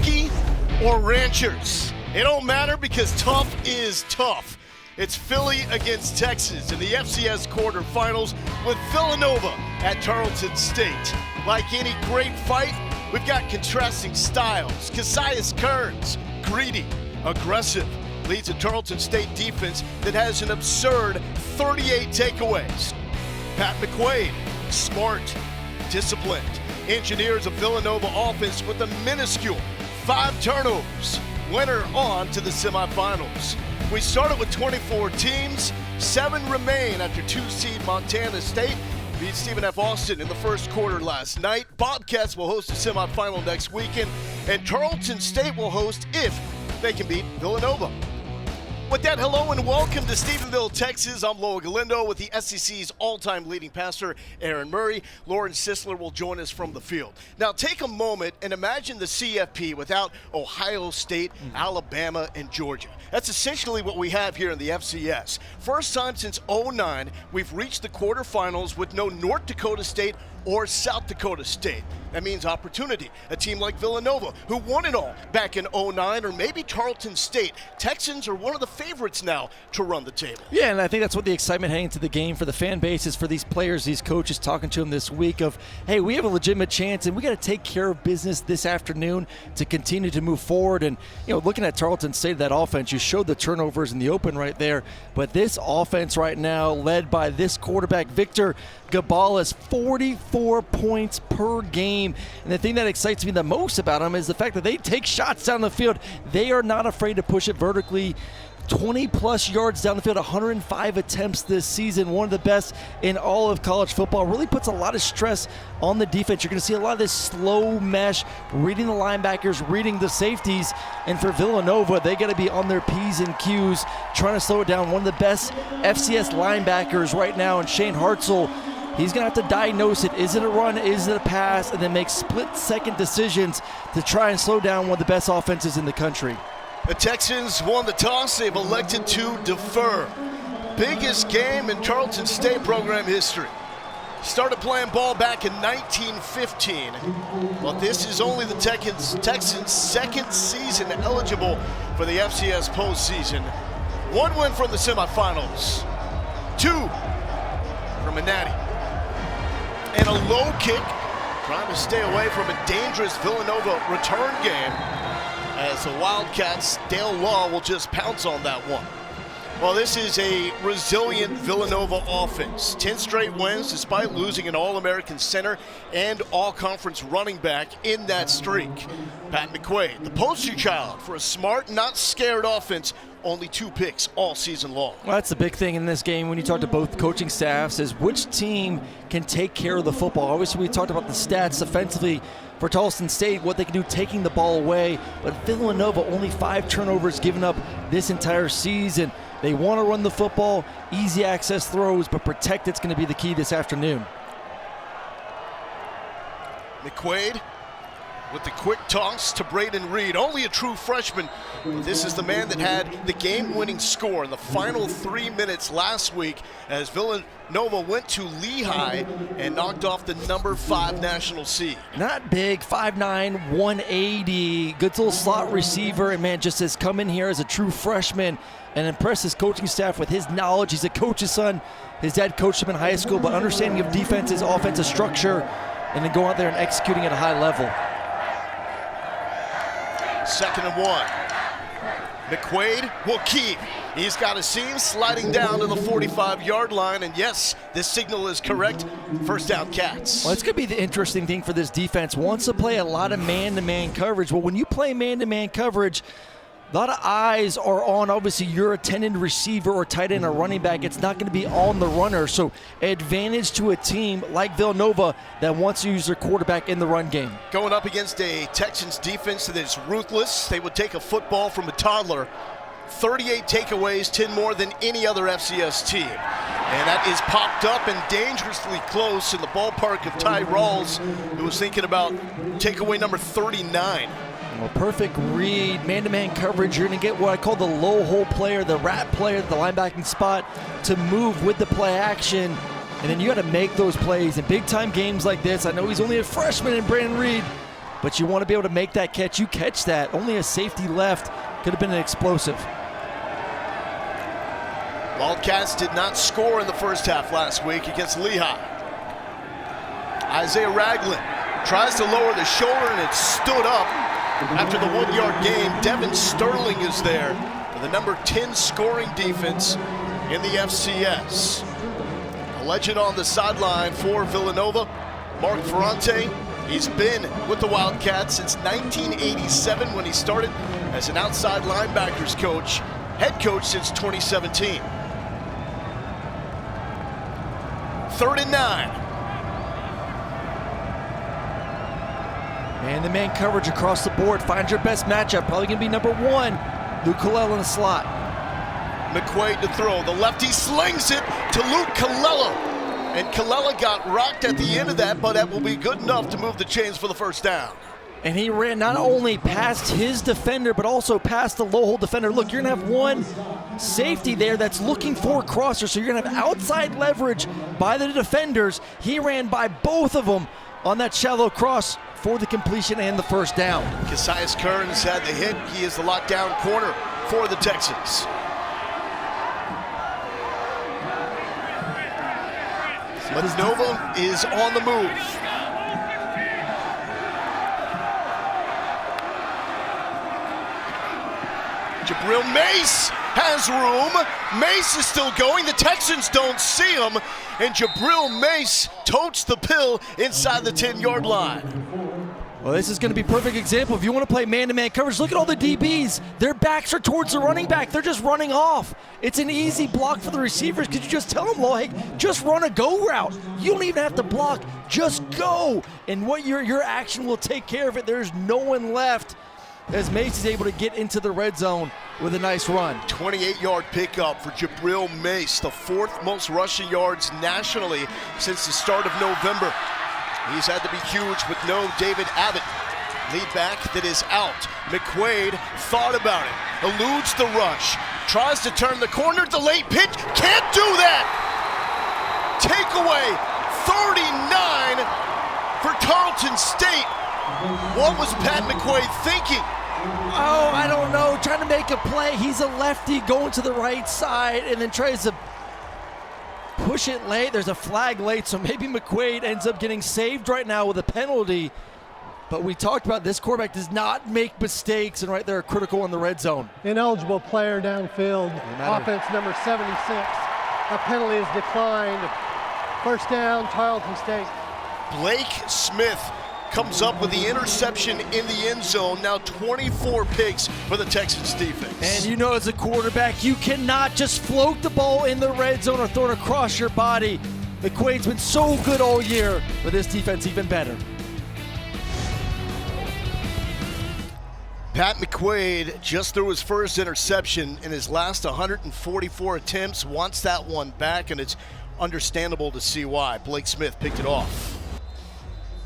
Hockey or Ranchers? It don't matter because tough is tough. It's Philly against Texas in the FCS quarterfinals with Villanova at Tarleton State. Like any great fight, we've got contrasting styles. Cassius Kearns, greedy, aggressive, leads a Tarleton State defense that has an absurd 38 takeaways. Pat McQuaid, smart, disciplined, engineers a Villanova offense with a minuscule 5 turnovers. Winner on to the semifinals. We started with 24 teams. 7 remain after 2-seed Montana State beat Stephen F. Austin in the first quarter last night. Bobcats will host the semifinal next weekend, and Tarleton State will host if they can beat Villanova. With that, hello and welcome to Stephenville, Texas. I'm Loa Galindo with the SEC's all-time leading passer, Aaron Murray. Lauren Sisler will join us from the field. Now, take a moment and imagine the CFP without Ohio State, Alabama, and Georgia. That's essentially what we have here in the FCS. First time since 2009, we've reached the quarterfinals with no North Dakota State or South Dakota State. That means opportunity. A team like Villanova, who won it all back in 2009, or maybe Tarleton State. Texans are one of the favorites now to run the table. Yeah, and I think that's what the excitement heading into the game for the fan base is, for these players, these coaches, talking to them this week of, hey, we have a legitimate chance and we got to take care of business this afternoon to continue to move forward. And, you know, looking at Tarleton State, that offense, you showed the turnovers in the open right there, but this offense right now, led by this quarterback, Victor Gabalis, 44 points per game. And the thing that excites me the most about them is the fact that they take shots down the field. They are not afraid to push it vertically. 20-plus yards down the field, 105 attempts this season, one of the best in all of college football. Really puts a lot of stress on the defense. You're going to see a lot of this slow mesh, reading the linebackers, reading the safeties. And for Villanova, they got to be on their P's and Q's, trying to slow it down. One of the best FCS linebackers right now, and Shane Hartzell, he's going to have to diagnose it. Is it a run? Is it a pass? And then make split-second decisions to try and slow down one of the best offenses in the country. The Texans won the toss. They've elected to defer. Biggest game in Tarleton State program history. Started playing ball back in 1915. But this is only the Texans' second season eligible for the FCS postseason. 1 win from the semifinals. 2 from a natty. And a low kick, trying to stay away from a dangerous Villanova return game, as the Wildcats, Dale Law will just pounce on that one. Well, this is a resilient Villanova offense. 10 straight wins despite losing an All-American center and all-conference running back in that streak. Pat McQuaid, the poster child for a smart, not scared offense. Only 2 picks all season long. Well, that's the big thing in this game when you talk to both coaching staffs, is which team can take care of the football. Obviously, we talked about the stats offensively for Tarleton State, what they can do taking the ball away, but Villanova, only 5 turnovers given up this entire season. They want to run the football, easy access throws, but protect it's going to be the key this afternoon. McQuaid with the quick toss to Braden Reed, only a true freshman. This is the man that had the game-winning score in the final 3 minutes last week as Villanova went to Lehigh and knocked off the number 5 national seed. Not big, 5'9", 180, good little slot receiver, and man, just has come in here as a true freshman and impressed his coaching staff with his knowledge. He's a coach's son. His dad coached him in high school, but understanding of defenses, offensive structure, and then go out there and executing at a high level. 2nd and 1. McQuaid will keep. He's got a seam sliding down to the 45-yard line, and yes, this signal is correct. First down, Cats. Well, it's going to be the interesting thing for this defense. Wants to play a lot of man-to-man coverage. Well, when you play man-to-man coverage, a lot of eyes are on, obviously, your intended receiver or tight end or running back. It's not going to be on the runner. So advantage to a team like Villanova that wants to use their quarterback in the run game. Going up against a Texans defense that is ruthless. They would take a football from a toddler. 38 takeaways, 10 more than any other FCS team. And that is popped up and dangerously close in the ballpark of Ty Rawls, who was thinking about takeaway number 39. Well, perfect read, man-to-man coverage. You're going to get what I call the low hole player, the rat player at the linebacking spot to move with the play action. And then you got to make those plays in big-time games like this. I know he's only a freshman in Brandon Reed, but you want to be able to make that catch. You catch that. Only a safety left. Could have been an explosive. Wildcats did not score in the first half last week against Lehigh. Isaiah Ragland tries to lower the shoulder, and it stood up. After the 1 yard gain, Devin Sterling is there for the number 10 scoring defense in the FCS. A legend on the sideline for Villanova, Mark Ferrante. He's been with the Wildcats since 1987 when he started as an outside linebackers coach, head coach since 2017. 3rd and 9. Man-to-man coverage across the board. Find your best matchup. Probably going to be number 1, Luke Colella in the slot. McQuaid to throw. The lefty slings it to Luke Colella. And Colella got rocked at the end of that, but that will be good enough to move the chains for the first down. And he ran not only past his defender, but also past the low hole defender. Look, you're going to have one safety there that's looking for a crosser, so you're going to have outside leverage by the defenders. He ran by both of them on that shallow cross for the completion and the first down. Cassius Kearns had the hit. He is the lockdown corner for the Texans. Villanova is on the move. Jabril Mace has room. Mace is still going. The Texans don't see him. And Jabril Mace totes the pill inside the 10-yard line. Well, this is going to be a perfect example. If you want to play man-to-man coverage, look at all the DBs. Their backs are towards the running back. They're just running off. It's an easy block for the receivers because you just tell them, well, hey, just run a go route. You don't even have to block. Just go. And what your action will take care of it. There's no one left as Mace is able to get into the red zone with a nice run. 28-yard pickup for Jabril Mace, the 4th most rushing yards nationally since the start of November. He's had to be huge with no David Abbott. Lead back that is out. McQuaid thought about it, eludes the rush, tries to turn the corner, the late pitch, can't do that! Takeaway, 39 for Tarleton State. What was Pat McQuaid thinking? Oh, I don't know, trying to make a play. He's a lefty going to the right side and then tries to push it late. There's a flag late, so maybe McQuaid ends up getting saved right now with a penalty. But we talked about this quarterback does not make mistakes, and right there, critical in the red zone. Ineligible player downfield, offense number 76. A penalty is declined. First down, Tarleton State. Blake Smith comes up with the interception in the end zone. Now 24 picks for the Texans defense. And you know, as a quarterback, you cannot just float the ball in the red zone or throw it across your body. McQuaid's been so good all year, but this defense even better. Pat McQuaid just threw his first interception in his last 144 attempts, wants that one back, and it's understandable to see why. Blake Smith picked it off.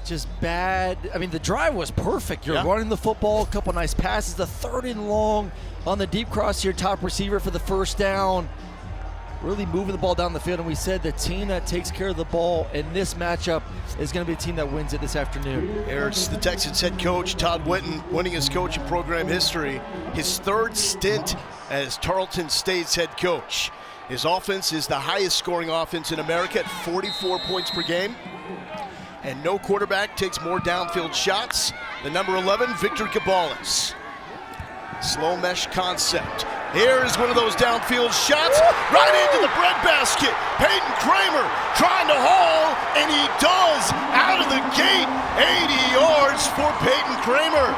Just bad. I mean, the drive was perfect. You're running the football, a couple nice passes. The 3rd and long on the deep cross to your top receiver for the first down. Really moving the ball down the field. And we said the team that takes care of the ball in this matchup is going to be a team that wins it this afternoon. There's the Texans head coach, Todd Whitten, winning his coaching program history. His 3rd stint as Tarleton State's head coach. His offense is the highest scoring offense in America at 44 points per game. And no quarterback takes more downfield shots than number 11, Victor Gabales. Slow mesh concept. Here is one of those downfield shots right into the breadbasket. Peyton Kramer trying to haul, and he does out of the gate. 80 yards for Peyton Kramer.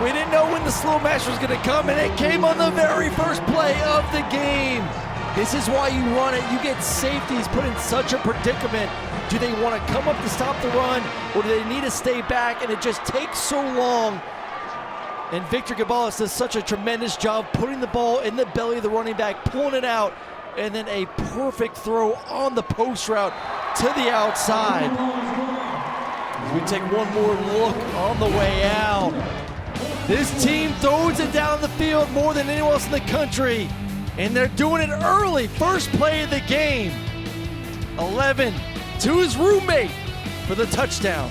We didn't know when the slow match was going to come, and it came on the very first play of the game. This is why you run it. You get safeties put in such a predicament. Do they want to come up to stop the run, or do they need to stay back? And it just takes so long. And Victor Gabales does such a tremendous job putting the ball in the belly of the running back, pulling it out, and then a perfect throw on the post route to the outside. We take one more look on the way out. This team throws it down the field more than anyone else in the country, and they're doing it early. First play of the game. 11 to his roommate for the touchdown.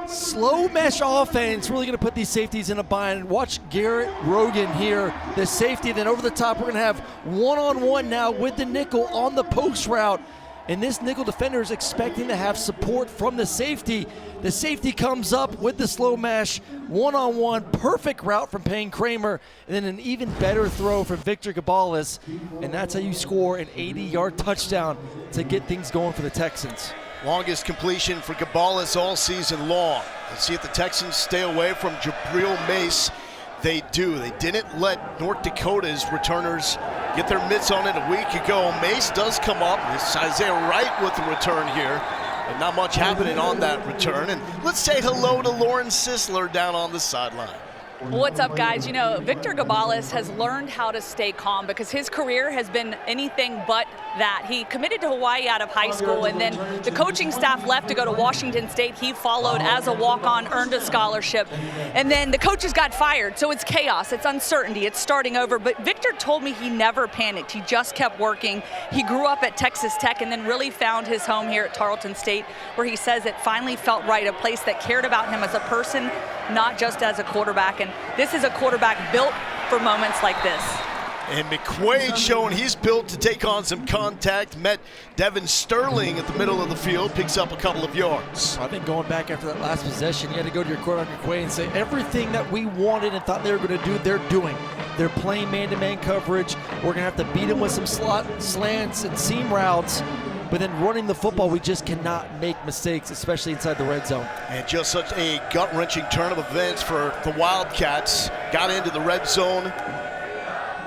Slow mesh offense really going to put these safeties in a bind. Watch Garrett Rogan here, the safety. Then over the top, we're going to have one-on-one now with the nickel on the post route. And this nickel defender is expecting to have support from the safety. The safety comes up with the slow mesh, one-on-one, perfect route from Payne Kramer, and then an even better throw from Victor Gabales. And that's how you score an 80-yard touchdown to get things going for the Texans. Longest completion for Gabales all season long. Let's see if the Texans stay away from Jabril Mace. They do. They didn't let North Dakota's returners get their mitts on it a week ago. Mace does come up. It's Isaiah Wright with the return here. And not much happening on that return. And let's say hello to Lauren Sisler down on the sideline. What's up, guys? You know, Victor Gabales has learned how to stay calm because his career has been anything but that. He committed to Hawaii out of high school, and then the coaching staff left to go to Washington State. He followed as a walk-on, earned a scholarship, and then the coaches got fired. So it's chaos, it's uncertainty, it's starting over. But Victor told me he never panicked. He just kept working. He grew up at Texas Tech and then really found his home here at Tarleton State, where he says it finally felt right, a place that cared about him as a person, not just as a quarterback. And this is a quarterback built for moments like this. And McQuaid showing he's built to take on some contact. Met Devin Sterling at the middle of the field, picks up a couple of yards. I think going back after that last possession, you had to go to your quarterback McQuaid and say everything that we wanted and thought they were going to do, they're doing. They're playing man-to-man coverage. We're going to have to beat them with some slot slants and seam routes. But then running the football, we just cannot make mistakes, especially inside the red zone. And just such a gut-wrenching turn of events for the Wildcats. Got into the red zone.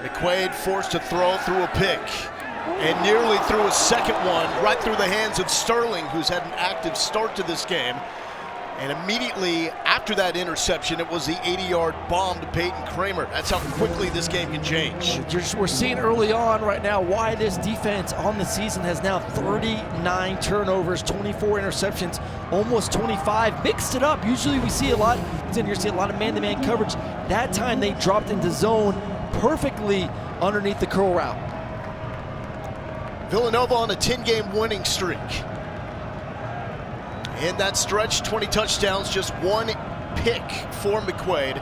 McQuaid forced to throw through a pick and nearly threw a second one right through the hands of Sterling, who's had an active start to this game. And immediately after that interception, it was the 80-yard bomb to Payne Kramer. That's how quickly this game can change. We're seeing early on right now why this defense on the season has now 39 turnovers, 24 interceptions, almost 25. Mixed it up. Usually we see a lot. You see a lot of man-to-man coverage. That time they dropped into zone perfectly underneath the curl route. Villanova on a 10-game winning streak. In that stretch, 20 touchdowns, just one pick for McQuaid.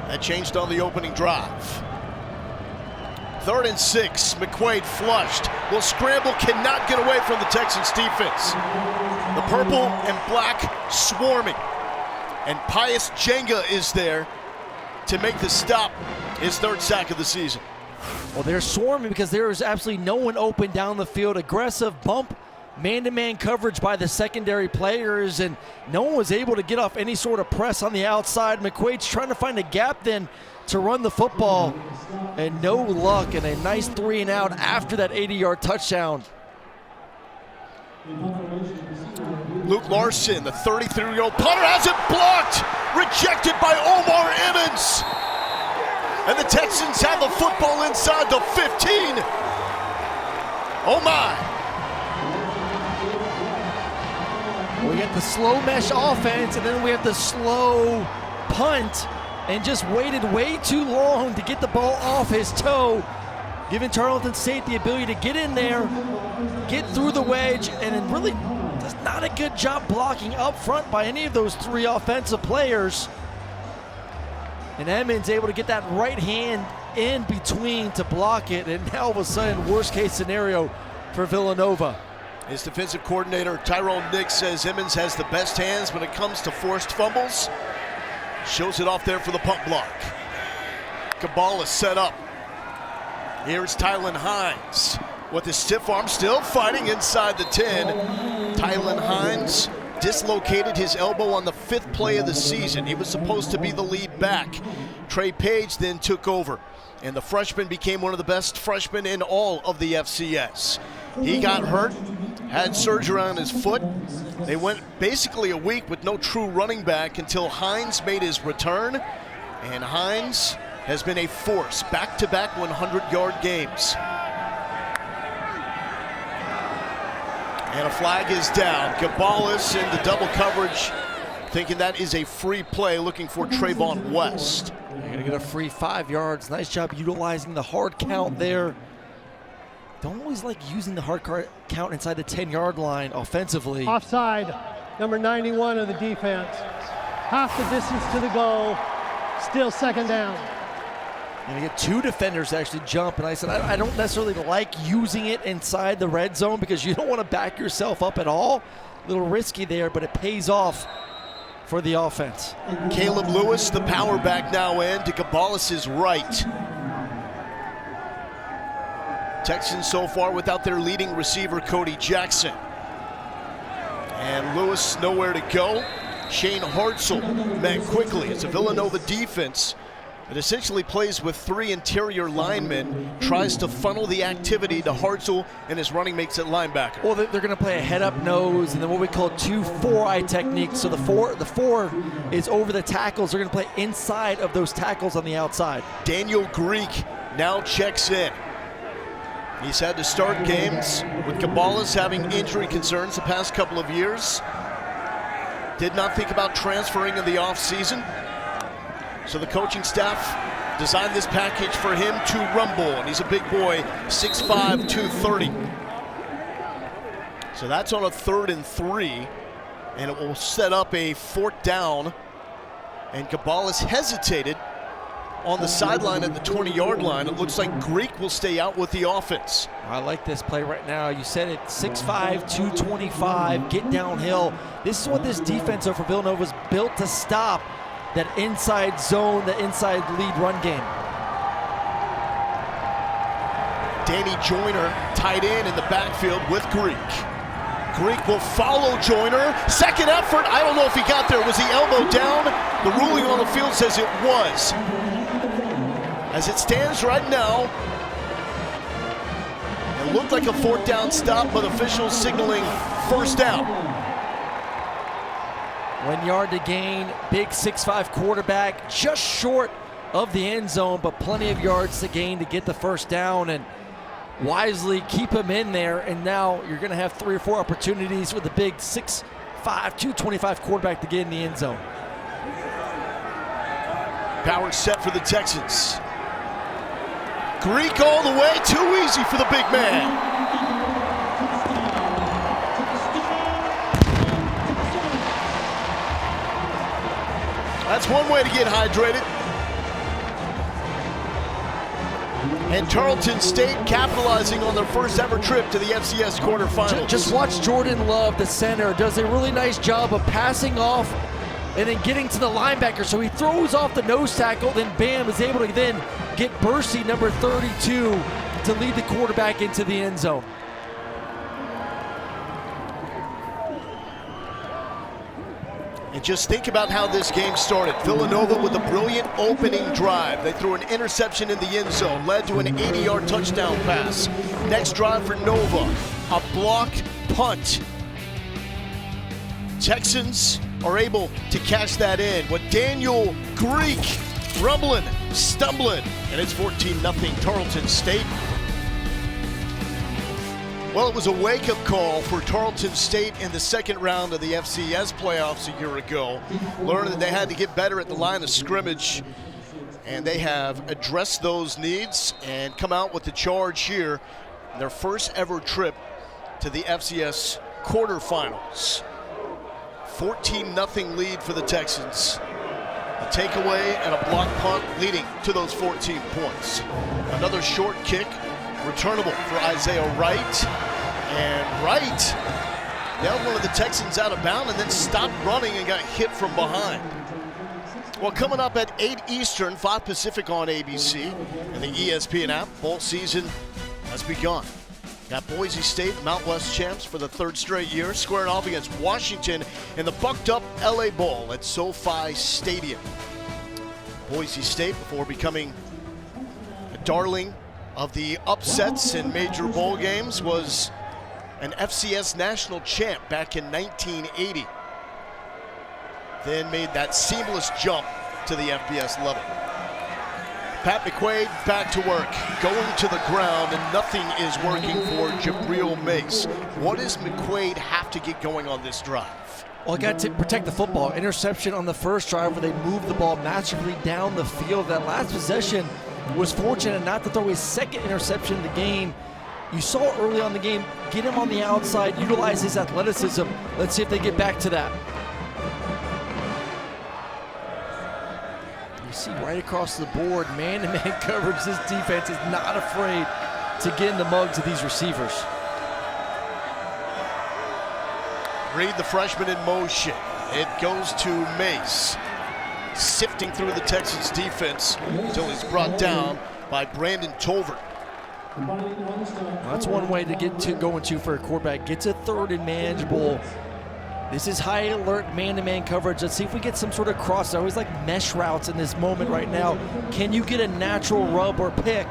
That changed on the opening drive. 3rd and 6, McQuaid flushed. Will scramble, cannot get away from the Texans defense. The purple and black swarming. And Pius Jenga is there to make the stop. His 3rd sack of the season. Well, they're swarming because there is absolutely no one open down the field. Aggressive bump, man-to-man coverage by the secondary players, and no one was able to get off any sort of press on the outside. McQuaid's trying to find a gap then to run the football, and no luck, and a nice 3-and-out after that 80-yard touchdown. Luke Larson, the 33-year-old punter, has it blocked, rejected by Omar Emmons. And the Texans have the football inside the 15. Oh my. We got the slow mesh offense, and then we have the slow punt, and just waited way too long to get the ball off his toe, giving Tarleton State the ability to get in there, get through the wedge, and then really does not a good job blocking up front by any of those 3 offensive players. And Emmons able to get that right hand in between to block it, and now all of a sudden, worst case scenario for Villanova. His defensive coordinator, Tyrone Nix, says Emmons has the best hands when it comes to forced fumbles. Shows it off there for the punt block. Gabales set up. Here's Tylen Hines with his stiff arm, still fighting inside the 10. Tylen Hines dislocated his elbow on the 5th play of the season. He was supposed to be the lead back. Trey Page then took over, and the freshman became one of the best freshmen in all of the FCS. He got hurt, had surgery on his foot. They went basically a week with no true running back until Hines made his return, and Hines has been a force, back-to-back 100-yard games. And a flag is down. Gabalis in the double coverage, thinking that is a free play, looking for Trayvon West. You're going to get a free 5 yards. Nice job utilizing the hard count there. Don't always like using the hard count inside the 10-yard line offensively. Offside, number 91 of the defense. Half the distance to the goal, still second down. And you get 2 defenders to actually jump, and I said I don't necessarily like using it inside the red zone because you don't want to back yourself up at all. A little risky there, but it pays off for the offense. Caleb Lewis, the power back now in to Gabalis' right. Texans so far without their leading receiver, Cody Jackson. And Lewis nowhere to go. Shane Hartzell met quickly. It's a Villanova defense that essentially plays with 3 interior linemen, tries to funnel the activity to Hartzell and his running mates at linebacker. Well, they're going to play a head-up nose and then what we call 2-4-eye technique. So the four is over the tackles. They're going to play inside of those tackles on the outside. Daniel Greek now checks in. He's had to start games with Gabalis having injury concerns the past couple of years. Did not think about transferring in the offseason. So the coaching staff designed this package for him to rumble, and he's a big boy, 6'5", 230. So that's on a 3rd and 3, and it will set up a 4th down. And Gabalis hesitated on the sideline at the 20-yard line. It looks like Greek will stay out with the offense. I like this play right now. You said it, 6'5", 225, get downhill. This is what this defense over Villanova is built to stop. That inside zone, the inside lead run game. Danny Joyner tight end in the backfield with Greek. Greek will follow Joyner. Second effort, I don't know if he got there. Was he elbow down? The ruling on the field says it was. As it stands right now, it looked like a 4th down stop, but officials signaling 1st down. 1 yard to gain, big 6'5" quarterback, just short of the end zone, but plenty of yards to gain to get the 1st down, and wisely keep him in there, and now you're going to have 3 or 4 opportunities with the big 6'5", 225 quarterback to get in the end zone. Power set for the Texans. Greek all the way, too easy for the big man. That's one way to get hydrated. And Tarleton State capitalizing on their first ever trip to the FCS quarterfinals. Just watch Jordan Love, the center, does a really nice job of passing off and then getting to the linebacker. So he throws off the nose tackle, then bam, is able to then get Bursey, number 32, to lead the quarterback into the end zone. And just think about how this game started. Villanova with a brilliant opening drive. They threw an interception in the end zone, led to an 80-yard touchdown pass. Next drive for Nova, a blocked punt. Texans are able to cash that in with Daniel Greek rumbling, stumbling, and it's 14-0 Tarleton State. Well, it was a wake-up call for Tarleton State in the second round of the FCS playoffs a year ago. Learned that they had to get better at the line of scrimmage, and they have addressed those needs and come out with the charge here in their first ever trip to the FCS quarterfinals. 14-0 lead for the Texans. A takeaway and a block punt leading to those 14 points. Another short kick, returnable for Isaiah Wright. And Wright nailed one of the Texans out of bounds and then stopped running and got hit from behind. Well, coming up at 8 Eastern, 5 Pacific on ABC and the ESPN app, bowl season has begun. Got Boise State, Mount West champs for the 3rd straight year, squaring off against Washington in the bucked-up LA Bowl at SoFi Stadium. Boise State, before becoming a darling of the upsets in major bowl games, was an FCS national champ back in 1980. Then made that seamless jump to the FBS level. Pat McQuaid back to work, going to the ground, and nothing is working for Jabril Mace. What does McQuaid have to get going on this drive? Well, got to protect the football. Interception on the first drive where they moved the ball masterfully down the field. That last possession was fortunate not to throw his second interception in the game. You saw early on the game, get him on the outside, utilize his athleticism. Let's see if they get back to that. You see right across the board, man-to-man coverage. This defense is not afraid to get in the mugs of these receivers. Reed, the freshman, in motion. It goes to Mace, sifting through the Texans defense until he's brought down by Brandon Tolbert. Well, that's one way to get to going to for a quarterback. Gets a third and manageable. This is high alert man-to-man coverage. Let's see if we get some sort of cross. I always like mesh routes in this moment right now. Can you get a natural rub or pick?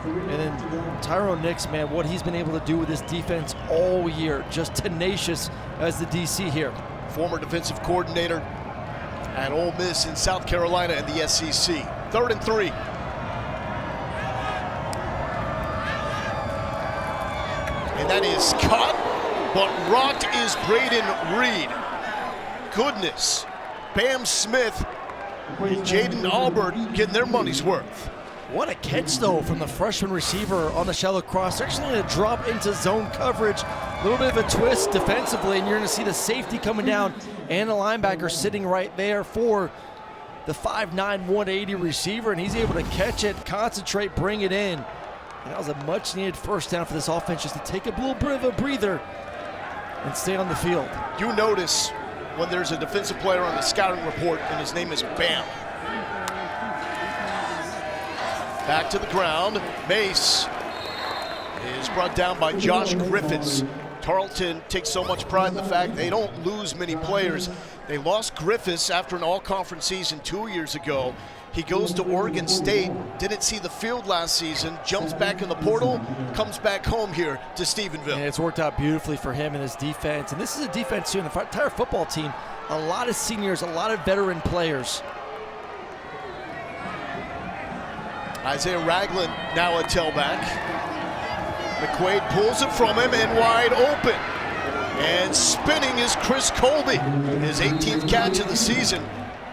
And then Tyrone Nix, man, what he's been able to do with this defense all year. Just tenacious as the DC here. Former defensive coordinator at Ole Miss in South Carolina and the SEC. 3rd and 3. And that is caught, but rocked is Braden Reed. Goodness. Bam Smith and Jaden Albert getting their money's worth. What a catch, though, from the freshman receiver on the shallow cross. They're actually going to drop into zone coverage. A little bit of a twist defensively, and you're going to see the safety coming down and the linebacker sitting right there for the 5'9", 180 receiver, and he's able to catch it, concentrate, bring it in. And that was a much-needed first down for this offense, just to take a little bit of a breather and stay on the field. You notice when there's a defensive player on the scouting report and his name is Bam. Back to the ground. Mace is brought down by Josh Griffiths. Tarleton takes so much pride in the fact they don't lose many players. They lost Griffiths after an all-conference season 2 years ago. He goes to Oregon State, didn't see the field last season, jumps back in the portal, comes back home here to Stephenville. And it's worked out beautifully for him and his defense. And this is a defense, too, and the entire football team, a lot of seniors, a lot of veteran players. Isaiah Ragland now a tailback. McQuaid pulls it from him and wide open. And spinning is Chris Colby, his 18th catch of the season.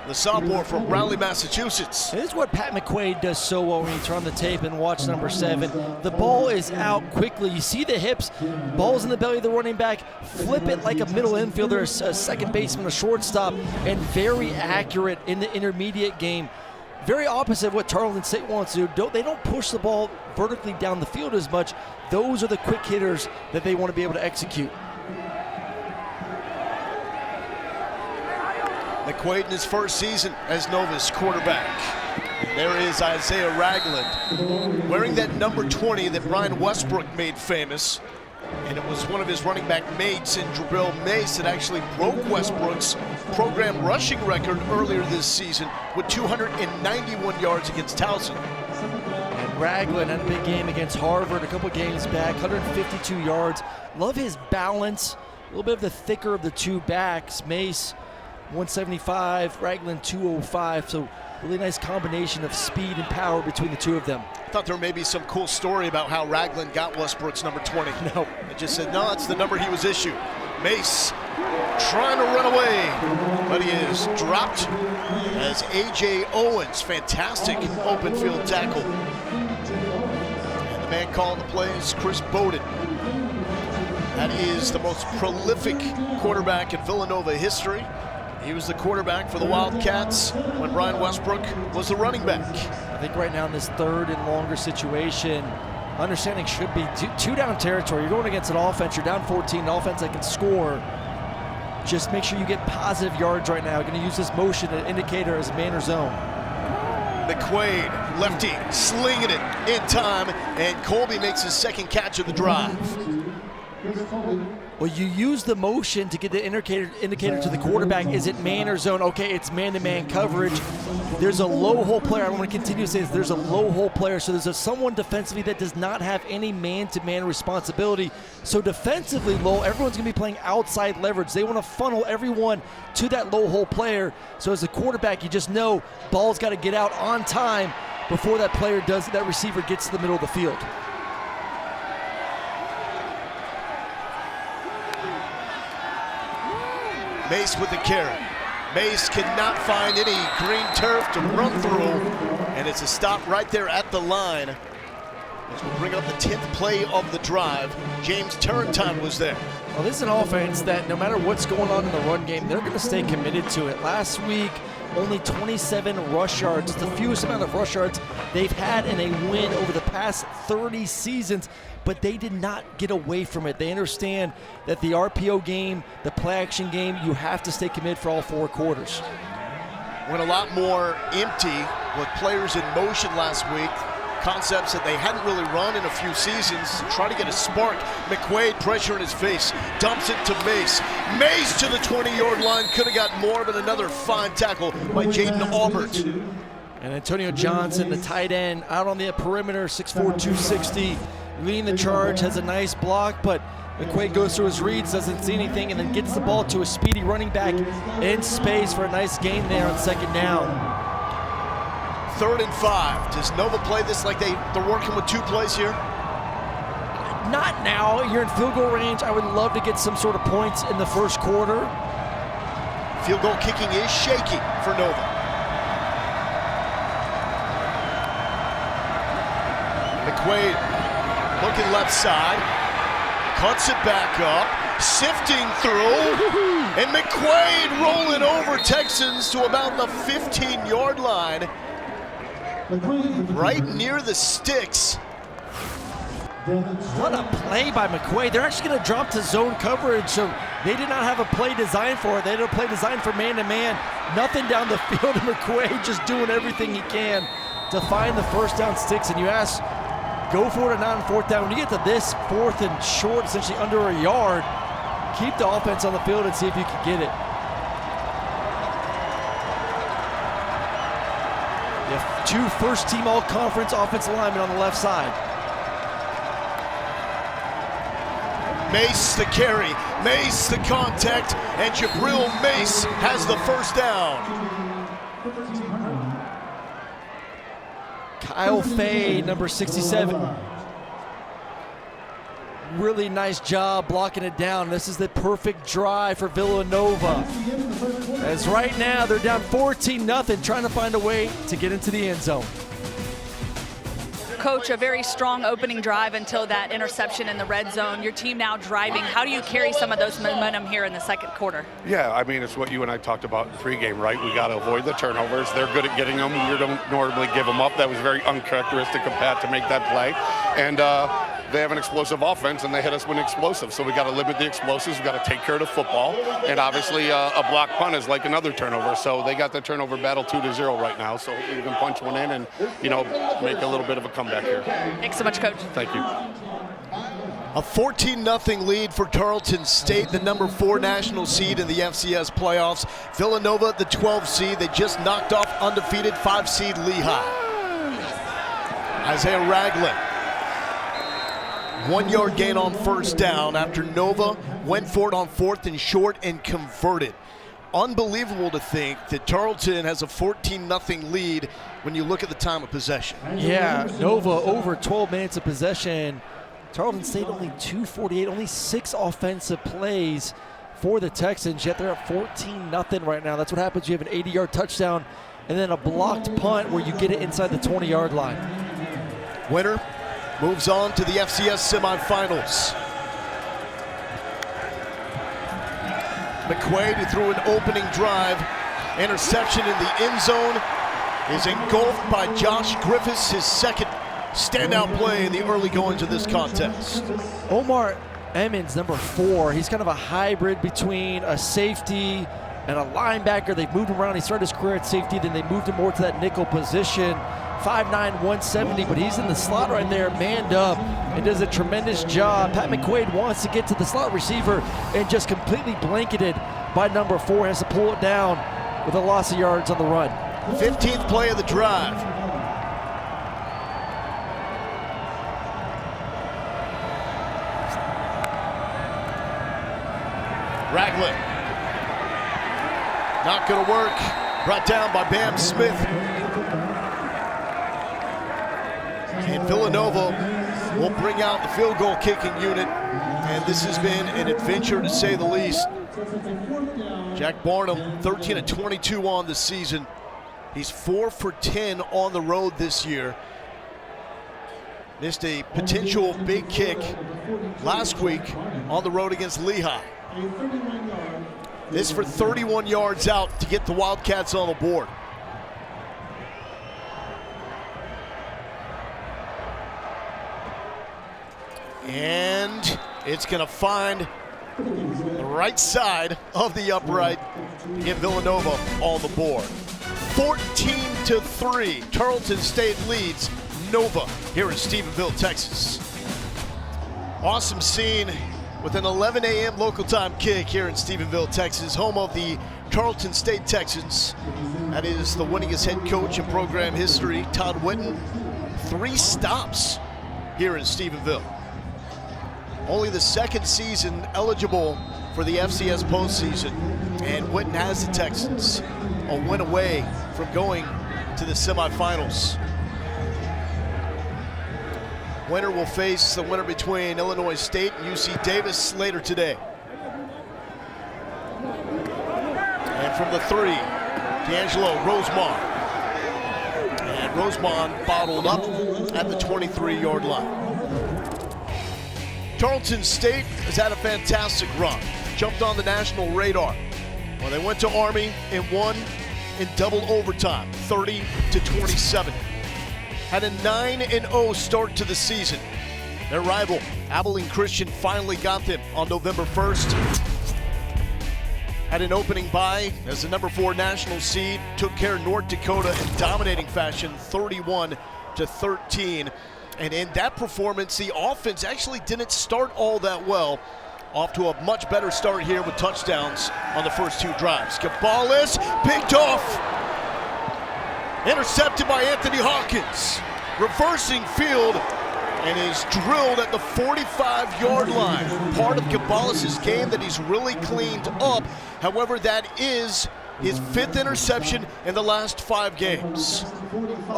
The sophomore from Raleigh, Massachusetts. This is what Pat McQuaid does so well when you turn on the tape and watch number 7. The ball is out quickly. You see the hips, ball's in the belly of the running back, flip it like a middle infielder, a second baseman, a shortstop, and very accurate in the intermediate game. Very opposite of what Tarleton State wants to do. They don't push the ball vertically down the field as much. Those are the quick hitters that they want to be able to execute. McQuaid in his first season as Nova's quarterback. And there is Isaiah Ragland wearing that number 20 that Brian Westbrook made famous. And it was one of his running back mates in Jabril Mace that actually broke Westbrook's program rushing record earlier this season with 291 yards against Towson. And Ragland had a big game against Harvard a couple games back, 152 yards. Love his balance, a little bit of the thicker of the two backs. Mace 175, Ragland 205, so really nice combination of speed and power between the two of them. I thought there may be some cool story about how Ragland got Westbrook's number 20. No. It just said, no, that's the number he was issued. Mace trying to run away, but he is dropped as A.J. Owens, fantastic open field tackle. And the man calling the plays, Chris Bowden. That is the most prolific quarterback in Villanova history. He was the quarterback for the Wildcats when Brian Westbrook was the running back. I think right now in this third and longer situation, understanding should be two down territory. You're going against an offense, you're down 14, an offense that can score. Just make sure you get positive yards right now. You're going to use this motion indicator as man or zone. McQuaid, lefty, slinging it in time, and Colby makes his second catch of the drive. Well, you use the motion to get the indicator to the quarterback. Is it man or zone? Okay, it's man-to-man coverage. There's a low hole player. I want to continue to say this. There's a low hole player, so there's someone defensively that does not have any man-to-man responsibility. So defensively, low, everyone's going to be playing outside leverage. They want to funnel everyone to that low hole player. So as a quarterback, you just know ball's got to get out on time before that receiver gets to the middle of the field. Mace with the carry. Mace cannot find any green turf to run through, and it's a stop right there at the line. As we'll bring up the 10th play of the drive. James Turrentine was there. Well, this is an offense that no matter what's going on in the run game, they're going to stay committed to it. Last week, only 27 rush yards. It's the fewest amount of rush yards they've had in a win over the past 30 seasons, but they did not get away from it. They understand that the RPO game, the play action game, you have to stay committed for all 4 quarters. Went a lot more empty with players in motion last week. Concepts that they hadn't really run in a few seasons. Try to get a spark. McQuaid, pressure in his face, dumps it to Mace. Mace to the 20-yard line. Could have got more, but another fine tackle by Jaden Aubert. And Antonio Johnson, the tight end, out on the perimeter, 6'4", 260, leading the charge, has a nice block, but McQuaid goes through his reads, doesn't see anything, and then gets the ball to a speedy running back in space for a nice gain there on second down. 3rd and 5. Does Nova play this like they're working with 2 plays here? Not now. You're in field goal range. I would love to get some sort of points in the first quarter. Field goal kicking is shaky for Nova. McQuaid looking left side, cuts it back up, sifting through, and McQuaid rolling over Texans to about the 15-yard line. Right near the sticks. What a play by McQuaid. They're actually going to drop to zone coverage, so they did not have a play designed for it. They had a play designed for man-to-man. Nothing down the field, and McQuaid just doing everything he can to find the first down sticks. And you ask, go for it or not on 4th down. When you get to this 4th and short, essentially under a yard, keep the offense on the field and see if you can get it. You have 2 first-team all-conference offensive linemen on the left side. Mace the carry, Mace the contact, and Jabril Mace has the first down. Kyle Fay, number 67. Really nice job blocking it down. This is the perfect drive for Villanova. As right now they're down 14-0, trying to find a way to get into the end zone. Coach, a very strong opening drive until that interception in the red zone. Your team now driving. How do you carry some of those momentum here in the second quarter? Yeah, I mean, it's what you and I talked about in pregame, right? We got to avoid the turnovers. They're good at getting them. You don't normally give them up. That was very uncharacteristic of Pat to make that play. And they have an explosive offense, and they hit us with explosive. So we got to limit the explosives. We got to take care of the football. And obviously, a block punt is like another turnover. So they got the turnover battle 2-0 right now. So hopefully we can punch one in and, you know, make a little bit of a comeback here. Thanks so much, Coach. Thank you. A 14-0 lead for Tarleton State, the number 4 national seed in the FCS playoffs. Villanova, the 12th seed. They just knocked off undefeated 5 seed Lehigh. Isaiah Ragland. 1-yard gain on first down after Nova went for it on 4th and short and converted. Unbelievable to think that Tarleton has a 14-0 lead when you look at the time of possession. Yeah, Nova over 12 minutes of possession. Tarleton State only 2:48, only 6 offensive plays for the Texans, yet they're at 14-0 right now. That's what happens. You have an 80-yard touchdown and then a blocked punt where you get it inside the 20-yard line. Winner moves on to the FCS semifinals. McQuaid, who threw an opening drive, interception in the end zone, is engulfed by Josh Griffiths, his second standout play in the early goings of this contest. Omar Emmons, number 4, he's kind of a hybrid between a safety and a linebacker. They've moved him around. He started his career at safety, then they moved him more to that nickel position. 5'9", 170, but he's in the slot right there, manned up, and does a tremendous job. Pat McQuaid wants to get to the slot receiver and just completely blanketed by number 4. Has to pull it down with a loss of yards on the run. 15th play of the drive. Ragland. Not going to work. Brought down by Bam Smith. And Villanova will bring out the field goal kicking unit. And this has been an adventure to say the least. Jack Barnum, 13 of 22 on the season. He's 4 for 10 on the road this year. Missed a potential big kick last week on the road against Lehigh. This for 31 yards out to get the Wildcats on the board. And it's going to find the right side of the upright to get Villanova on the board. 14-3, Tarleton State leads Nova here in Stephenville, Texas. Awesome scene with an 11 a.m. local time kick here in Stephenville, Texas, home of the Tarleton State Texans. That is the winningest head coach in program history, Todd Whitten. 3 stops here in Stephenville. Only the second season eligible for the FCS postseason, and Whitten has the Texans a win away from going to the semifinals. Winner will face the winner between Illinois State and UC Davis later today. And from the 3, D'Angelo Rosemont. And Rosemont bottled up at the 23-yard line. Tarleton State has had a fantastic run. Jumped on the national radar. Well, they went to Army and won in double overtime, 30-27. Had a 9-0 start to the season. Their rival, Abilene Christian, finally got them on November 1st. Had an opening bye as the number 4 national seed, took care of North Dakota in dominating fashion, 31-13. And in that performance, the offense actually didn't start all that well. Off to a much better start here with touchdowns on the first 2 drives. Cabales picked off. Intercepted by Anthony Hawkins. Reversing field and is drilled at the 45-yard line. Part of Cabales' game that he's really cleaned up. However, that is his 5th interception in the last 5 games.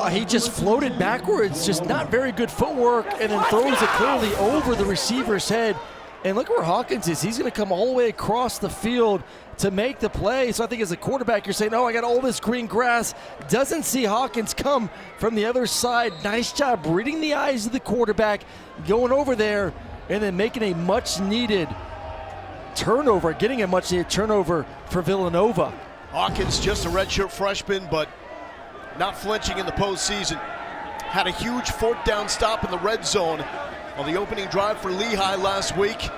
He just floated backwards, just not very good footwork, and then throws it clearly over the receiver's head. And look where Hawkins is. He's going to come all the way across the field to make the play. So I think as a quarterback, you're saying, oh, I got all this green grass. Doesn't see Hawkins come from the other side. Nice job reading the eyes of the quarterback, going over there, and then making a much-needed turnover, getting a much-needed turnover for Villanova. Hawkins, just a redshirt freshman, but not flinching in the postseason. Had a huge 4th down stop in the red zone on the opening drive for Lehigh last week.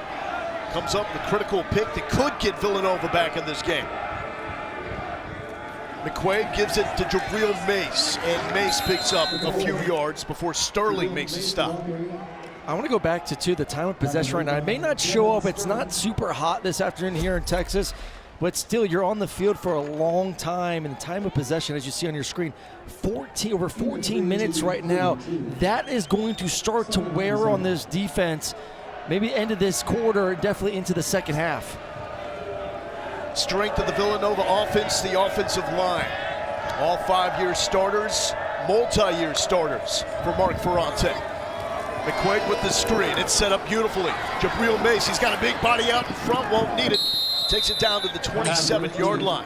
Comes up with a critical pick that could get Villanova back in this game. McQuaid gives it to Jabril Mace, and Mace picks up a few yards before Sterling makes a stop. I want to go back to the time of possession right now. It may not show up. It's not super hot this afternoon here in Texas, but still, you're on the field for a long time, and the time of possession, as you see on your screen, over 14 minutes right now. That is going to start to wear on this defense, maybe end of this quarter, definitely into the second half. Strength of the Villanova offense, the offensive line. All 5-year starters, multi-year starters for Mark Ferrante. McQuaid with the screen. It's set up beautifully. Jabril Mace, he's got a big body out in front, won't need it. Takes it down to the 27-yard line.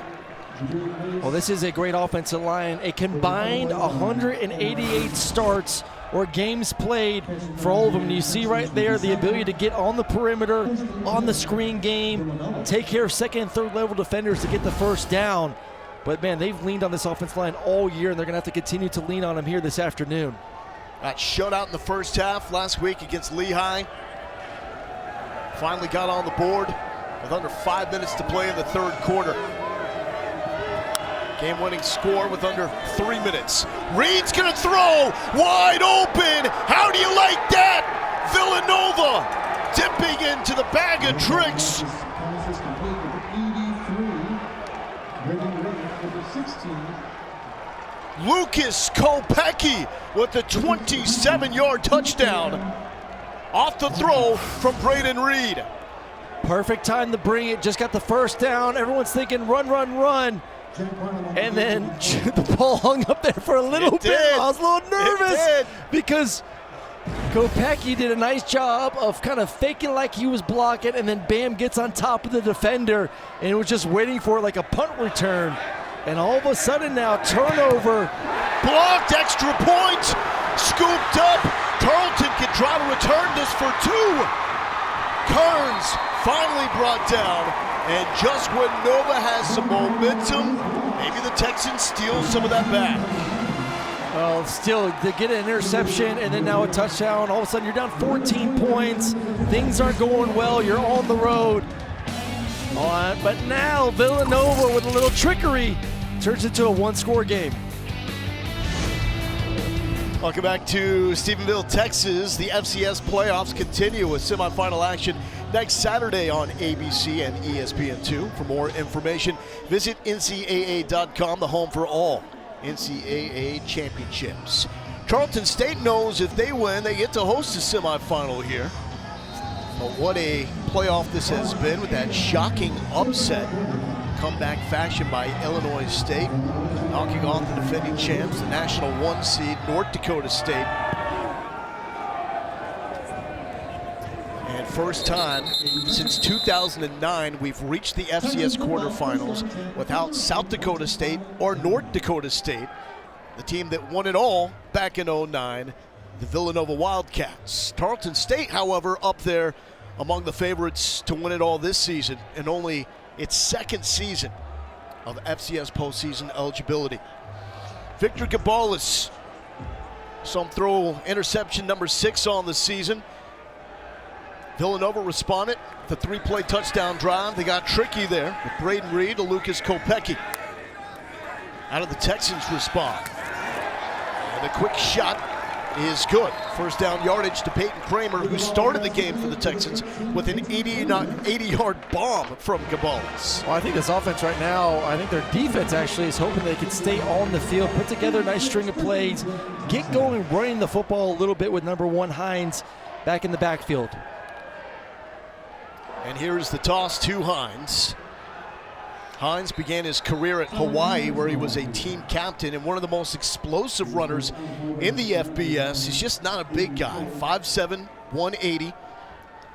Well, this is a great offensive line. A combined 188 starts or games played for all of them. And you see right there the ability to get on the perimeter, on the screen game, take care of second and third level defenders to get the first down. But, man, they've leaned on this offensive line all year, and they're going to have to continue to lean on them here this afternoon. Got shut out in the first half last week against Lehigh. Finally got on the board with under 5 minutes to play in the third quarter. Game-winning score with under 3 minutes. Reed's gonna throw, wide open. How do you like that? Villanova dipping into the bag of tricks. Lucas Kopecki with the 27-yard touchdown off the throw from Braden Reed. Perfect time to bring it, just got the first down. Everyone's thinking run, run, run. And then the ball hung up there for a little bit. I was a little nervous because Kopecky did a nice job of kind of faking like he was blocking, and then Bam gets on top of the defender and was just waiting for like a punt return. And all of a sudden now, turnover. Blocked, extra point, scooped up. Tarleton can try to return this for 2. Kearns finally brought down, and just when Nova has some momentum, maybe the Texans steal some of that back. Well, still, they get an interception and then now a touchdown. All of a sudden, you're down 14 points. Things aren't going well. You're on the road. But now Villanova, with a little trickery, turns into a 1-score game. Welcome back to Stephenville, Texas. The FCS playoffs continue with semifinal action next Saturday on ABC and ESPN2. For more information, visit NCAA.com, the home for all NCAA championships. Tarleton State knows if they win, they get to host a semifinal here. But what a playoff this has been with that shocking upset. Comeback fashion by Illinois State, knocking off the defending champs, the national 1 seed, North Dakota State. And first time since 2009 we've reached the FCS quarterfinals without South Dakota State or North Dakota State. The team that won it all back in 2009, the Villanova Wildcats. Tarleton State, however, up there among the favorites to win it all this season, and only its 2nd season of FCS postseason eligibility. Victor Gabalis, some throw interception number 6 on the season. Villanova responded with a 3-play touchdown drive. They got tricky there with Braden Reed to Lucas Kopecky. How did the Texans respond? And the quick shot is good. First down yardage to Peyton Kramer, who started the game for the Texans with an 80-yard bomb from Gabalis. Well, I think this offense right now, I think their defense actually is hoping they can stay on the field, put together a nice string of plays, get going running the football a little bit with number 1 Hines back in the backfield. And here's the toss to Hines. Hines began his career at Hawaii, where he was a team captain and one of the most explosive runners in the FBS. He's just not a big guy, 5'7", 180.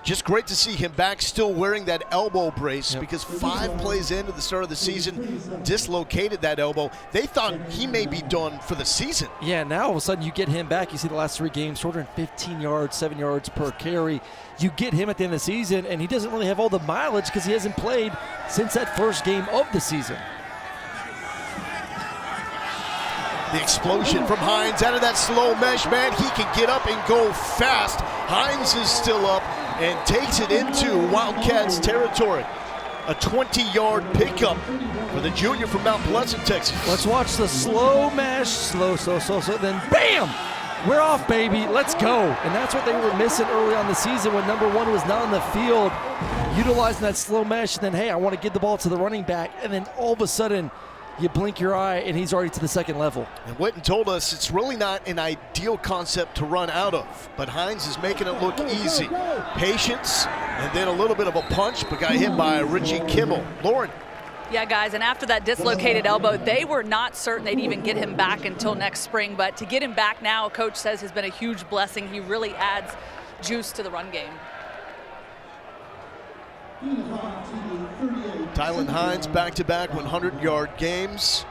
Just great to see him back, still wearing that elbow brace, because 5 plays into the start of the season, dislocated that elbow. They thought he may be done for the season. Yeah, now all of a sudden you get him back. You see the last 3 games, 415 yards, 7 yards per carry. You get him at the end of the season, and he doesn't really have all the mileage because he hasn't played since that first game of the season. The explosion from Hines out of that slow mesh, man. He can get up and go fast. Hines is still up and takes it into Wildcats territory. A 20-yard pickup for the junior from Mount Pleasant, Texas. Let's watch the slow mesh, slow, then bam! We're off, baby, let's go. And that's what they were missing early on the season when number 1 was not on the field, utilizing that slow mesh, and then, hey, I want to give the ball to the running back, and then all of a sudden, you blink your eye, and he's already to the 2nd level. And Witten told us it's really not an ideal concept to run out of, but Hines is making it look easy. Patience, and then a little bit of a punch, but got hit by Richie Kimmel. Lauren. Yeah, guys, and after that dislocated elbow, they were not certain they'd even get him back until next spring, but to get him back now, Coach says, has been a huge blessing. He really adds juice to the run game. Tylan Hines back-to-back 100-yard games.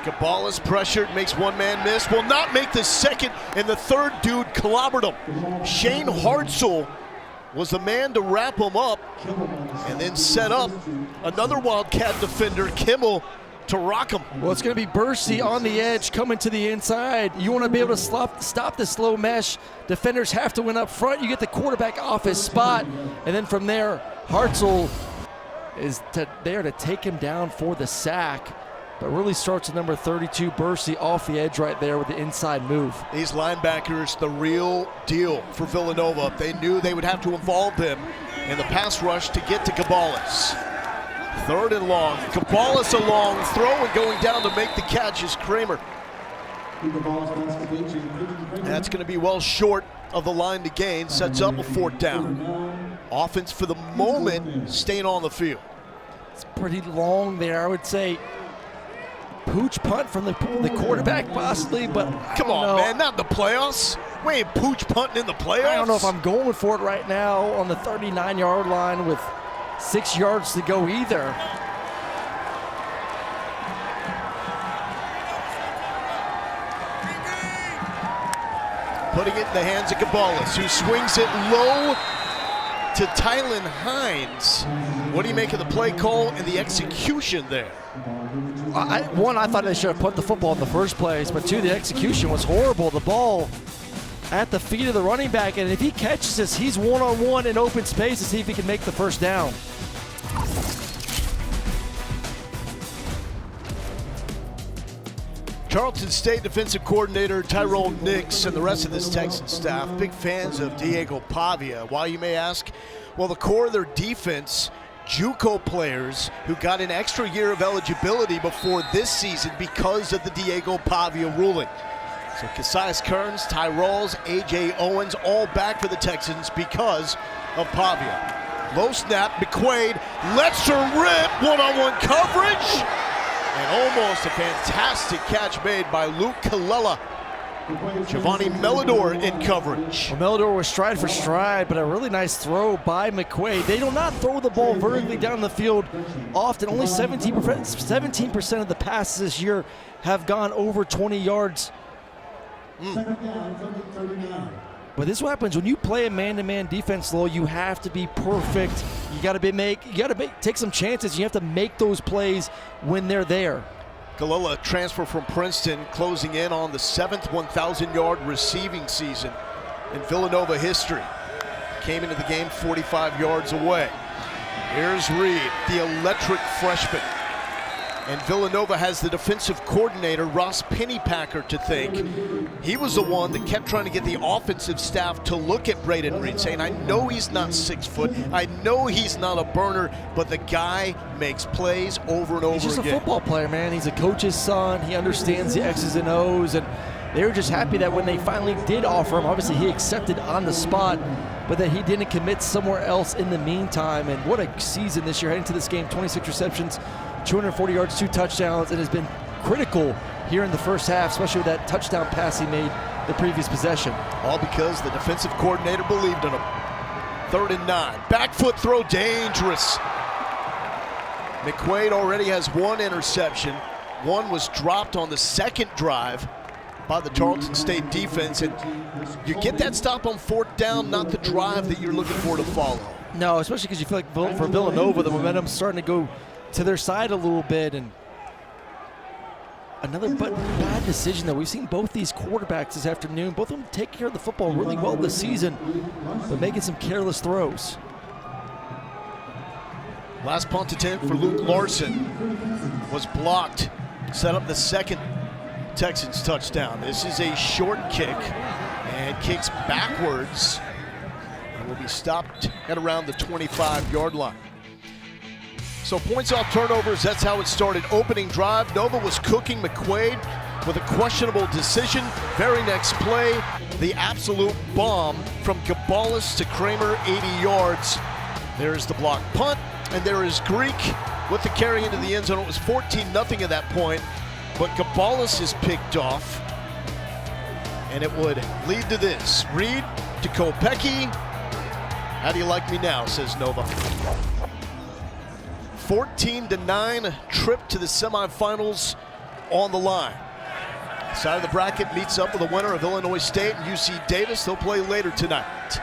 Gabalis pressured, makes 1 man miss, will not make the 2nd, and the 3rd dude clobbered him. Shane Hartzell was the man to wrap him up and then set up another Wildcat defender, Kimmel, to rock him. Well, it's going to be Bursey on the edge, coming to the inside. You want to be able to stop the slow mesh. Defenders have to win up front. You get the quarterback off his spot, and then from there, Hartzell is there to take him down for the sack. But really starts with number 32, Bursey, off the edge right there with the inside move. These linebackers, the real deal for Villanova. They knew they would have to involve them in the pass rush to get to Gabalis. 3rd and long. Gabalis a long throw, and going down to make the catch is Kramer. That's going to be well short of the line to gain. Sets up a 4th down. Offense for the moment staying on the field. It's pretty long there, I would say. pooch punt from the quarterback possibly, but Come on, man, not in the playoffs. We ain't pooch punting in the playoffs. I don't know if I'm going for it right now on the 39-yard line with 6 yards to go either. Putting it in the hands of Gabalis, who swings it low to Tylen Hines. What do you make of the play call and the execution there? One, I thought they should have put the football in the first place, but two, the execution was horrible. The ball at the feet of the running back, and if he catches this, he's one-on-one in open space to see if he can make the first down. Tarleton State defensive coordinator Tyrone Nix and the rest of this Texan staff, big fans of Diego Pavia. Why, you may ask? Well, the core of their defense, JUCO players who got an extra year of eligibility before this season because of the Diego Pavia ruling. So Cassius Kearns, Ty Rawls, A.J. Owens, all back for the Texans because of Pavia. Low snap, McQuaid lets her rip, one-on-one coverage. And almost a fantastic catch made by Luke Colella. Giovanni Melidor in coverage. Well, Melidor was stride for stride, but a really nice throw by McQuaid. They do not throw the ball vertically down the field often. Only 17% of the passes this year have gone over 20 yards. But this is what happens when you play a man-to-man defense, Lowell. You have to be perfect. You got to take some chances. You have to make those plays when they're there. Colella, transfer from Princeton, closing in on the 7th 1,000-yard receiving season in Villanova history. Came into the game 45 yards away. Here's Reed, the electric freshman. And Villanova has the defensive coordinator, Ross Pennypacker, to thank. He was the one that kept trying to get the offensive staff to look at Braden Reed, saying, I know he's not 6 foot, I know he's not a burner, but the guy makes plays over and over again. He's just a football player, man. He's a coach's son. He understands the X's and O's, and they were just happy that when they finally did offer him, obviously he accepted on the spot, but that he didn't commit somewhere else in the meantime. And what a season this year, heading to this game, 26 receptions, 240 yards, 2 touchdowns, and has been critical here in the first half, especially with that touchdown pass he made the previous possession. All because the defensive coordinator believed in him. 3rd and 9. Back foot throw, dangerous. McQuaid already has 1 interception. 1 was dropped on the second drive by the Tarleton State defense, and you get that stop on 4th down, not the drive that you're looking for to follow. No, especially because you feel like for Villanova, the momentum's starting to go to their side a little bit, and another bad decision, though. We've seen both these quarterbacks this afternoon, both of them take care of the football really well this season, but making some careless throws. Last punt attempt for Luke Larson was blocked, set up the second Texans touchdown. This is a short kick and kicks backwards and will be stopped at around the 25-yard line. So points off turnovers, that's how it started. Opening drive, Nova was cooking McQuaid with a questionable decision. Very next play, the absolute bomb from Gabalis to Kramer, 80 yards. There's the block punt, and there is Greek with the carry into the end zone. It was 14-0 at that point, but Gabalis is picked off, and it would lead to this. Reed to Kopecky. How do you like me now, says Nova. 14-9, trip to the semifinals on the line. Side of the bracket meets up with the winner of Illinois State and UC Davis. They'll play later tonight.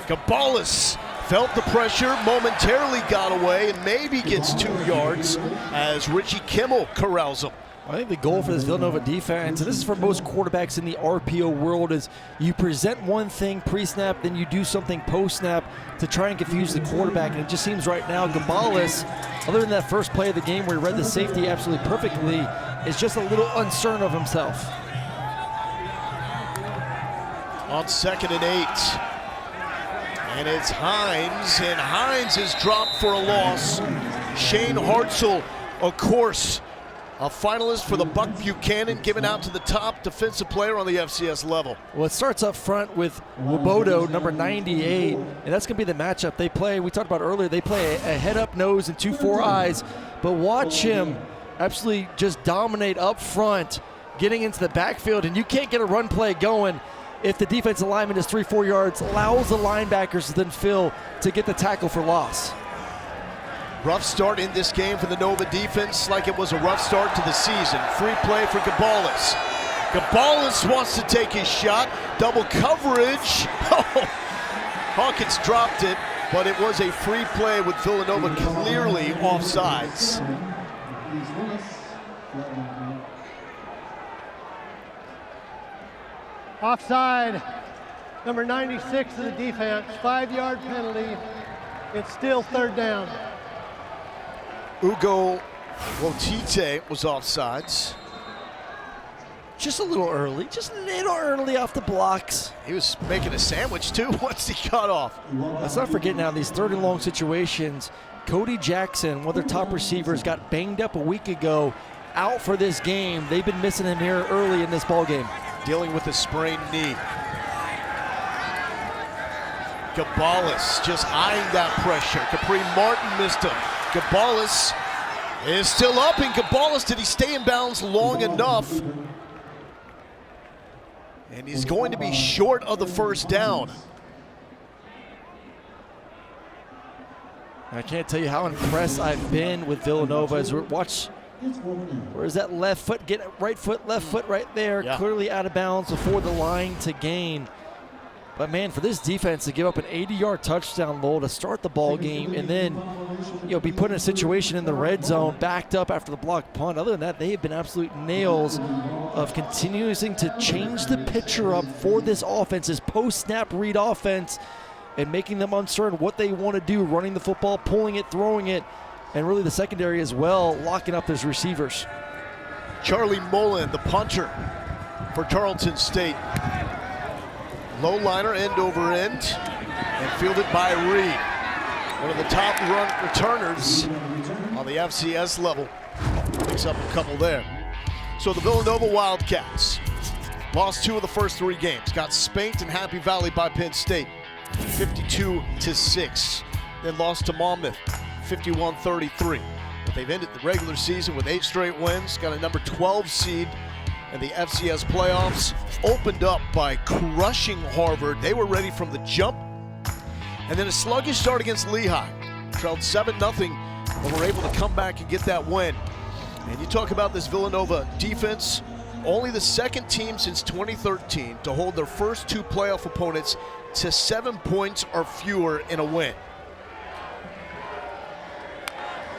Gabalis felt the pressure, momentarily got away, and maybe gets 2 yards as Richie Kimmel corrals him. I think the goal for this Villanova defense, and this is for most quarterbacks in the RPO world, is you present one thing pre-snap, then you do something post-snap to try and confuse the quarterback. And it just seems right now Gabalis, other than that first play of the game where he read the safety absolutely perfectly, is just a little uncertain of himself. On 2nd and 8. And it's Hines, and Hines is dropped for a loss. Shane Hartzell, of course, a finalist for the Buck Buchanan, given out to the top defensive player on the FCS level. Well, it starts up front with Wobodo, number 98, and that's going to be the matchup. They play, we talked about earlier, they play a head-up nose and 2-4 eyes, but watch him absolutely just dominate up front, getting into the backfield, and you can't get a run play going if the defensive lineman is 3-4 yards, allows the linebackers to then fill to get the tackle for loss. Rough start in this game for the Nova defense, like it was a rough start to the season. Free play for Gabalis. Gabalis wants to take his shot. Double coverage. Oh, Hawkins dropped it, but it was a free play with Villanova clearly offsides. Offside, number 96 of the defense, 5-yard penalty. It's still 3rd down. Ugo Wotite was offsides. Just a little early off the blocks. He was making a sandwich too once he got off. Let's not forget now, these 3rd and long situations, Cody Jackson, one of their top receivers, got banged up a week ago, out for this game. They've been missing him here early in this ball game. Dealing with a sprained knee. Gabalis just eyeing that pressure. Capri Martin missed him. Gabalis is still up, and Gabalis, did he stay in bounds long enough? And he's going to be short of the 1st down. I can't tell you how impressed I've been with Villanova as we watch. Where's that left foot? Get it, right foot, left foot right there. Yeah. Clearly out of bounds before the line to gain. But man, for this defense to give up an 80-yard touchdown, Lowell, to start the ball game, and then be put in a situation in the red zone, backed up after the blocked punt. Other than that, they have been absolute nails of continuing to change the picture up for this offense, this post-snap read offense, and making them uncertain what they want to do, running the football, pulling it, throwing it, and really the secondary as well, locking up his receivers. Charlie Mullen, the punter for Tarleton State. Low liner, end over end, and fielded by Reed. One of the top run returners on the FCS level. Picks up a couple there. So the Villanova Wildcats lost 2 of the first 3 games. Got spanked in Happy Valley by Penn State, 52-6. Then lost to Monmouth, 51-33. But they've ended the regular season with 8 straight wins. Got a number 12 seed in the FCS playoffs. Opened up by crushing Harvard. They were ready from the jump. And then a sluggish start against Lehigh. Trailed 7-0, but were able to come back and get that win. And you talk about this Villanova defense, only the 2nd team since 2013 to hold their first 2 playoff opponents to 7 points or fewer in a win.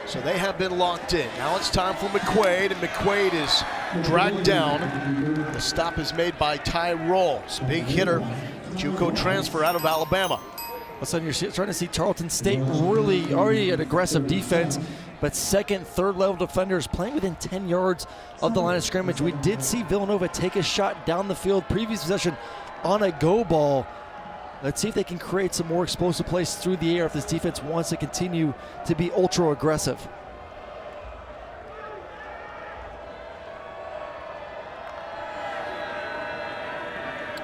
So they have been locked in. Now it's time for McQuaid, and McQuaid is dragged down. The stop is made by Ty Rawls, big hitter, JUCO transfer out of Alabama. All of a sudden you're trying to see Tarleton State really already an aggressive defense, but 2nd, 3rd level defenders playing within 10 yards of the line of scrimmage. We did see Villanova take a shot down the field, previous possession on a go ball. Let's see if they can create some more explosive plays through the air if this defense wants to continue to be ultra aggressive.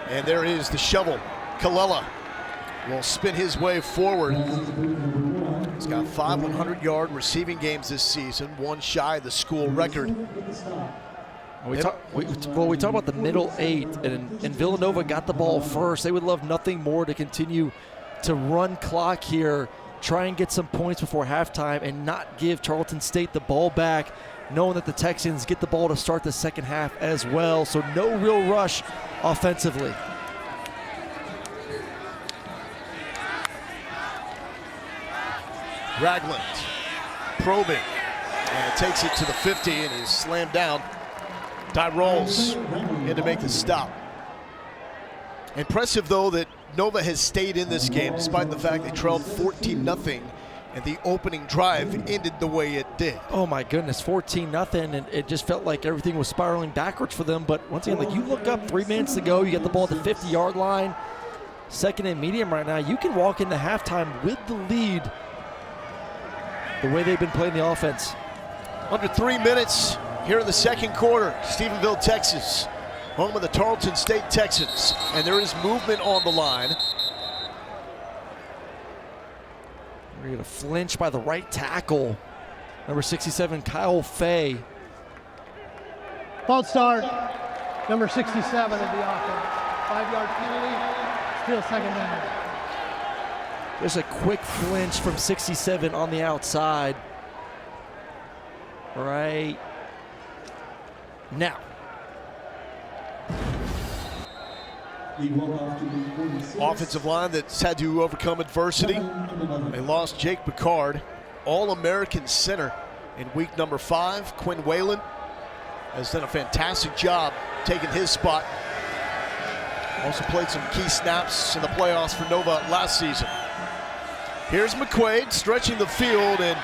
And there is the shovel. Kallela will spin his way forward. He's got 5 100-yard receiving games this season, 1 shy of the school record. We talk about the middle 8, and Villanova got the ball first. They would love nothing more to continue to run clock here, try and get some points before halftime, and not give Tarleton State the ball back, knowing that the Texans get the ball to start the 2nd half as well. So no real rush offensively. Ragland probing, and takes it to the 50 and is slammed down. Ty Rawls in to make the stop. Impressive, though, that Nova has stayed in this game despite the fact they trailed 14-0 and the opening drive ended the way it did. Oh my goodness, 14-0, and it just felt like everything was spiraling backwards for them. But once again, like, you look up 3 minutes to go, you get the ball at the 50-yard line, 2nd and medium right now. You can walk into halftime with the lead the way they've been playing the offense. Under 3 minutes here in the 2nd quarter. Stephenville, Texas, home of the Tarleton State Texans, and there is movement on the line. We're going to flinch by the right tackle. Number 67, Kyle Fay. False start, number 67 of the offense. 5-yard penalty, still second down. There's a quick flinch from 67 on the outside. Right now. Offensive line that's had to overcome adversity. They lost Jake Picard, All-American center in week number 5. Quinn Whalen has done a fantastic job taking his spot. Also played some key snaps in the playoffs for Nova last season. Here's McQuaid stretching the field, and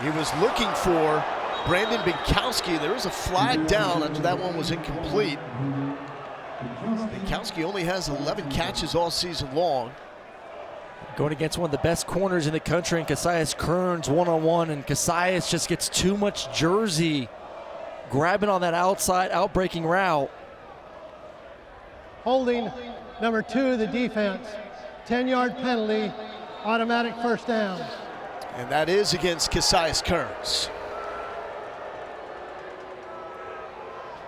he was looking for Brandon Binkowski. There was a flag down after that one was incomplete. Binkowski only has 11 catches all season long. Going against one of the best corners in the country in Cassius Kearns one-on-one, and Cassius just gets too much jersey grabbing on that outside outbreaking route. Holding number 2 of the defense. 10-yard penalty, automatic first down. And that is against Cassius Kearns.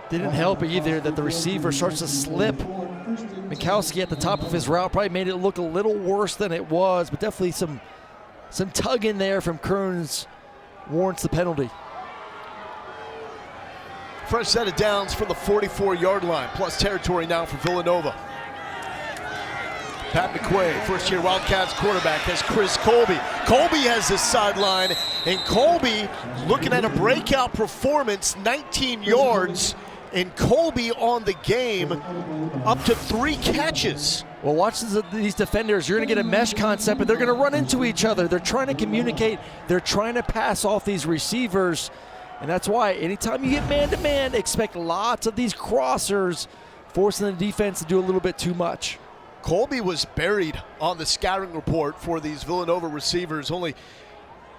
Didn't help either that the receiver starts to slip. Mikowski at the top of his route probably made it look a little worse than it was, but definitely some tug in there from Kearns warrants the penalty. Fresh set of downs from the 44-yard line, plus territory now for Villanova. Pat McQuaid, first-year Wildcats quarterback, has Chris Colby. Colby has this sideline, and Colby looking at a breakout performance, 19 yards, and Colby on the game, up to 3 catches. Well, watch these defenders. You're going to get a mesh concept, but they're going to run into each other. They're trying to communicate. They're trying to pass off these receivers, and that's why anytime you get man-to-man, expect lots of these crossers, forcing the defense to do a little bit too much. Colby was buried on the scouting report for these Villanova receivers. Only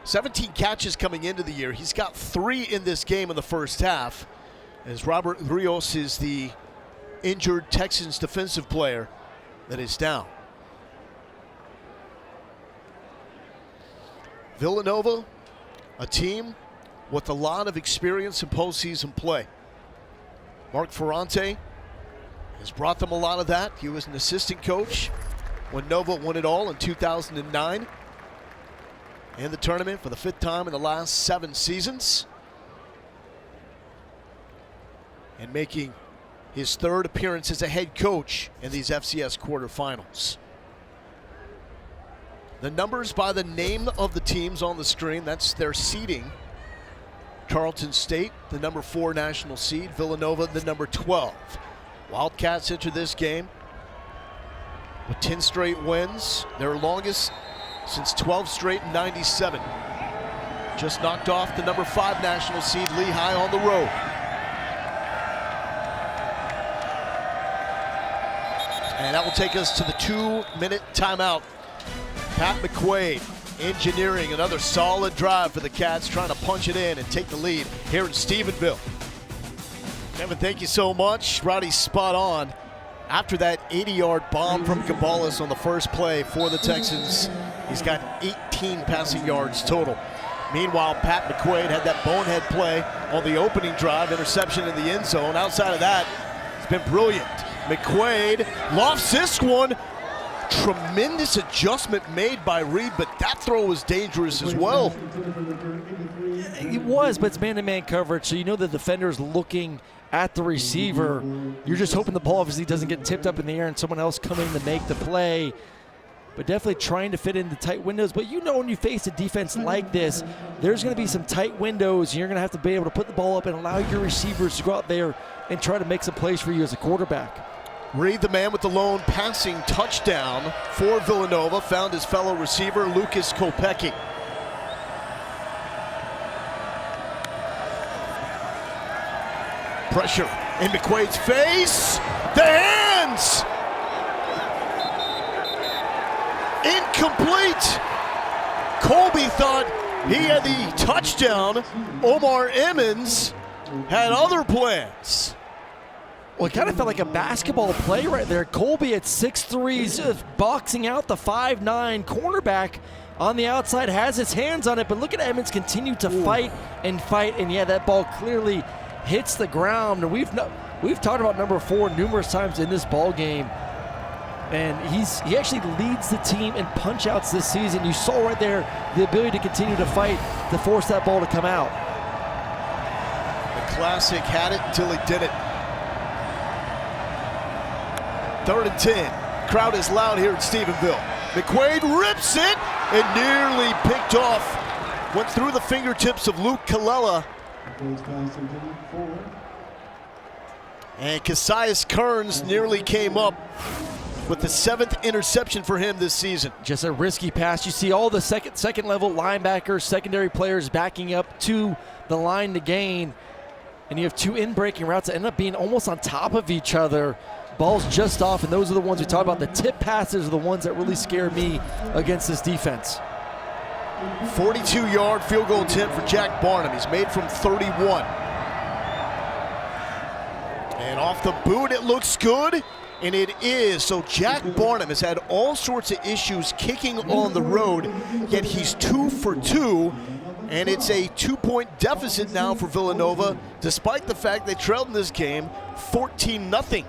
17 catches coming into the year. He's got 3 in this game in the first half, as Robert Rios is the injured Texans defensive player that is down. Villanova, a team with a lot of experience in postseason play. Mark Ferrante has brought them a lot of that. He was an assistant coach when Nova won it all in 2009. In the tournament for the 5th time in the last 7 seasons. And making his 3rd appearance as a head coach in these FCS quarterfinals. The numbers by the name of the teams on the screen, that's their seeding. Tarleton State, the number 4 national seed. Villanova, the number 12. Wildcats enter this game with 10 straight wins, their longest since 12 straight in 97. Just knocked off the number 5 national seed Lehigh on the road. And that will take us to the 2-minute timeout. Pat McQuaid engineering another solid drive for the Cats, trying to punch it in and take the lead here in Stephenville. Kevin, thank you so much. Roddy's spot on. After that 80-yard bomb from Gabalis on the first play for the Texans, he's got 18 passing yards total. Meanwhile, Pat McQuaid had that bonehead play on the opening drive, interception in the end zone. Outside of that, it's been brilliant. McQuaid lofts this one. Tremendous adjustment made by Reed, but that throw was dangerous as well. It was, but it's man-to-man coverage, so you know the defender's looking at the receiver. You're just hoping the ball obviously doesn't get tipped up in the air and someone else come in to make the play. But definitely trying to fit into tight windows. But you know when you face a defense like this, there's going to be some tight windows, and you're going to have to be able to put the ball up and allow your receivers to go out there and try to make some plays for you as a quarterback. Reed, the man with the lone passing touchdown for Villanova, found his fellow receiver, Lucas Kopecki. Pressure in McQuaid's face. The hands! Incomplete. Colby thought he had the touchdown. Omar Emmons had other plans. Well, it kind of felt like a basketball play right there. Colby at 6'3", boxing out the 5'9" cornerback on the outside, has his hands on it, but look at Emmons continue to fight, and yeah, that ball clearly hits the ground. And we've talked about number 4 numerous times in this ball game. And he actually leads the team in punch-outs this season. You saw right there the ability to continue to fight to force that ball to come out. The classic had it until he did it. 3rd and 10. Crowd is loud here at Stephenville. McQuaid rips it and nearly picked off. Went through the fingertips of Luke Colella. And Cassius Kearns nearly came up with the 7th interception for him this season. Just a risky pass. You see all the second level linebackers, secondary players backing up to the line to gain. And you have 2 in-breaking routes that end up being almost on top of each other. Ball's just off, and those are the ones we talk about. The tip passes are the ones that really scare me against this defense. 42-yard field goal attempt for Jack Barnum. He's made from 31. And off the boot, it looks good. And it is. So Jack Barnum has had all sorts of issues kicking on the road, yet he's 2 for 2, and it's a 2-point deficit now for Villanova, despite the fact they trailed in this game 14-0.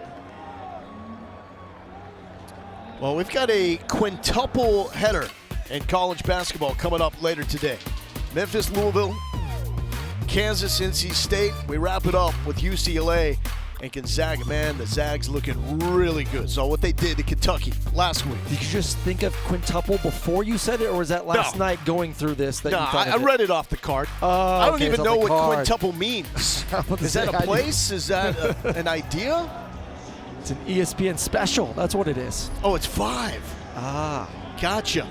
Well, we've got a quintuple header in college basketball coming up later today. Memphis, Louisville, Kansas, NC State. We wrap it up with UCLA and Gonzaga. Man, the Zags looking really good. So what they did to Kentucky last week. Did you just think of quintuple before you said it, or was that last night going through this that you thought I read it off the card. I don't even know what quintuple means. Is that a place? Is that an idea? It's an ESPN special. That's what it is. Oh, it's 5. Ah. Gotcha.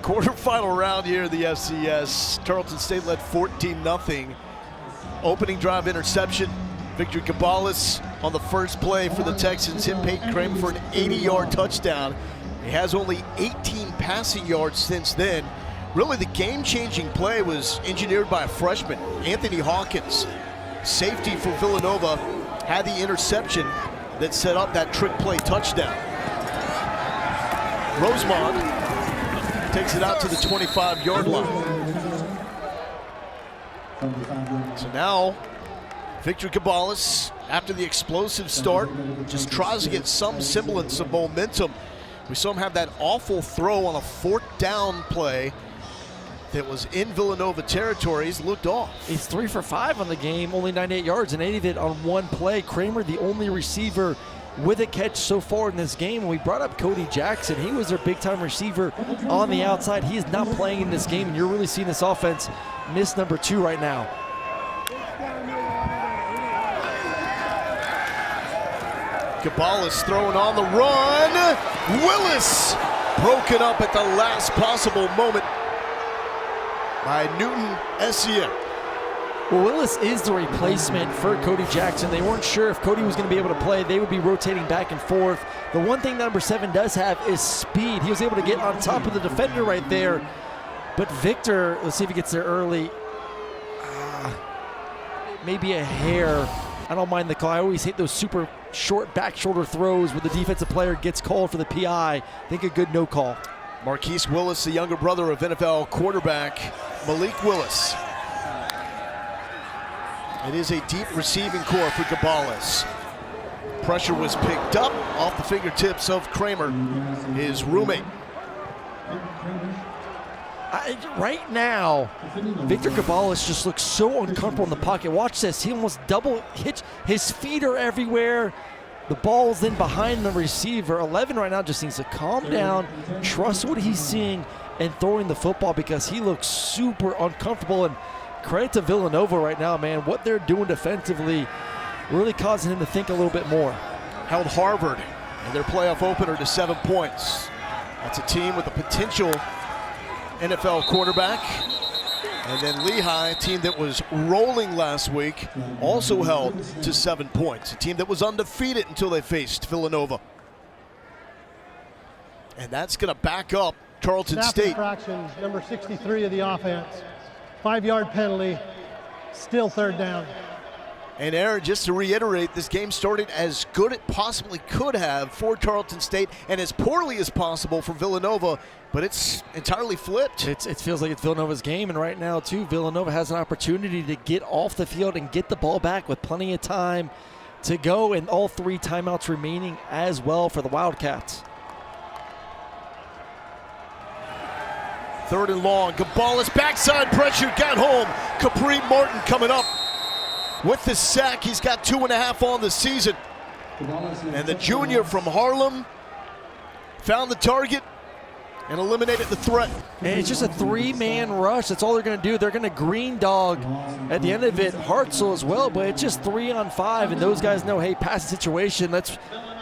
Quarterfinal round here in the FCS. Tarleton State led 14-0. Opening drive interception. Victor Cabales on the first play for the Texans. Hit Peyton Kramer for an 80-yard touchdown. He has only 18 passing yards since then. Really, the game-changing play was engineered by a freshman, Anthony Hawkins. Safety for Villanova had the interception that set up that trick play touchdown. Rosemont takes it out to the 25-yard line. So now, Victor Cabales, after the explosive start, just tries to get some semblance of momentum. We saw him have that awful throw on a 4th down play that was in Villanova territory. He's looked off. He's 3 for 5 on the game, only 98 yards, and 8 of it on 1 play. Kramer, the only receiver with a catch so far in this game. When we brought up Cody Jackson, he was their big-time receiver on the outside. He is not playing in this game, and you're really seeing this offense miss number 2 right now. Cabales throwing on the run. Willis broken up at the last possible moment by Newton Essien. Well, Willis is the replacement for Cody Jackson. They weren't sure if Cody was going to be able to play. They would be rotating back and forth. The one thing that number 7 does have is speed. He was able to get on top of the defender right there. But Victor, let's see if he gets there early. Maybe a hair. I don't mind the call. I always hate those super short back shoulder throws where the defensive player gets called for the PI. I think a good no call. Marquise Willis, the younger brother of NFL quarterback Malik Willis. It is a deep receiving core for Cabales. Pressure was picked up off the fingertips of Kramer, his roommate. Right now, Victor Cabales just looks so uncomfortable in the pocket. Watch this. He almost double hitch. His feet are everywhere. The ball's then behind the receiver. 11 right now just needs to calm down, trust what he's seeing, and throwing the football because he looks super uncomfortable. And credit to Villanova right now, man. What they're doing defensively really causing him to think a little bit more. Held Harvard in their playoff opener to 7 points. That's a team with a potential NFL quarterback. And then Lehigh, a team that was rolling last week, also held to 7 points. A team that was undefeated until they faced Villanova. And that's going to back up Tarleton State. Infraction, number 63 of the offense. 5-yard penalty, still 3rd down. And Aaron, just to reiterate, this game started as good it possibly could have for Tarleton State and as poorly as possible for Villanova, but it's entirely flipped. It feels like it's Villanova's game, and right now, too, Villanova has an opportunity to get off the field and get the ball back with plenty of time to go, and all 3 timeouts remaining as well for the Wildcats. 3rd and long. Gabales backside pressure, got home. Capri Martin coming up with the sack. He's got 2.5 on the season. And the junior from Harlem found the target and eliminated the threat. And it's just a 3-man rush. That's all they're going to do. They're going to green dog at the end of it Hartzell as well, but it's just 3 on 5, and those guys know, hey, pass the situation. Let's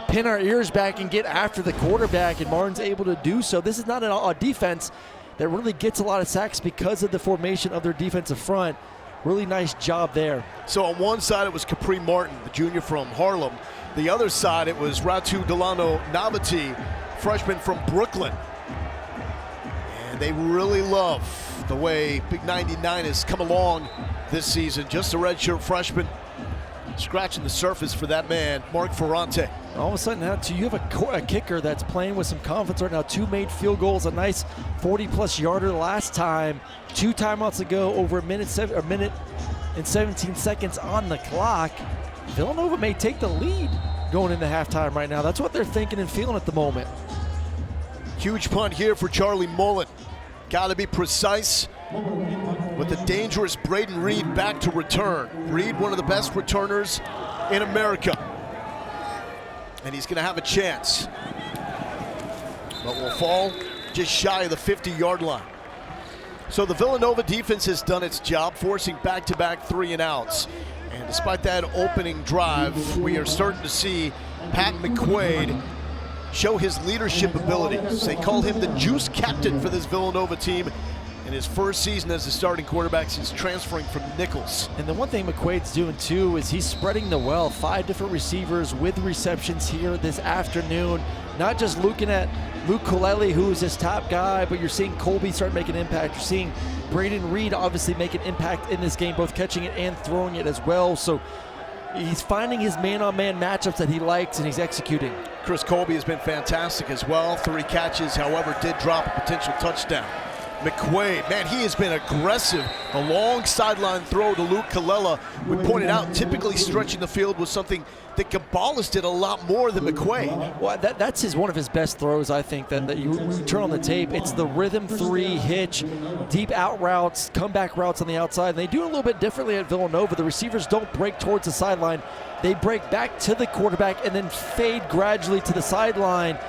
pin our ears back and get after the quarterback, and Martin's able to do so. This is not a defense that really gets a lot of sacks because of the formation of their defensive front. Really nice job there. So on one side it was Capri Martin, the junior from Harlem. The other side it was Ratu Delano Navati, freshman from Brooklyn. And they really love the way Big 99 has come along this season. Just a redshirt freshman, scratching the surface for that man, Mark Ferrante. All of a sudden now, you have a kicker that's playing with some confidence right now. 2 made field goals, a nice 40-plus yarder last time. 2 timeouts ago, over a minute and 17 seconds on the clock. Villanova may take the lead going into halftime right now. That's what they're thinking and feeling at the moment. Huge punt here for Charlie Mullen. Got to be precise with the dangerous Braden Reed back to return. Reed, one of the best returners in America. And he's going to have a chance, but will fall just shy of the 50-yard line. So the Villanova defense has done its job, forcing back-to-back 3-and-outs. And despite that opening drive, we are starting to see Pat McQuaid show his leadership abilities. They call him the juice captain for this Villanova team in his first season as a starting quarterback since transferring from Nichols. And the one thing McQuaid's doing too is he's spreading the wealth. 5 different receivers with receptions here this afternoon. Not just looking at Luke Colelli, who is his top guy, but you're seeing Colby start making an impact. You're seeing Braden Reed obviously make an impact in this game, both catching it and throwing it as well. So he's finding his man-on-man matchups that he likes, and he's executing. Chris Colby has been fantastic as well. 3 catches, however, did drop a potential touchdown. McQuaid, man, he has been aggressive. A long sideline throw to Luke Colella. We pointed out, typically stretching the field was something that Gabales did a lot more than McQuaid. Well, that's one of his best throws, I think, that you turn on the tape. It's the rhythm 3 hitch, deep out routes, comeback routes on the outside. And they do it a little bit differently at Villanova. The receivers don't break towards the sideline. They break back to the quarterback and then fade gradually to the sideline.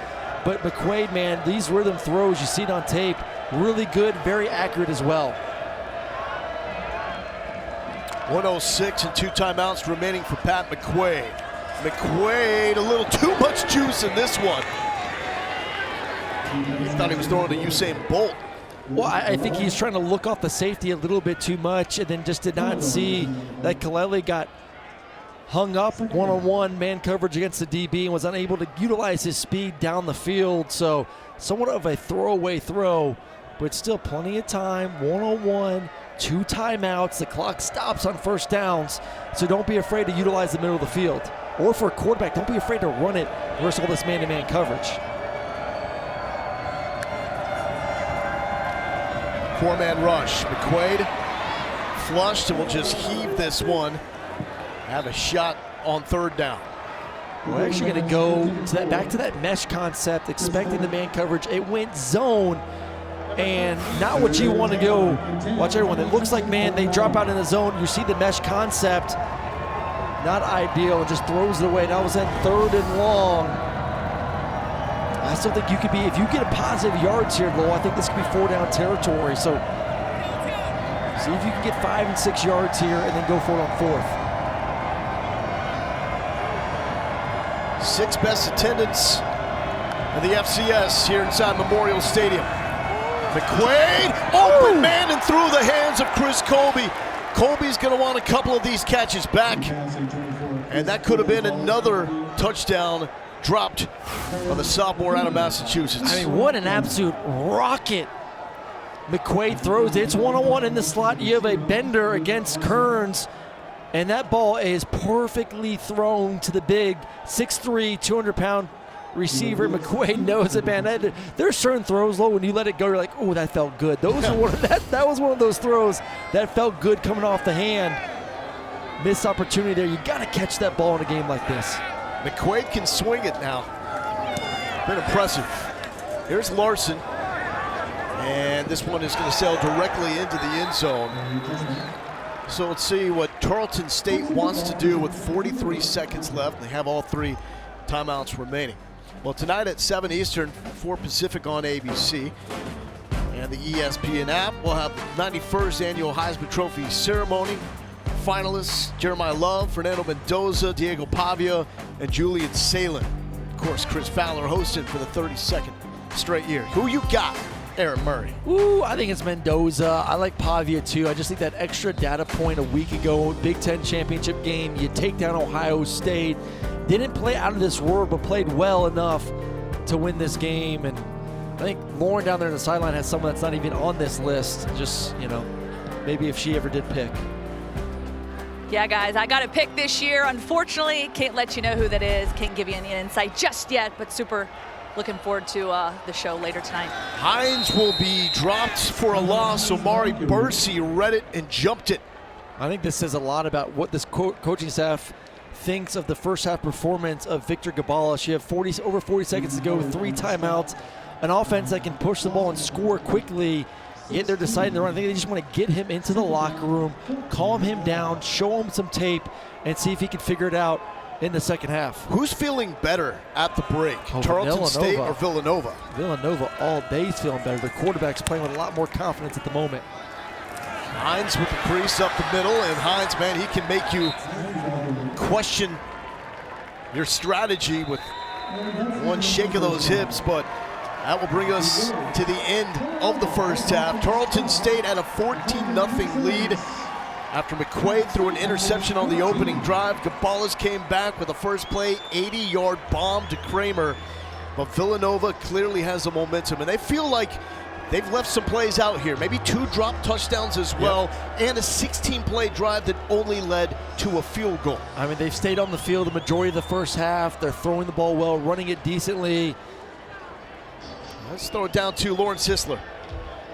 But McQuaid, man, these rhythm throws, you see it on tape, really good, very accurate as well. 1:06 and 2 timeouts remaining for Pat McQuaid. McQuaid, a little too much juice in this one. He thought he was throwing to Usain Bolt. Well, I think he's trying to look off the safety a little bit too much and then just did not see that Colelli got hung up one-on-one man coverage against the DB and was unable to utilize his speed down the field. So somewhat of a throwaway throw, but still plenty of time, 1-on-1, 2 timeouts. The clock stops on first downs, so don't be afraid to utilize the middle of the field. Or for a quarterback, don't be afraid to run it versus all this man-to-man coverage. 4-man rush. McQuaid flushed and will just heave this one. Have a shot on 3rd down. We're actually going to go to back to that mesh concept, expecting the man coverage. It went zone, and not what you want to go. Watch everyone. It looks like man, they drop out in the zone. You see the mesh concept, not ideal, and just throws it away. That was at 3rd and long. I still think you could be, if you get a positive yards here, Lowell, I think this could be 4-down territory. So see if you can get 5 and 6 yards here and then go for it on 4th. 6th best attendance in the FCS here inside Memorial Stadium. McQuaid, open man and through the hands of Chris Colby. Colby's going to want a couple of these catches back. And that could have been another touchdown dropped by the sophomore out of Massachusetts. I mean, what an absolute rocket McQuaid throws. It's 1-on-1 in the slot. You have a bender against Kearns. And that ball is perfectly thrown to the big 6'3", 200-pound receiver. McQuaid knows it, man. There's certain throws, low, when you let it go, you're like, oh, that felt good. Those are that was one of those throws that felt good coming off the hand. Missed opportunity there. You got to catch that ball in a game like this. McQuaid can swing it now. Been impressive. Here's Larson. And this one is going to sail directly into the end zone. So let's see what Tarleton State wants to do with 43 seconds left. They have all 3 timeouts remaining. Well, tonight at 7 Eastern, 4 Pacific on ABC. And the ESPN app will have the 91st Annual Heisman Trophy ceremony. Finalists Jeremiah Love, Fernando Mendoza, Diego Pavia, and Julian Salen. Of course, Chris Fowler hosting for the 32nd straight year. Who you got, Aaron Murray? Ooh, I think it's Mendoza. I like Pavia too. I just think that extra data point a week ago, Big Ten championship game, you take down Ohio State. Didn't play out of this world, but played well enough to win this game. And I think Lauren down there on the sideline has someone that's not even on this list. Just, maybe if she ever did pick. Yeah, guys, I got to pick this year. Unfortunately, can't let you know who that is. Can't give you any insight just yet, but super looking forward to the show later tonight. Hines will be dropped for a loss. Omari Bursey read it and jumped it. I think this says a lot about what this coaching staff thinks of the first half performance of Victor Gabalis. You have over 40 seconds to go with 3 timeouts, an offense that can push the ball and score quickly. Yet they're deciding to run. I think they just want to get him into the locker room, calm him down, show him some tape, and see if he can figure it out in the second half. Who's feeling better at the break, Tarleton State or Villanova? Villanova all day is feeling better. The quarterback's playing with a lot more confidence at the moment. Hines with the crease up the middle, and Hines, man, he can make you question your strategy with one shake of those hips, but that will bring us to the end of the first half. Tarleton State had a 14-0 lead after McQuaid threw an interception on the opening drive. Gabalis came back with a first play 80-yard bomb to Kramer. But Villanova clearly has the momentum, and they feel like they've left some plays out here. Maybe 2 drop touchdowns as well, and a 16-play drive that only led to a field goal. I mean, they've stayed on the field the majority of the first half. They're throwing the ball well, running it decently. Let's throw it down to Lawrence Hisler.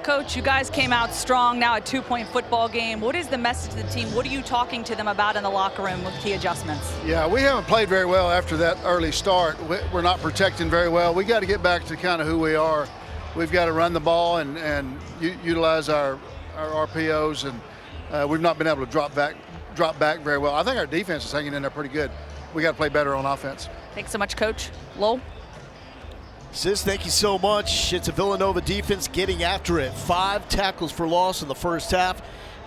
Coach, you guys came out strong, now a 2-point football game. What is the message to the team? What are you talking to them about in the locker room with key adjustments? Yeah, we haven't played very well after that early start. We're not protecting very well. We got to get back to kind of who we are. We've got to run the ball and utilize our RPOs, and we've not been able to drop back very well. I think our defense is hanging in there pretty good. We got to play better on offense. Thanks so much, Coach. Lowell? Sis, thank you so much. It's a Villanova defense getting after it. 5 tackles for loss in the first half,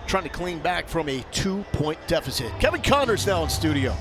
trying to clean back from a 2-point deficit. Kevin Connors now in studio.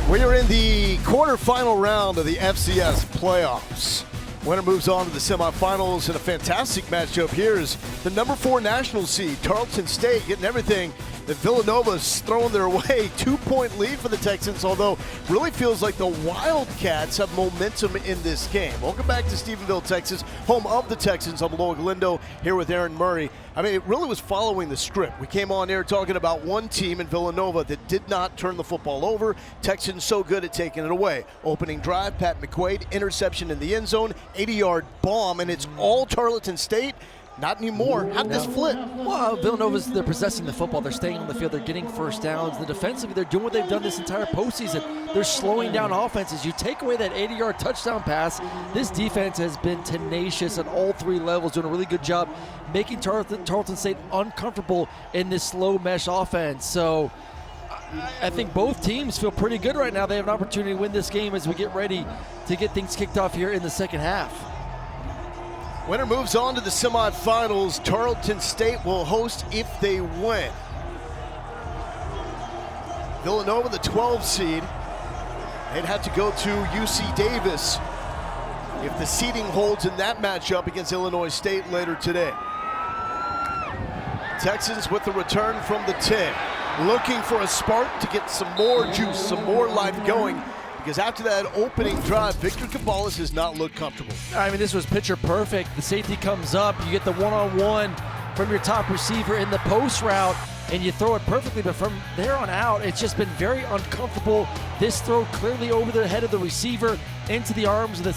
We are in the quarterfinal round of the FCS playoffs. Winner moves on to the semifinals, and a fantastic matchup here is the number 4 national seed, Tarleton State, getting everything that Villanova's throwing their way. 2-point lead for the Texans, although really feels like the Wildcats have momentum in this game. Welcome back to Stephenville, Texas, home of the Texans. I'm Loic Lindo here with Aaron Murray. I mean, it really was following the script. We came on here talking about one team in Villanova that did not turn the football over. Texans so good at taking it away. Opening drive, Pat McQuaid, interception in the end zone, 80-yard bomb, and it's all Tarleton State. Not anymore. How did this flip? Well, Villanova's, they're possessing the football. They're staying on the field. They're getting first downs. The defensively, they're doing what they've done this entire postseason. They're slowing down offenses. You take away that 80-yard touchdown pass, this defense has been tenacious at all 3 levels, doing a really good job making Tarleton State uncomfortable in this slow mesh offense. So I think both teams feel pretty good right now. They have an opportunity to win this game as we get ready to get things kicked off here in the second half. Winner moves on to the semifinals. Tarleton State will host if they win. Villanova, the 12 seed. They'd have to go to UC Davis if the seeding holds in that matchup against Illinois State later today. Texans with the return from the 10. Looking for a spark to get some more juice, some more life going. Because after that opening drive, Victor Gabalis has not looked comfortable. I mean, this was picture perfect. The safety comes up. You get the one-on-one from your top receiver in the post route. and you throw it perfectly, but from there on out, it's just been very uncomfortable. This throw clearly over the head of the receiver into the arms of the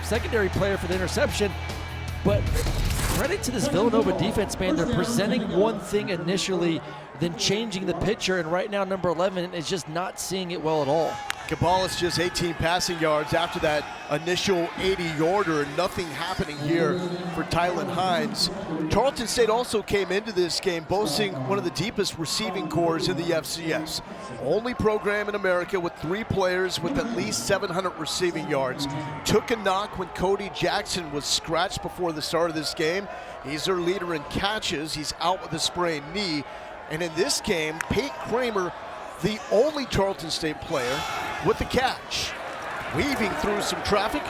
secondary player for the interception. But credit to this Villanova defense, man. They're presenting one thing initially, then changing the picture, and right now number 11 is just not seeing it well at all. Cabales just 18 passing yards after that initial 80-yarder, and nothing happening here for Tylen Hines. Tarleton State also came into this game boasting one of the deepest receiving corps in the FCS. Only program in America with 3 players with at least 700 receiving yards. Took a knock when Cody Jackson was scratched before the start of this game. He's their leader in catches. He's out with a sprained knee. And in this game, Pate Kramer, the only Tarleton State player with the catch. Weaving through some traffic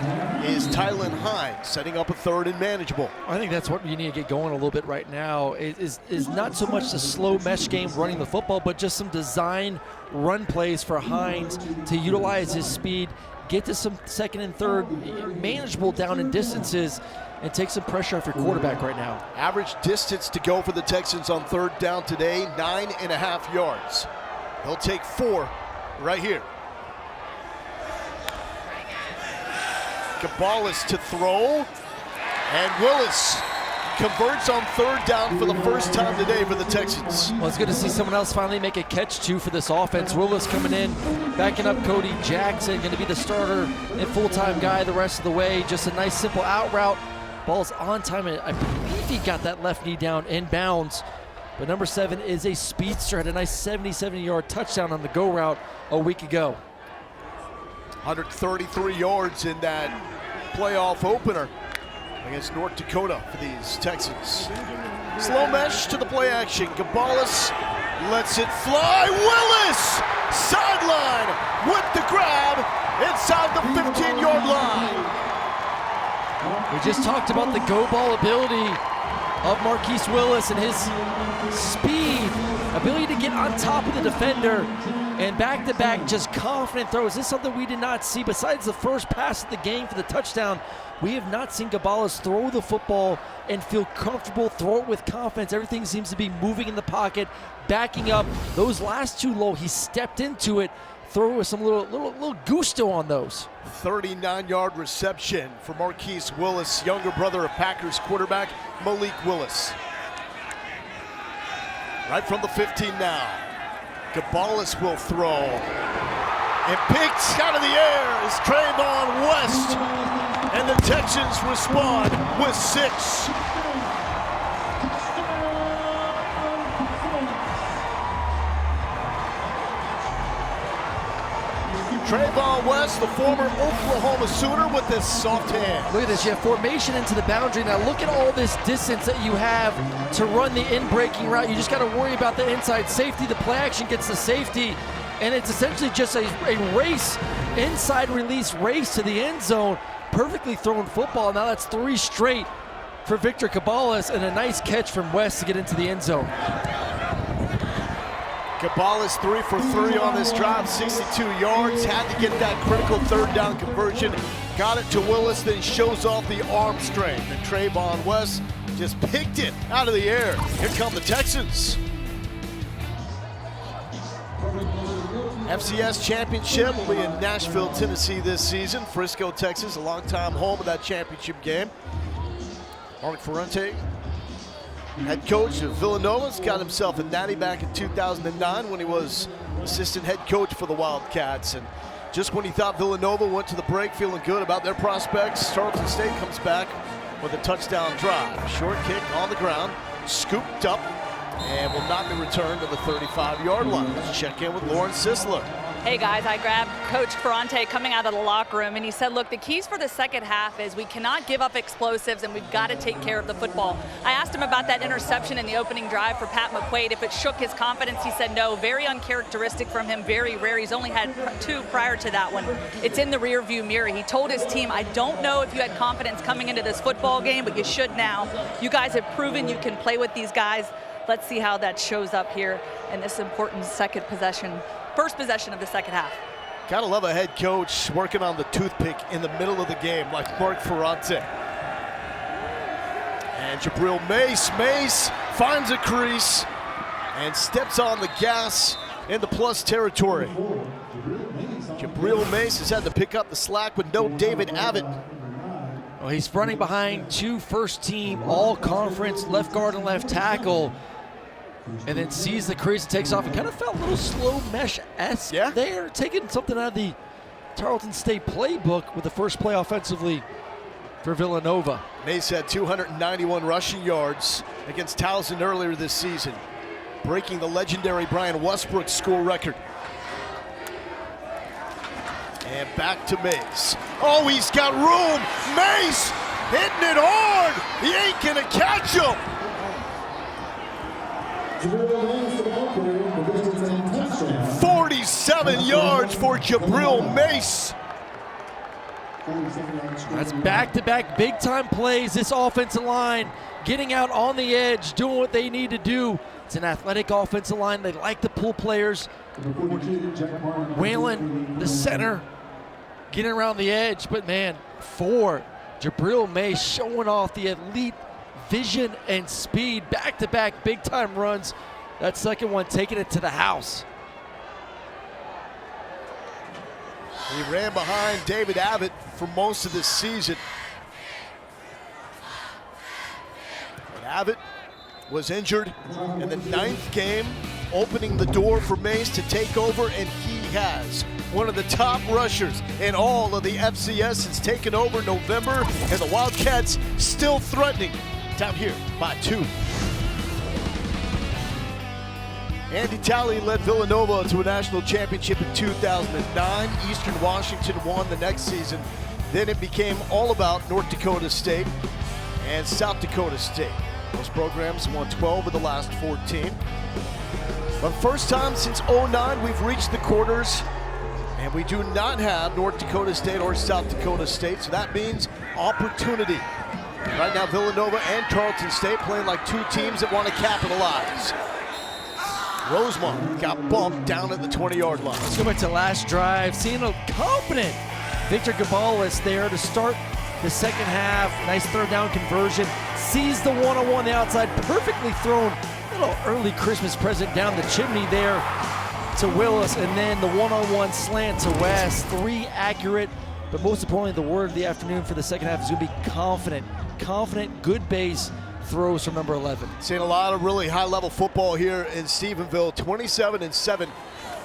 is Tylen Hines, setting up a 3rd and manageable. I think that's what you need to get going a little bit right now, is not so much the slow mesh game running the football, but just some design run plays for Hines to utilize his speed, get to some 2nd and 3rd, manageable down in distances, and take some pressure off your quarterback right now. Average distance to go for the Texans on 3rd down today, 9.5 yards. He'll take 4 right here. Cabales to throw, and Willis converts on 3rd down for the first time today for the Texans. Well, it's good to see someone else finally make a catch too for this offense. Willis coming in, backing up Cody Jackson, going to be the starter and full-time guy the rest of the way. Just a nice simple out route. Ball's on time, and I believe he got that left knee down in bounds. But number 7 is a speedster, had a nice 77-yard touchdown on the go route a week ago. 133 yards in that playoff opener against North Dakota for these Texans. Slow mesh to the play action. Cabales lets it fly. Willis, sideline with the grab inside the 15-yard line. We just talked about the go ball ability of Marquise Willis and his speed, ability to get on top of the defender, and back-to-back just confident throws. This is something we did not see. Besides the first pass of the game for the touchdown, we have not seen Cabales throw the football and feel comfortable, throw it with confidence. Everything seems to be moving in the pocket, backing up. Those last 2 low, he stepped into it, throw with some little gusto on those. 39-yard reception for Marquise Willis, younger brother of Packers quarterback Malik Willis. Right from the 15 now. Cabales will throw. And picked out of the air is Trayvon West. And the Texans respond with 6. Trayvon West, the former Oklahoma Sooner, with this soft hand. Look at this, you have formation into the boundary. Now look at all this distance that you have to run the in-breaking route. You just got to worry about the inside safety. The play action gets the safety, and it's essentially just a race, inside release race to the end zone. Perfectly thrown football. Now that's 3 straight for Victor Cabales, and a nice catch from West to get into the end zone. Cabales 3 for 3 on this drive, 62 yards. Had to get that critical 3rd down conversion. Got it to Willis, then shows off the arm strength. And Trayvon West just picked it out of the air. Here come the Texans. FCS championship will be in Nashville, Tennessee this season. Frisco, Texas, a longtime home of that championship game. Mark Ferrante, head coach of Villanova, got himself a natty back in 2009 when he was assistant head coach for the Wildcats. And just when he thought Villanova went to the break feeling good about their prospects, Tarleton State comes back with a touchdown drive. Short kick on the ground, scooped up, and will not be returned to the 35-yard line. Let's check in with Lauren Sisler. Hey guys, I grabbed Coach Ferrante coming out of the locker room, and he said, look, the keys for the second half is we cannot give up explosives and we've got to take care of the football. I asked him about that interception in the opening drive for Pat McQuaid, if it shook his confidence. He said no, very uncharacteristic from him, very rare. He's only had 2 prior to that one. It's in the rear view mirror. He told his team, I don't know if you had confidence coming into this football game, but you should now. You guys have proven you can play with these guys. Let's see how that shows up here in this important first possession of the second half. Gotta love a head coach working on the toothpick in the middle of the game like Mark Ferrante. And Jabril Mace finds a crease and steps on the gas in the plus territory. Jabril Mace has had to pick up the slack with no David Abbott. Well, he's running behind two first-team all-conference left guard and left tackle, and then sees the crease and takes off. It kind of felt a little slow mesh-esque there, taking something out of the Tarleton State playbook with the first play offensively for Villanova. Mace had 291 rushing yards against Towson earlier this season, breaking the legendary Brian Westbrook school record. And back to Mace. Oh, he's got room. Mace hitting it hard. He ain't gonna catch him. 47 yards for Jabril Mace. That's back-to-back big-time plays. This offensive line getting out on the edge, doing what they need to do. It's an athletic offensive line. They like to pull players. Whalen, the center, getting around the edge, but man, for Jabril Mace showing off the elite vision and speed, back-to-back big-time runs. That second one taking it to the house. He ran behind David Abbott for most of this season. And Abbott was injured in the 9th game, opening the door for Mace to take over, and he has. One of the top rushers in all of the FCS since taking over November, and the Wildcats still threatening. Down here by 2. Andy Talley led Villanova to a national championship in 2009. Eastern Washington won the next season. Then it became all about North Dakota State and South Dakota State. Those programs won 12 of the last 14. But first time since 09 we've reached the quarters, and we do not have North Dakota State or South Dakota State, so that means opportunity. Right now Villanova and Tarleton State playing like two teams that want to capitalize. Rosemont got bumped down at the 20-yard line. Let's go back to last drive. Seeing a confident Victor Gabalis there to start the second half. Nice third down conversion. Sees the one-on-one the outside. Perfectly thrown. Little early Christmas present down the chimney there to Willis. And then the one-on-one slant to West. 3 accurate. But most importantly, the word of the afternoon for the second half is going to be confident. Confident, good base throws from number 11. Seeing a lot of really high-level football here in Stephenville. 27-7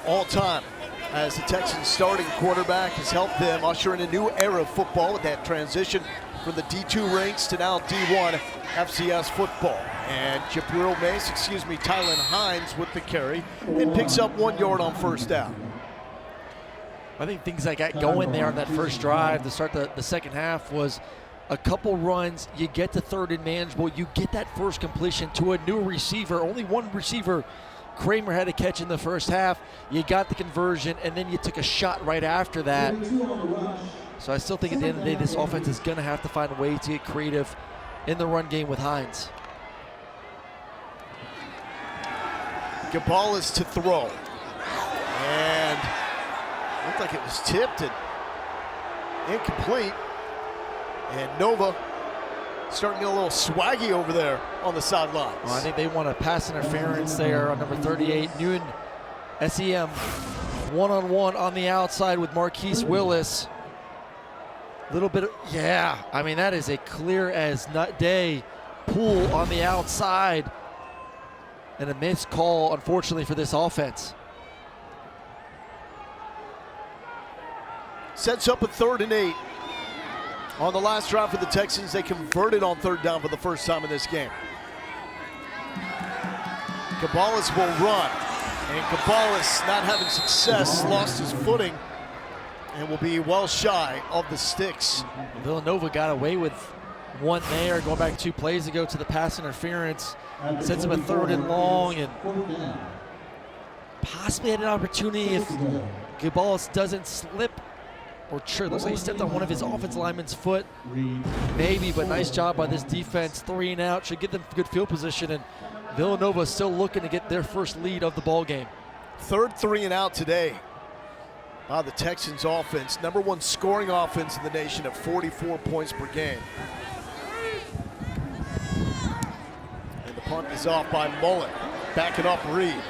all-time, as the Texans' starting quarterback has helped them usher in a new era of football with that transition from the D2 ranks to now D1 FCS football. And Tylen Hines with the carry and picks up 1 yard on first down. I think things that got going there on that first drive to start the second half was a couple runs, you get to third and manageable, you get that first completion to a new receiver. Only one receiver Kramer had to catch in the first half. You got the conversion, and then you took a shot right after that. So I still think at the end of the day, this offense is going to have to find a way to get creative in the run game with Hines. Gabalis to throw. And looked like it was tipped and incomplete. And Nova starting to get a little swaggy over there on the sidelines. Well, I think they want a pass interference there on number 38, Nguyen SEM. One-on-one on the outside with Marquise Willis. Little bit of, I mean, that is a clear as nut day pull on the outside. And a missed call, unfortunately, for this offense. Sets up a 3rd and 8. On the last drive for the Texans, they converted on 3rd down for the first time in this game. Gabalis will run, and Gabalis, not having success, lost his footing and will be well shy of the sticks. Villanova got away with one there, going back 2 plays ago to the pass interference. Sets him a 3rd and long, and possibly had an opportunity if Gabalis doesn't slip. Or sure, looks like he stepped on one of his offensive lineman's foot. Maybe, but nice job by this defense. 3 and out, should get them good field position, and Villanova still looking to get their first lead of the ball game. 3rd 3 and out today by the Texans offense. Number 1 scoring offense in the nation at 44 points per game. And the punt is off by Mullen. Backing up Reed.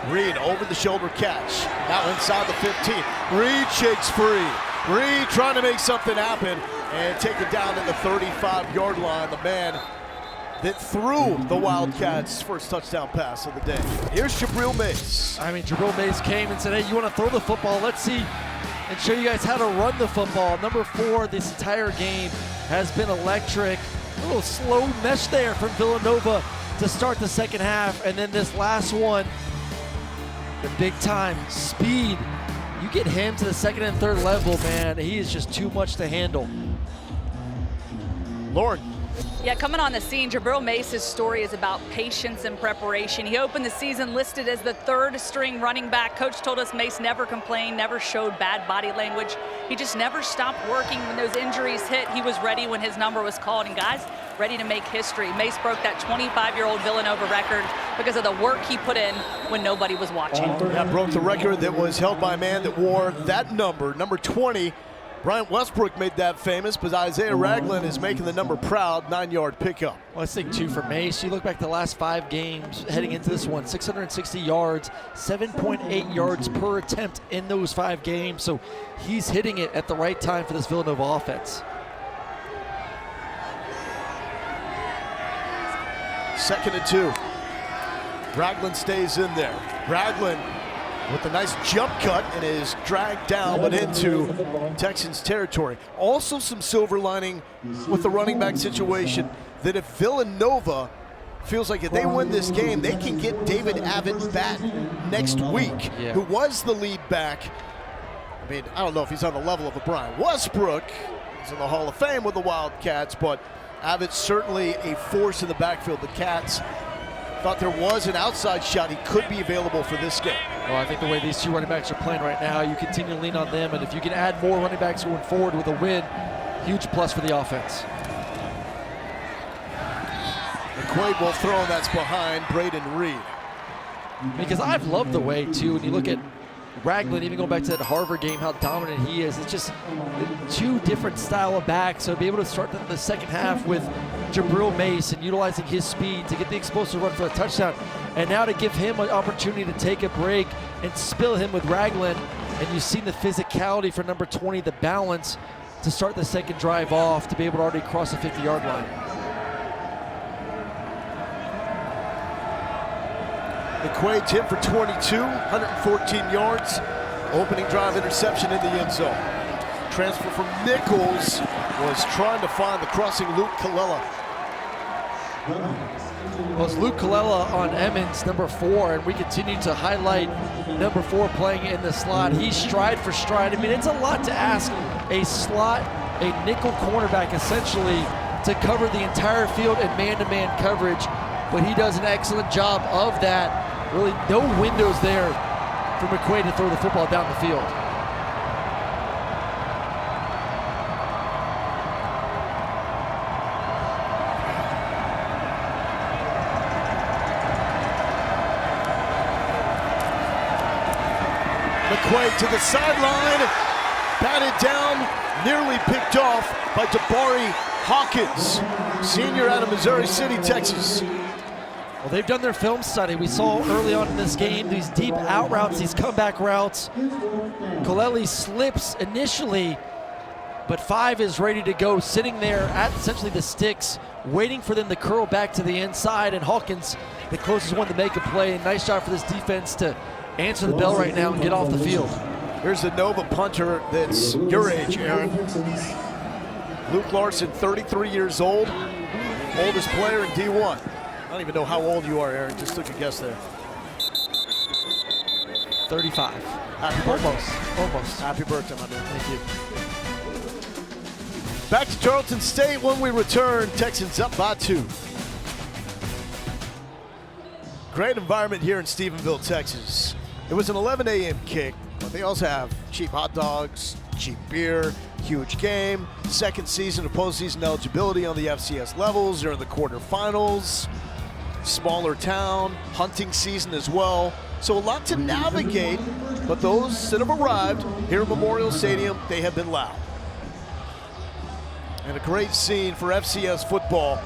Reed over the shoulder catch. Now inside the 15. Reed shakes free. Reed trying to make something happen and take it down to the 35-yard line. The man that threw the Wildcats' first touchdown pass of the day. Here's Jabril Mace. I mean, Jabril Mace came and said, hey, you want to throw the football? Let's see and show you guys how to run the football. Number 4 this entire game has been electric. A little slow mesh there from Villanova to start the second half. And then this last one, the big time speed. You get him to the second and third level, man, he is just too much to handle. Lauren. Yeah, coming on the scene, Jabril Mace's story is about patience and preparation. He opened the season listed as the 3rd string running back. Coach told us Mace never complained, never showed bad body language. He just never stopped working. When those injuries hit, he was ready when his number was called. And guys, ready to make history. Mace broke that 25-year-old Villanova record because of the work he put in when nobody was watching. That broke the record that was held by a man that wore that number 20. Bryant Westbrook made that famous, but Isaiah Ragland is making the number proud, 9-yard pickup. Well, let's think 2 for Mace. You look back the last 5 games heading into this one, 660 yards, 7.8 yards per attempt in those 5 games. So he's hitting it at the right time for this Villanova offense. 2nd and 2. Ragland stays in there. Ragland with a nice jump cut and is dragged down but into Texans territory. Also some silver lining with the running back situation, that if Villanova feels like if they win this game, they can get David Abbott back next week, who was the lead back. I mean, I don't know if he's on the level of a Brian Westbrook. He's in the Hall of Fame with the Wildcats, but Abbott's certainly a force in the backfield. The Cats thought there was an outside shot. He could be available for this game. Well, I think the way these 2 running backs are playing right now, you continue to lean on them, and if you can add more running backs going forward with a win, huge plus for the offense. McQuaid will throw, and that's behind Braden Reed. Because I've loved the way, too, when you look at Ragland, even going back to that Harvard game, how dominant he is. It's just 2 different style of backs. So be able to start the second half with Jabril Mace and utilizing his speed to get the explosive run for a touchdown. And now to give him an opportunity to take a break and spill him with Ragland. And you've seen the physicality for number 20, the balance to start the second drive off to be able to already cross the 50-yard line. McQuaid's hit for 22, 114 yards. Opening drive interception in the end zone. Transfer from Nichols was trying to find the crossing Luke Colella. Well, it's Luke Colella on Emmons, number 4, and we continue to highlight number 4 playing in the slot. He's stride for stride. I mean, it's a lot to ask a slot, a nickel cornerback essentially, to cover the entire field in man-to-man coverage, but he does an excellent job of that. Really no windows there for McQuaid to throw the football down the field. McQuaid to the sideline, batted down, nearly picked off by Jabari Hawkins, senior out of Missouri City, Texas. Well, they've done their film study. We saw early on in this game these deep out routes, these comeback routes. Colelli slips initially, but 5 is ready to go, sitting there at essentially the sticks, waiting for them to curl back to the inside, and Hawkins, the closest one to make a play. Nice job for this defense to answer the bell right now and get off the field. Here's the Nova punter that's your age, Aaron. Luke Larson, 33 years old, oldest player in D1. I don't even know how old you are, Aaron. Just took a guess there. 35. Happy birthday. Almost. Happy birthday, my man. Thank you. Back to Tarleton State when we return. Texans up by 2. Great environment here in Stephenville, Texas. It was an 11 a.m. kick, but they also have cheap hot dogs, cheap beer, huge game, second season of postseason eligibility on the FCS levels. They're in the quarterfinals. Smaller town, hunting season as well. So a lot to navigate, but those that have arrived here at Memorial Stadium, they have been loud. And a great scene for FCS football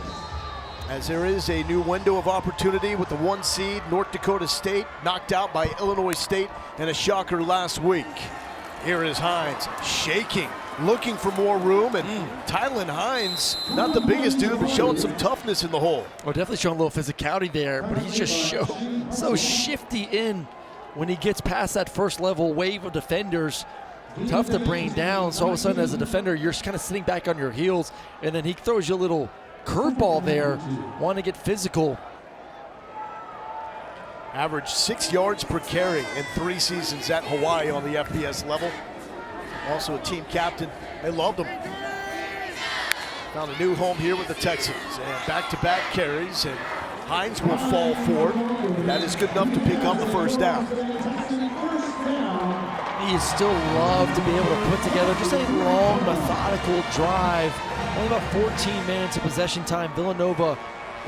as there is a new window of opportunity with the 1 seed North Dakota State knocked out by Illinois State in a shocker last week. Here is Hines shaking, looking for more room, and Tylen Hines, not the biggest dude, but showing some toughness in the hole. Well, definitely showing a little physicality there, but he's just so shifty in when he gets past that first level wave of defenders. Tough to bring down, so all of a sudden as a defender, you're kind of sitting back on your heels, and then he throws you a little curveball there, wanting to get physical. Averaged 6 yards per carry in 3 seasons at Hawaii on the FBS level. Also a team captain. They loved him. Found a new home here with the Texans, and back-to-back carries, and Hines will fall for it. That is good enough to pick up the first down. He still love to be able to put together just a long, methodical drive. Only about 14 minutes of possession time. Villanova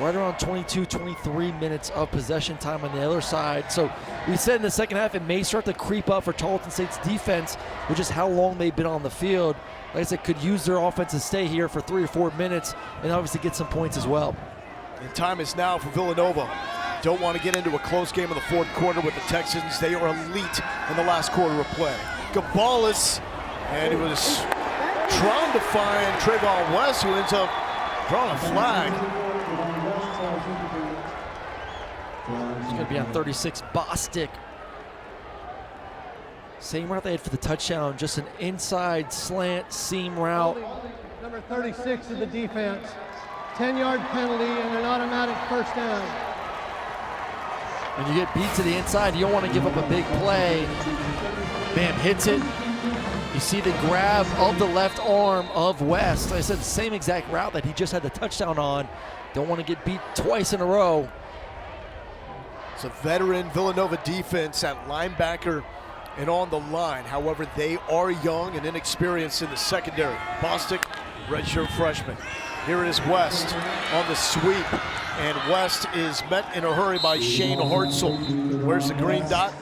right around 22, 23 minutes of possession time on the other side. So we said in the second half it may start to creep up for Tarleton State's defense with just how long they've been on the field. Like I said, could use their offense to stay here for 3 or 4 minutes and obviously get some points as well. And time is now for Villanova. Don't want to get into a close game in the fourth quarter with the Texans. They are elite in the last quarter of play. Gabalis, and he was trying to find Trayvon West, who ends up drawing a flag. It's going to be on 36, Bostic. Same route they had for the touchdown, just an inside slant seam route. Number 36 of the defense. 10-yard penalty and an automatic first down. When you get beat to the inside, you don't want to give up a big play. Bam, hits it. You see the grab of the left arm of West. Like I said, the same exact route that he just had the touchdown on. Don't want to get beat twice in a row. It's a veteran Villanova defense at linebacker and on the line. However, they are young and inexperienced in the secondary. Bostic, redshirt freshman. Here it is West on the sweep, and West is met in a hurry by Shane Hartzell. Where's the green dot?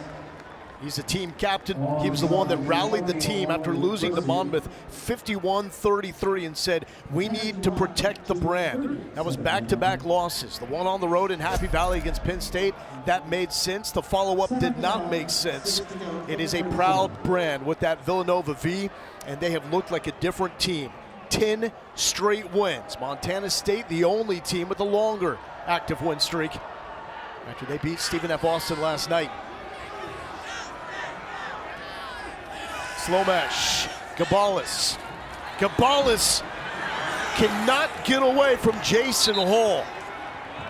He's the team captain. He was the one that rallied the team after losing to Monmouth 51-33 and said, we need to protect the brand. That was back-to-back losses. The one on the road in Happy Valley against Penn State, that made sense. The follow-up did not make sense. It is a proud brand with that Villanova V, and they have looked like a different team. 10 straight wins. Montana State, the only team with a longer active win streak after they beat Stephen F. Austin last night. Slow mesh, Gabalis. Gabalis cannot get away from Jason Hall,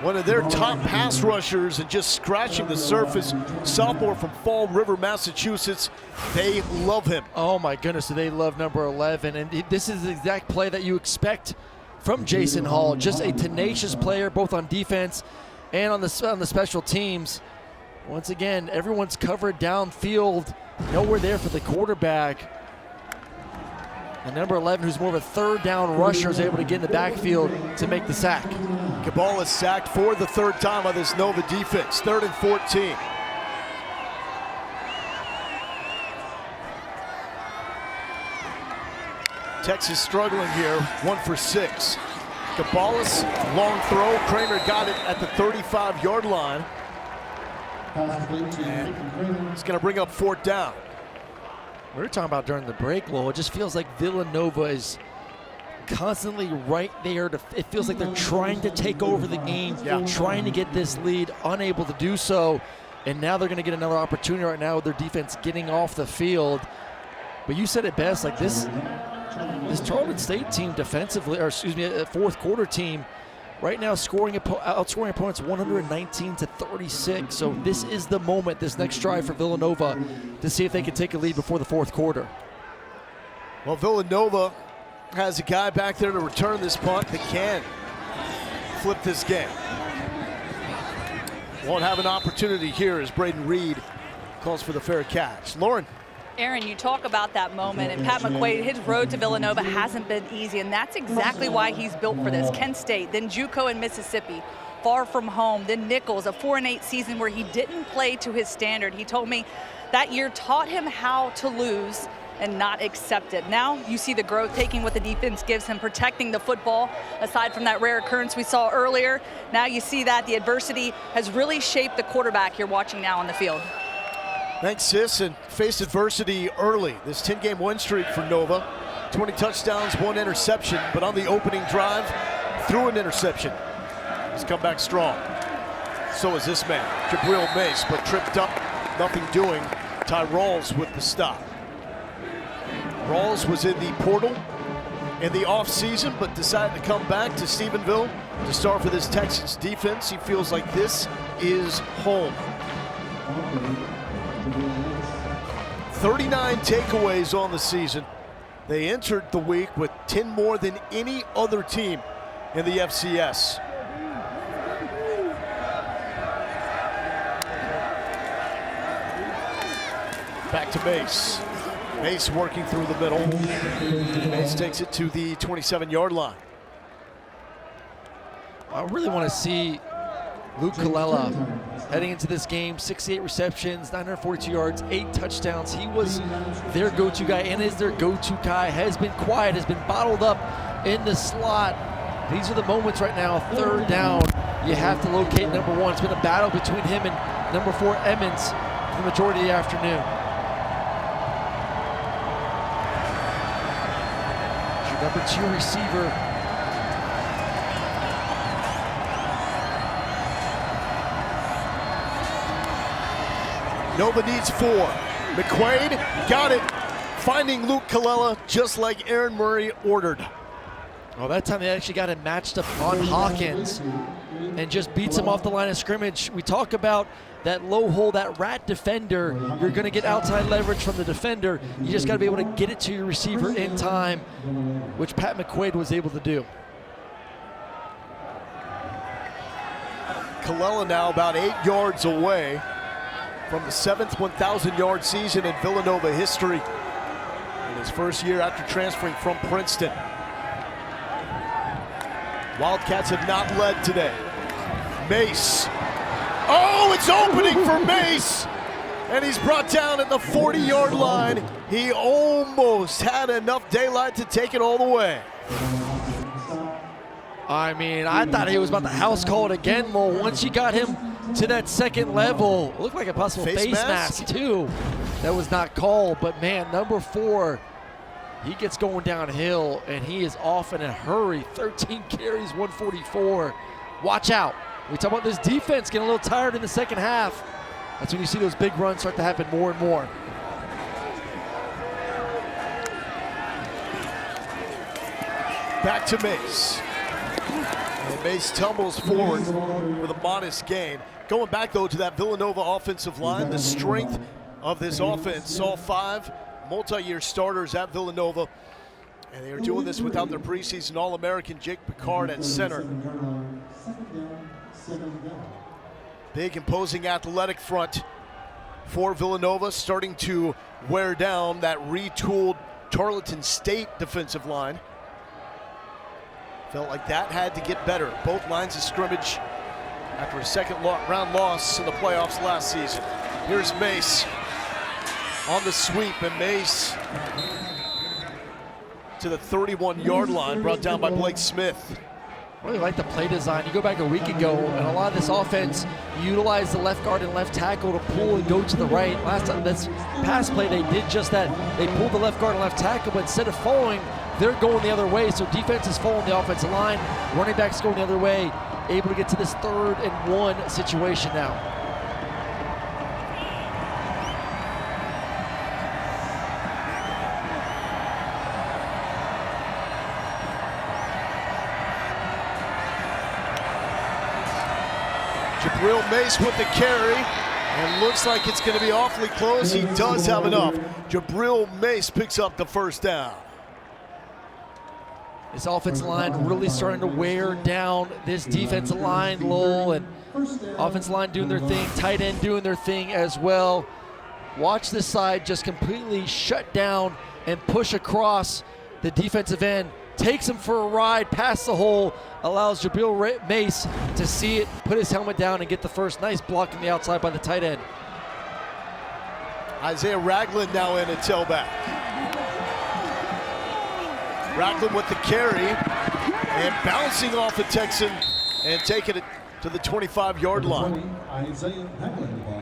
one of their top pass rushers, and just scratching the surface. Sophomore from Fall River, Massachusetts. They love him. Oh my goodness, do they love number 11. And this is the exact play that you expect from Jason Hall. Just a tenacious player, both on defense and on the special teams. Once again, everyone's covered downfield. Nowhere there for the quarterback. And number 11, who's more of a third down rusher, is able to get in the backfield to make the sack. Cabal is sacked for the third time by this Nova defense. 3rd and 14. Texas struggling here, 1 for 6. Gabalis, long throw. Kramer got it at the 35-yard line. And it's going to bring up 4th down. We were talking about during the break, Lowell. It just feels like Villanova is constantly right there. It feels like they're trying to take over the game, trying to get this lead, unable to do so. And now they're going to get another opportunity right now with their defense getting off the field. But you said it best, like this Tarleton State team defensively, or excuse me, a fourth quarter team, right now outscoring opponents 119-36. So this is the moment, this next drive for Villanova, to see if they can take a lead before the fourth quarter. Well, Villanova has a guy back there to return this punt that can flip this game. Won't have an opportunity here as Braden Reed calls for the fair catch. Lauren. Aaron, you talk about that moment, and Pat McQuaid, his road to Villanova hasn't been easy, and that's exactly why he's built for this. Kent State, then JUCO in Mississippi, far from home, then Nichols, a 4-8 season where he didn't play to his standard. He told me that year taught him how to lose, and not accepted. Now you see the growth, taking what the defense gives him, protecting the football, aside from that rare occurrence we saw earlier. Now you see that the adversity has really shaped the quarterback you're watching now on the field. Thanks, sis, and faced adversity early. This 10-game win streak for Nova. 20 touchdowns, 1 interception, but on the opening drive, threw an interception. He's come back strong. So is this man, Jabril Mace, but tripped up, nothing doing. Ty Rawls with the stop. Rawls was in the portal in the offseason, but decided to come back to Stephenville to start for this Texans defense. He feels like this is home. 39 takeaways on the season. They entered the week with 10 more than any other team in the FCS. Back to Mace. Mace working through the middle. Mace takes it to the 27-yard line. I really want to see Luke Colella heading into this game. 68 receptions, 942 yards, 8 touchdowns. He was their go-to guy and is their go-to guy. Has been quiet, has been bottled up in the slot. These are the moments right now, 3rd down. You have to locate number 1. It's been a battle between him and number 4, Emmons, for the majority of the afternoon. Your number 2 receiver. Nova needs 4. McQuaid got it, finding Luke Colella just like Aaron Murray ordered. Well, that time they actually got him matched up on Hawkins and just beats him off the line of scrimmage. We talk about that low hole, that rat defender. You're going to get outside leverage from the defender. You just got to be able to get it to your receiver in time, which Pat McQuaid was able to do. Colella now about 8 yards away from the 7th 1,000-yard season in Villanova history in his first year after transferring from Princeton. Wildcats have not led today. Mace. Oh, it's opening for Mace! And he's brought down at the 40-yard line. He almost had enough daylight to take it all the way. I mean, I thought he was about to house call it again, Lowell. Once you got him to that second level, looked like a possible face mask too. That was not called, but man, number 4, he gets going downhill and he is off in a hurry. 13 carries, 144. Watch out. We talk about this defense getting a little tired in the second half. That's when you see those big runs start to happen more and more. Back to Mace. And Mace tumbles forward with a modest gain. Going back, though, to that Villanova offensive line, the strength of this offense saw 5 multi-year starters at Villanova, and they are doing this without their preseason All-American Jake Picard at center. Big, imposing, athletic front for Villanova, starting to wear down that retooled Tarleton State defensive line. Felt like that had to get better. Both lines of scrimmage after a second-round loss in the playoffs last season. Here's Mace on the sweep, and Mace to the 31-yard line, brought down by Blake Smith. Really like the play design. You go back a week ago, and a lot of this offense utilized the left guard and left tackle to pull and go to the right. Last time, this pass play, they did just that. They pulled the left guard and left tackle, but instead of following, they're going the other way. So defense is following the offensive line. Running backs going the other way, able to get to this 3rd and 1 situation now. Jabril Mace with the carry, and looks like it's going to be awfully close. He does have enough. Jabril Mace picks up the 1st down. This offensive line really starting to wear down this defensive line, Lowell, and offensive line doing their thing, tight end doing their thing as well. Watch this side just completely shut down and push across the defensive end. Takes him for a ride past the hole, allows Jabril Mace to see it, put his helmet down, and get the first. Nice block on the outside by the tight end. Isaiah Ragland now in at tailback. Ragland with the carry and bouncing off the Texan and taking it to the 25-yard line.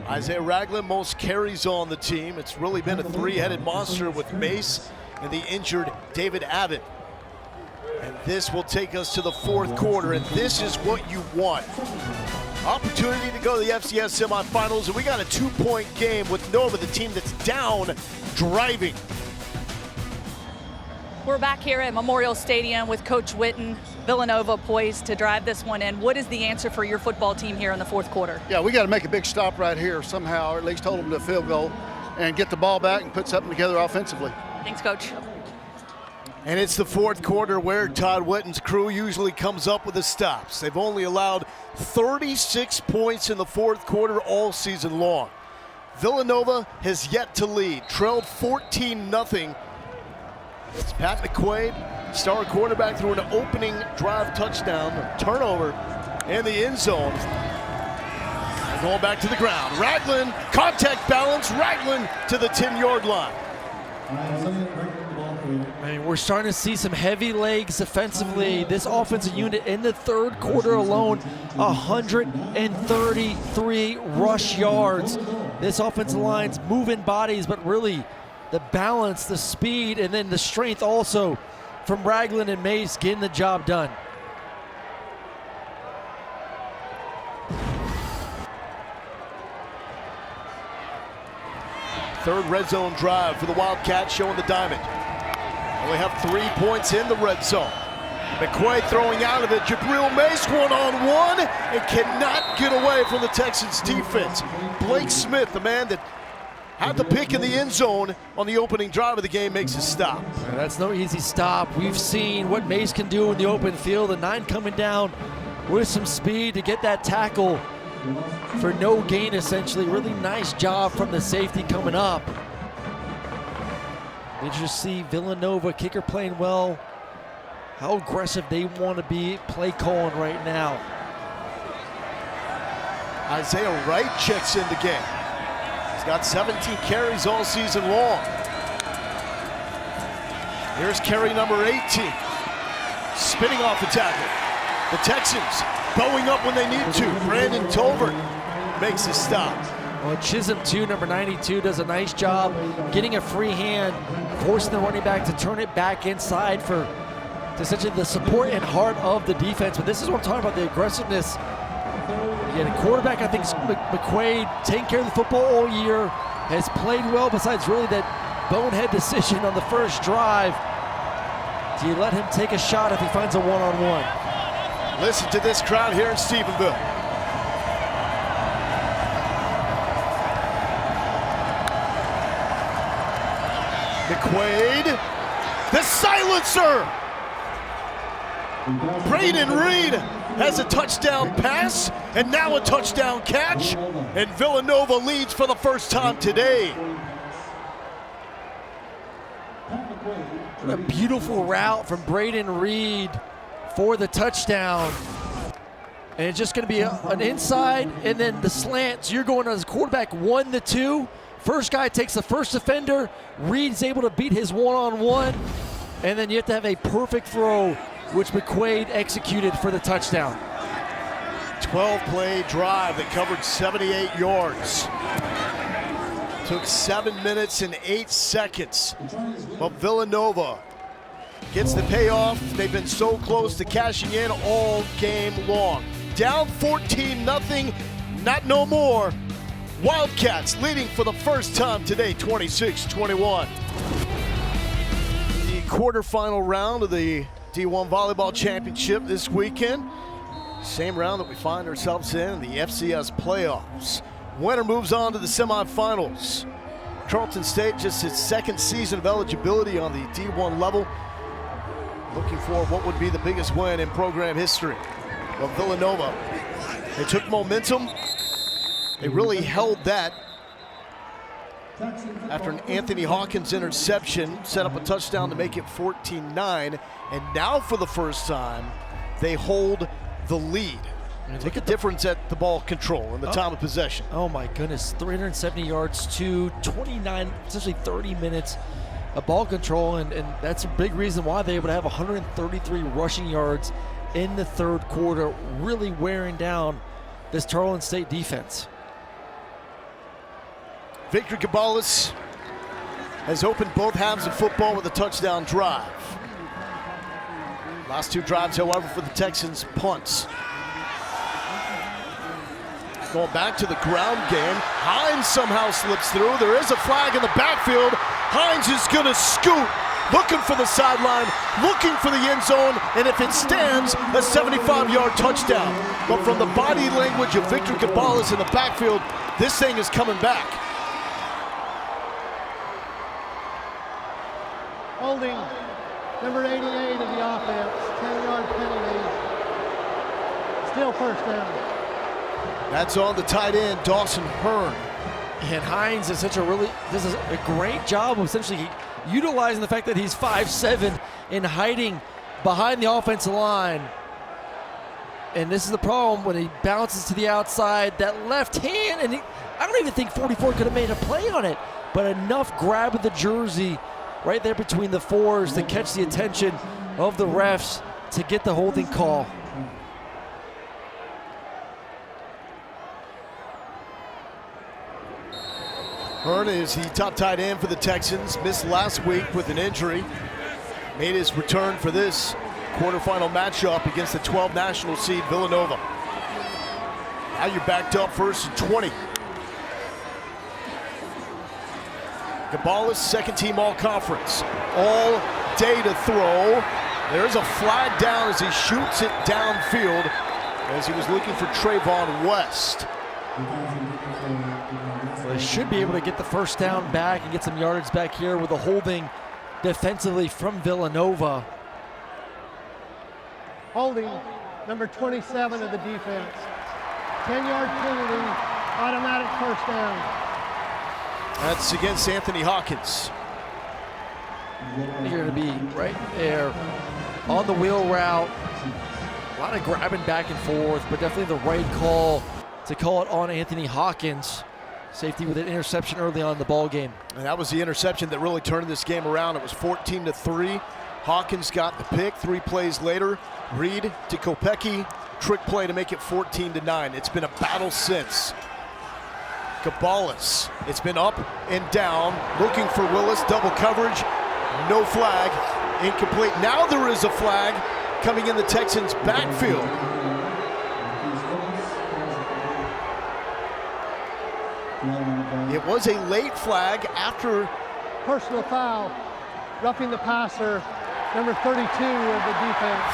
Isaiah Ragland, most carries on the team. It's really been a three-headed monster with Mace and the injured David Abbott. And this will take us to the fourth quarter, and this is what you want. Opportunity to go to the FCS semifinals, and we got a 2-point game with Nova, the team that's down, driving. We're back here at Memorial Stadium with Coach Witten. Villanova poised to drive this one in. What is the answer for your football team here in the fourth quarter? Yeah, we got to make a big stop right here somehow, or at least hold them to a field goal and get the ball back and put something together offensively. Thanks, Coach. And it's the fourth quarter where Todd Witten's crew usually comes up with the stops. They've only allowed 36 points in the fourth quarter all season long. Villanova has yet to lead, trailed 14-0. It's Pat McQuaid, star quarterback, threw an opening drive touchdown, turnover in the end zone. And going back to the ground. Ragland, contact balance, Ragland to the 10-yard line. I mean, we're starting to see some heavy legs offensively. This offensive unit in the third quarter alone, 133 rush yards. This offensive line's moving bodies, but really the balance, the speed, and then the strength also from Ragland and Mace getting the job done. Third red zone drive for the Wildcats, showing the diamond. Only have 3 points in the red zone. McQuaid throwing out of it. Jabril Mace one-on-one and cannot get away from the Texans defense. Blake Smith, the man that had the pick in the end zone on the opening drive of the game, makes a stop. And that's no easy stop. We've seen what Mace can do in the open field. The 9 coming down with some speed to get that tackle for no gain, essentially. Really nice job from the safety coming up. Did you see Villanova, kicker playing well? How aggressive they want to be play calling right now. Isaiah Wright checks in the game. He's got 17 carries all season long. Here's carry number 18. Spinning off the tackle. The Texans going up when they need to. Brandon Tolbert makes a stop. Well, Chisholm, too, number 92, does a nice job getting a free hand, forcing the running back to turn it back inside for essentially the support and heart of the defense. But this is what I'm talking about, the aggressiveness. Again, a quarterback, I think McQuaid, taking care of the football all year, has played well besides really that bonehead decision on the first drive. Do you let him take a shot if he finds a one-on-one? Listen to this crowd here in Stephenville. McQuaid, the silencer! Braden Reed has a touchdown pass and now a touchdown catch, and Villanova leads for the first time today. What a beautiful route from Braden Reed for the touchdown. And it's just going to be an inside and then the slant. So you're going as a quarterback 1-2. First guy takes the first defender. Reed's able to beat his one-on-one. And then you have to have a perfect throw, which McQuaid executed for the touchdown. 12-play drive that covered 78 yards. Took 7 minutes and 8 seconds. But Villanova gets the payoff. They've been so close to cashing in all game long. Down 14-0, not no more. Wildcats leading for the first time today, 26-21. The quarterfinal round of the D1 Volleyball Championship this weekend. Same round that we find ourselves in the FCS playoffs. Winner moves on to the semifinals. Tarleton State, just its second season of eligibility on the D1 level. Looking for what would be the biggest win in program history. Well, Villanova, they took momentum. They really held that after an Anthony Hawkins interception, set up a touchdown to make it 14-9. And now for the first time, they hold the lead. Look at the difference at the ball control and the time of possession. Oh my goodness, 370 yards to 29, essentially 30 minutes ball control, and that's a big reason why they're able to have 133 rushing yards in the third quarter, really wearing down this Tarleton State defense. Victor Gabalis has opened both halves of football with a touchdown drive. Last two drives, however, for the Texans, punts. Going back to the ground game. Hines somehow slips through. There is a flag in the backfield. Hines is going to scoot, looking for the sideline, looking for the end zone, and if it stands, a 75-yard touchdown. But from the body language of Victor Gabalis in the backfield, this thing is coming back. Holding number 88 of the offense, 10-yard penalty. Still first down. That's on the tight end, Dawson Hearn. And Hines is this is a great job of essentially utilizing the fact that he's 5'7" and hiding behind the offensive line. And this is the problem when he bounces to the outside, that left hand, and I don't even think 44 could have made a play on it, but enough grab of the jersey right there between the fours to catch the attention of the refs to get the holding call. Hearn is the top tight end for the Texans. Missed last week with an injury. Made his return for this quarterfinal matchup against the 12 national seed Villanova. Now you're backed up 1st and 20. Gabalis, second team all-conference. All day to throw. There's a flag down as he shoots it downfield as he was looking for Trayvon West. They should be able to get the first down back and get some yardage back here with a holding defensively from Villanova. Holding number 27 of the defense. 10-yard penalty, automatic first down. That's against Anthony Hawkins. You're going to be right there on the wheel route. A lot of grabbing back and forth, but definitely the right call to call it on Anthony Hawkins. Safety with an interception early on in the ball game. And that was the interception that really turned this game around. It was 14-3. Hawkins got the pick 3 plays later. Reed to Kopecky, trick play to make it 14-9. It's been a battle since. Gabalis, it's been up and down, looking for Willis, double coverage, no flag, incomplete. Now there is a flag coming in the Texans' backfield. It was a late flag after. Personal foul, roughing the passer, number 32 of the defense.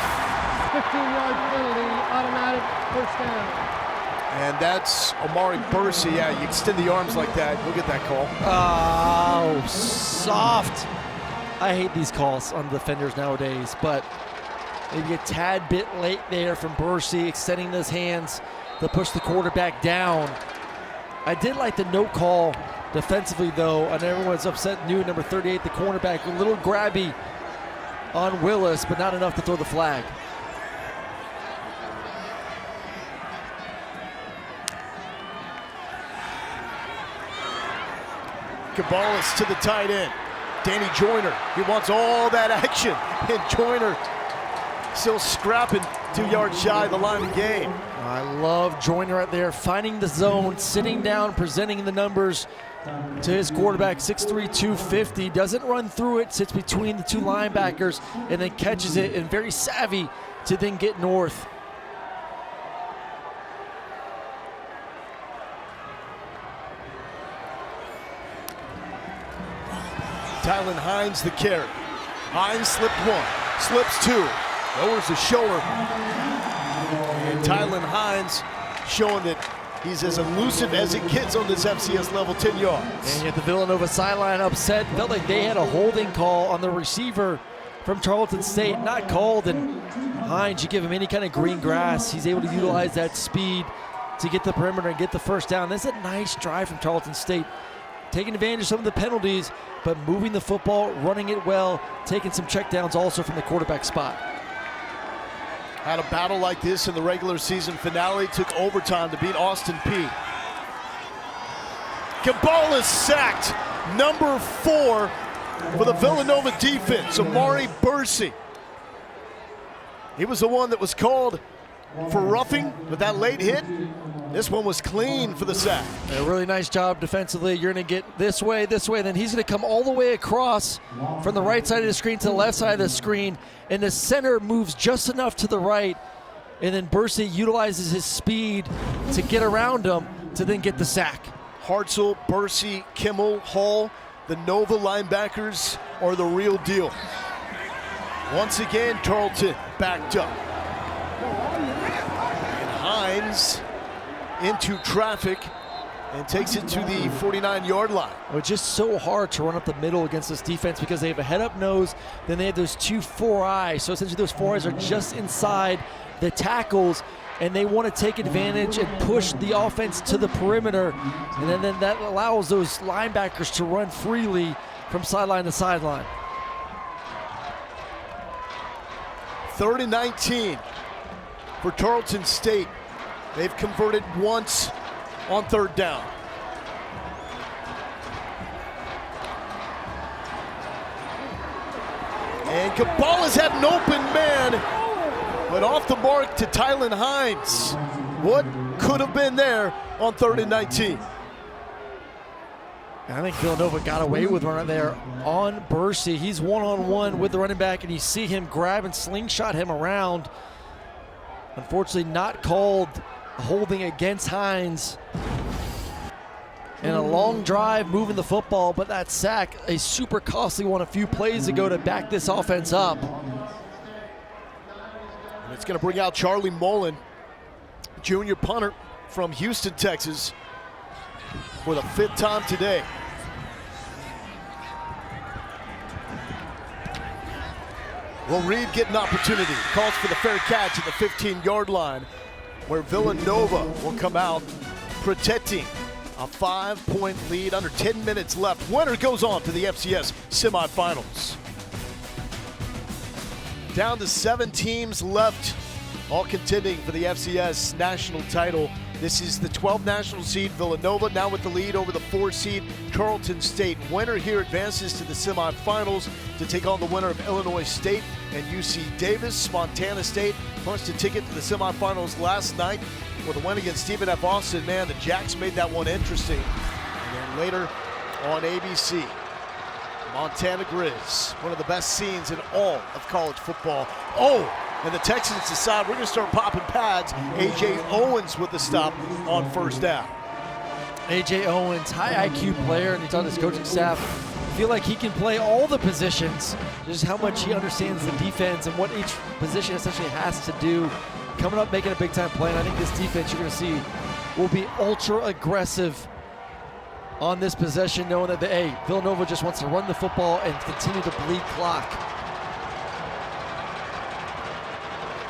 15-yard penalty, automatic first down. And that's Amari Bursey. Yeah, you extend the arms like that, we'll get that call. Oh, soft. I hate these calls on defenders nowadays, but maybe a tad bit late there from Bursey, extending those hands to push the quarterback down. I did like the no call defensively, though, and everyone's upset. New number 38, the cornerback, a little grabby on Willis, but not enough to throw the flag. Gabalis to the tight end. Danny Joyner, he wants all that action. And Joyner still scrapping 2 yards shy of the line of game. I love Joyner right there, finding the zone, sitting down, presenting the numbers to his quarterback, 6'3", 250. Doesn't run through it, sits between the two linebackers, and then catches it, and very savvy to then get north. Tylen Hines the carry. Hines slipped 1, slips 2, lowers the shoulder. And Tylen Hines showing that he's as elusive as it gets on this FCS level, 10 yards. And yet the Villanova sideline upset, felt like they had a holding call on the receiver from Tarleton State, not called, and Hines, you give him any kind of green grass, he's able to utilize that speed to get the perimeter and get the first down. That's a nice drive from Tarleton State, taking advantage of some of the penalties, but moving the football, running it well, taking some checkdowns also from the quarterback spot. Had a battle like this in the regular season finale, took overtime to beat Austin Peay. Gabalis sacked, number 4 for the Villanova defense, Amari Bursey. He was the one that was called for roughing with that late hit. This one was clean for the sack. A really nice job defensively. You're going to get this way, then he's going to come all the way across from the right side of the screen to the left side of the screen, and the center moves just enough to the right, and then Bursey utilizes his speed to get around him to then get the sack. Hartzell, Bursey, Kimmel, Hall, the Nova linebackers are the real deal. Once again, Tarleton backed up. And Hines into traffic and takes it to the 49-yard line. It's just so hard to run up the middle against this defense because they have a head-up nose, then they have those 2 4-eyes. So essentially those 4 eyes are just inside the tackles, and they want to take advantage and push the offense to the perimeter, and then that allows those linebackers to run freely from sideline to sideline. 3rd and 19 for Tarleton State. They've converted once on 3rd down. And Cabales had an open man, but off the mark to Tylen Hines. What could have been there on 3rd and 19? I think Villanova got away with one right there on Bursey. He's one-on-one with the running back, and you see him grab and slingshot him around. Unfortunately, not called holding against Hines. And a long drive moving the football, but that sack, a super costly one a few plays ago to back this offense up. And it's going to bring out Charlie Mullen, junior punter from Houston, Texas, for the 5th time today. Will Reed get an opportunity? Calls for the fair catch at the 15-yard line, where Villanova will come out protecting a 5-point lead, under 10 minutes left. Winner goes on to the FCS semifinals. Down to 7 teams left, all contending for the FCS national title. This is the 12th national seed, Villanova, now with the lead over the 4 seed, Tarleton State. Winner here advances to the semifinals to take on the winner of Illinois State and UC Davis. Montana State punched a ticket to the semifinals last night with a win against Stephen F. Austin. Man, the Jacks made that one interesting. And then later on ABC, Montana Grizz, one of the best scenes in all of college football. And the Texans decide we're going to start popping pads. A.J. Owens with the stop on 1st down. A.J. Owens, high IQ player, and he's on his coaching staff. I feel like he can play all the positions, just how much he understands the defense and what each position essentially has to do. Coming up, making a big-time play, and I think this defense you're going to see will be ultra-aggressive on this possession, knowing that, Villanova just wants to run the football and continue to bleed clock.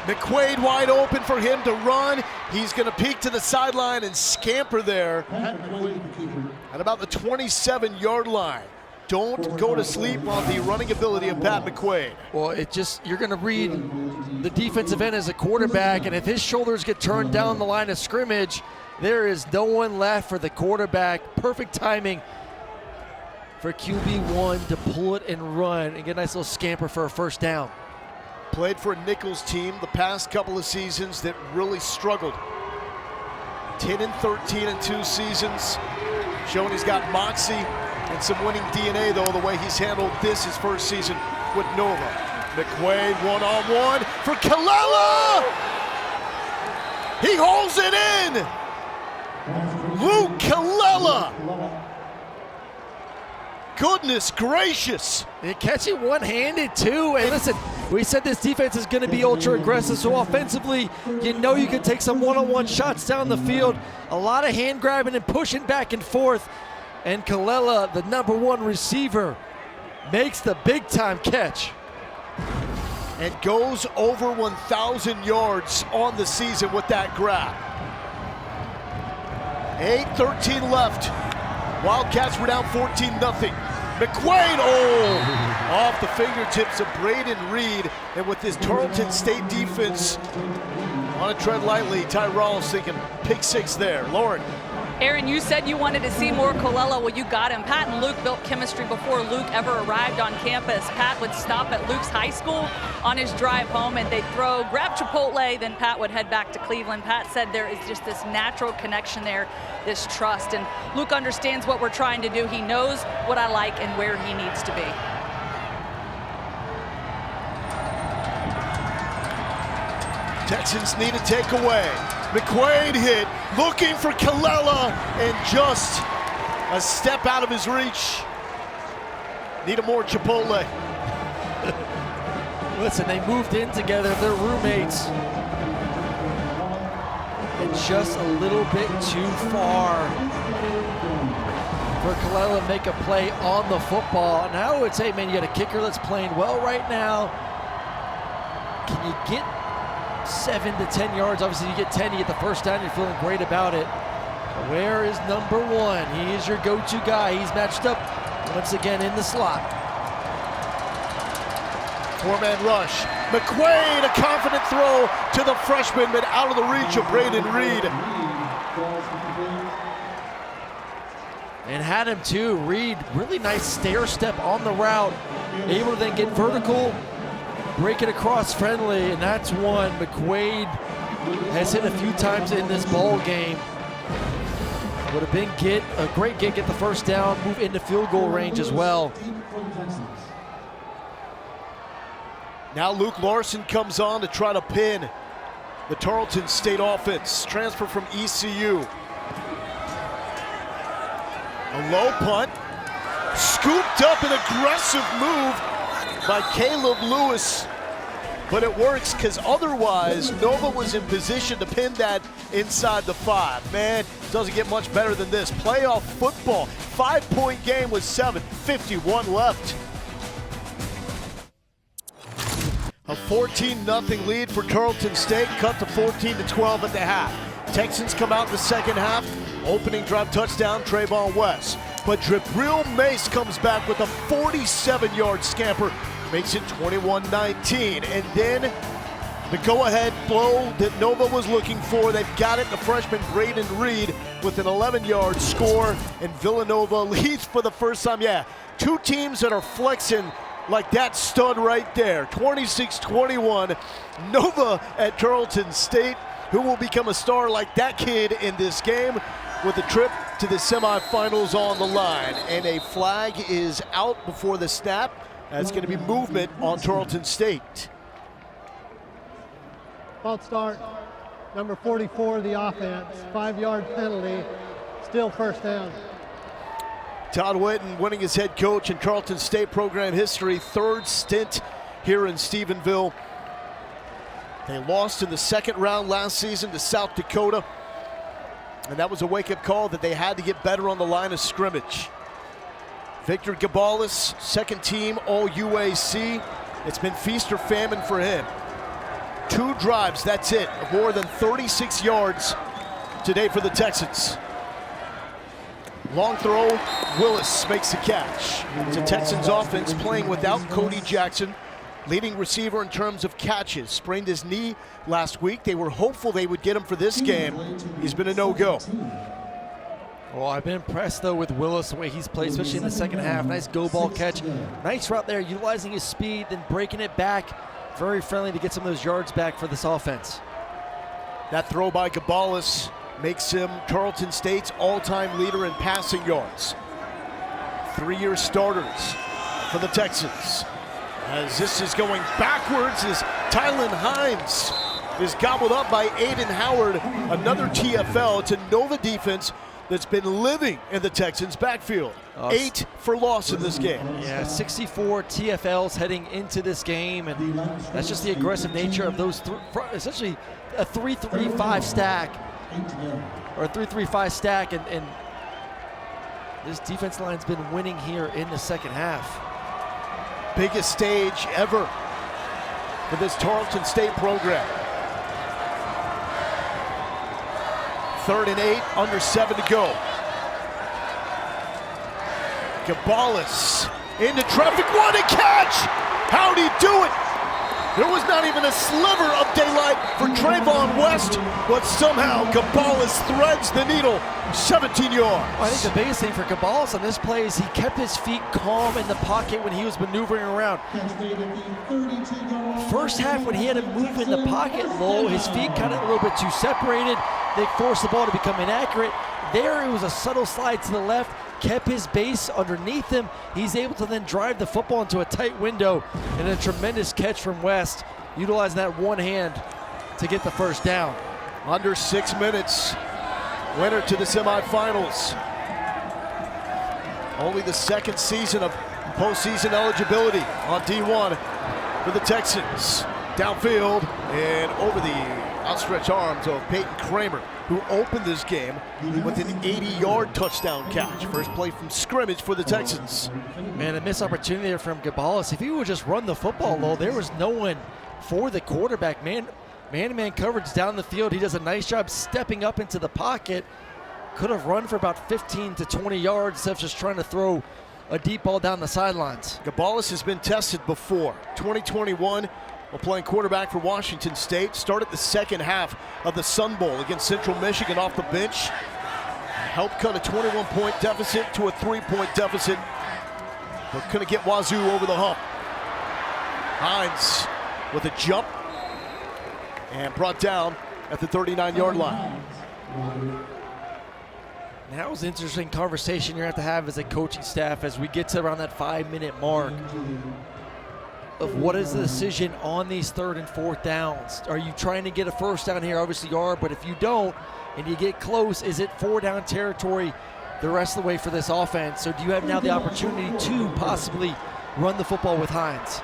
McQuaid wide open for him to run. He's going to peek to the sideline and scamper there at about the 27-yard line. Don't go to sleep on the running ability of Pat McQuaid. Well, you're going to read the defensive end as a quarterback, and if his shoulders get turned down the line of scrimmage, there is no one left for the quarterback. Perfect timing for QB1 to pull it and run and get a nice little scamper for a 1st down. Played for a Nichols team the past couple of seasons that really struggled. 10-13 in 2 seasons. Showing he's got moxie and some winning DNA, though, the way he's handled this his 1st season with Nova. McQuaid one-on-one for Kalala! He holds it in! Luke Kalala! Goodness gracious. And catch it one-handed too. And listen, we said this defense is going to be ultra-aggressive, so offensively, you know you can take some one-on-one shots down the field. A lot of hand grabbing and pushing back and forth. And Kalala, the #1 receiver, makes the big-time catch. And goes over 1,000 yards on the season with that grab. 8:13 left. Wildcats were down 14-0. McQuaid, off the fingertips of Braden Reed. And with this Tarleton State defense on a tread lightly, Ty Rawls thinking pick 6 there. Lauren. Aaron, you said you wanted to see more Colella. Well, you got him. Pat and Luke built chemistry before Luke ever arrived on campus. Pat would stop at Luke's high school on his drive home, and they'd grab Chipotle, then Pat would head back to Cleveland. Pat said there is just this natural connection there, this trust, and Luke understands what we're trying to do. He knows what I like and where he needs to be. Texans need a takeaway. McQuaid hit, looking for Colella, and just a step out of his reach. Need a more Chipotle. Listen, they moved in together, they're roommates. And just a little bit too far for Colella to make a play on the football. Now I would say, man, you got a kicker that's playing well right now. Can you get 7 to 10 yards? Obviously, you get 10, you get the first down, you're feeling great about it. Where is number 1? He is your go-to guy. He's matched up once again in the slot. 4-man rush. McQuaid, a confident throw to the freshman, but out of the reach of Braden Reed. And had him too. Reed, really nice stair step on the route. Able to then get vertical, break it across friendly, and that's one McQuaid has hit a few times in this ball game. Would have been a great get the first down, move into field goal range as well. Now Luke Larson comes on to try to pin the Tarleton State offense. Transfer from ECU. A low punt, scooped up, an aggressive move by Caleb Lewis, but it works because otherwise Nova was in position to pin that inside the 5. Man, doesn't get much better than this. Playoff football, 5-point game with 7:51 left. A 14-0 lead for Tarleton State, cut to 14-12 at the half. Texans come out in the second half, opening drive touchdown, Trayvon West. But Dribril Mace comes back with a 47-yard scamper, makes it 21-19. And then the go-ahead blow that Nova was looking for, they've got it. The freshman Braden Reed with an 11-yard score, and Villanova leads for the first time. Yeah, two teams that are flexing like that stud right there. 26-21, Nova at Tarleton State, who will become a star like that kid in this game, with a trip to the semifinals on the line. And a flag is out before the snap. That's going to be movement on Tarleton State. False start, number 44, the offense, 5-yard penalty, still first down. Todd Whitten winning his head coach in Tarleton State program history, 3rd stint here in Stephenville. They lost in the second round last season to South Dakota, and that was a wake-up call that they had to get better on the line of scrimmage. Victor Gabalis, second team All-UAC. It's been feast or famine for him. 2 drives, that's it. More than 36 yards today for the Texans. Long throw, Willis makes the catch. It's a Texans offense playing without Cody Jackson, leading receiver in terms of catches. Sprained his knee last week. They were hopeful they would get him for this game. He's been a no-go. Well, I've been impressed, though, with Willis, the way he's played, especially in the second half. Nice go ball catch. Nice route there, utilizing his speed, then breaking it back. Very friendly to get some of those yards back for this offense. That throw by Gabalis makes him Tarleton State's all-time leader in passing yards. 3-year starters for the Texans. As this is going backwards, as Tylen Hines is gobbled up by Aiden Howard, another TFL. It's a Nova defense that's been living in the Texans' backfield. 8 for loss in this game. Yeah, 64 TFLs heading into this game, and that's just the aggressive nature of those, essentially a 3-3-5 stack, or a 3-3-5 stack, and this defense line's been winning here in the second half. Biggest stage ever for this Tarleton State program. 3rd and 8, under 7 to go. Gabalis into traffic, what a catch! How'd he do it? There was not even a sliver of daylight for Trayvon West, but somehow Gabalis threads the needle 17 yards. Well, I think the biggest thing for Gabalis on this play is he kept his feet calm in the pocket when he was maneuvering around. First half, when he had to move in the pocket low, his feet kind of a little bit too separated. They forced the ball to become inaccurate. There, it was a subtle slide to the left, kept his base underneath him. He's able to then drive the football into a tight window, and a tremendous catch from West, utilizing that one hand to get the first down. Under 6 minutes, winner to the semifinals. Only the second season of postseason eligibility on D1 for the Texans. Downfield and over the outstretched arms of Peyton Kramer, who opened this game with an 80-yard touchdown catch. First play from scrimmage for the Texans. Man, a missed opportunity there from Gabalis. If he would just run the football low, there was no one for the quarterback. Man-to-man coverage down the field. He does a nice job stepping up into the pocket. Could have run for about 15 to 20 yards instead of just trying to throw a deep ball down the sidelines. Gabalis has been tested before. 2021, while playing quarterback for Washington State, started the second half of the Sun Bowl against Central Michigan off the bench. Helped cut a 21-point deficit to a 3-point deficit, but couldn't get Wazoo over the hump. Hines with a jump and brought down at the 39-yard line. That was an interesting conversation you're going to have as a coaching staff as we get to around that 5-minute mark of what is the decision on these 3rd and 4th downs. Are you trying to get a first down here? Obviously you are, but if you don't and you get close, is it 4-down territory the rest of the way for this offense? So do you have now the opportunity to possibly run the football with Hines?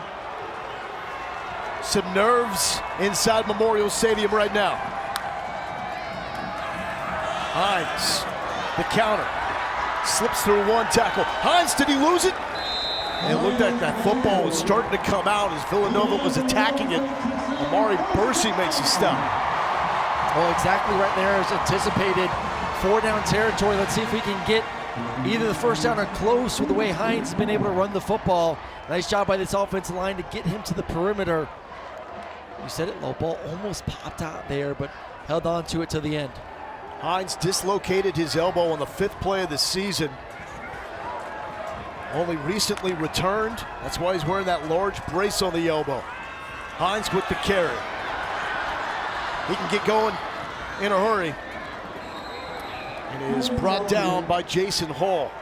Some nerves inside Memorial Stadium right now. Hines, the counter, slips through one tackle. Hines, did he lose it? It looked like that football was starting to come out as Villanova was attacking it. Amari Bursey makes a stop. Well, exactly right there as anticipated. 4-down territory. Let's see if we can get either the first down or close with the way Hines has been able to run the football. Nice job by this offensive line to get him to the perimeter. You said it, low ball almost popped out there, but held on to it to the end. Hines dislocated his elbow on the 5th play of the season. Only recently returned. That's why he's wearing that large brace on the elbow. Hines with the carry. He can get going in a hurry. And is brought down by Jason Hall.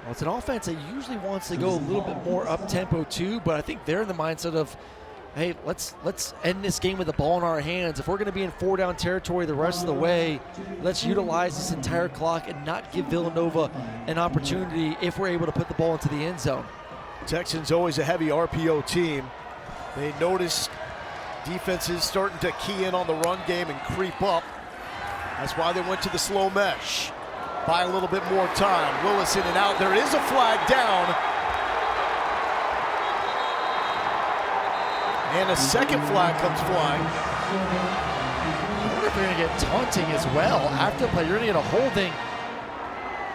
Well, it's an offense that usually wants to go a little bit more up-tempo too, but I think they're in the mindset of, hey, let's end this game with the ball in our hands. If we're going to be in 4-down territory the rest of the way, let's utilize this entire clock and not give Villanova an opportunity if we're able to put the ball into the end zone. Texans always a heavy RPO team. They noticed defenses starting to key in on the run game and creep up. That's why they went to the slow mesh. Buy a little bit more time. Willis in and out. There is a flag down. And a second flag comes flying. I wonder if they're going to get taunting as well after the play. You're going to get a holding.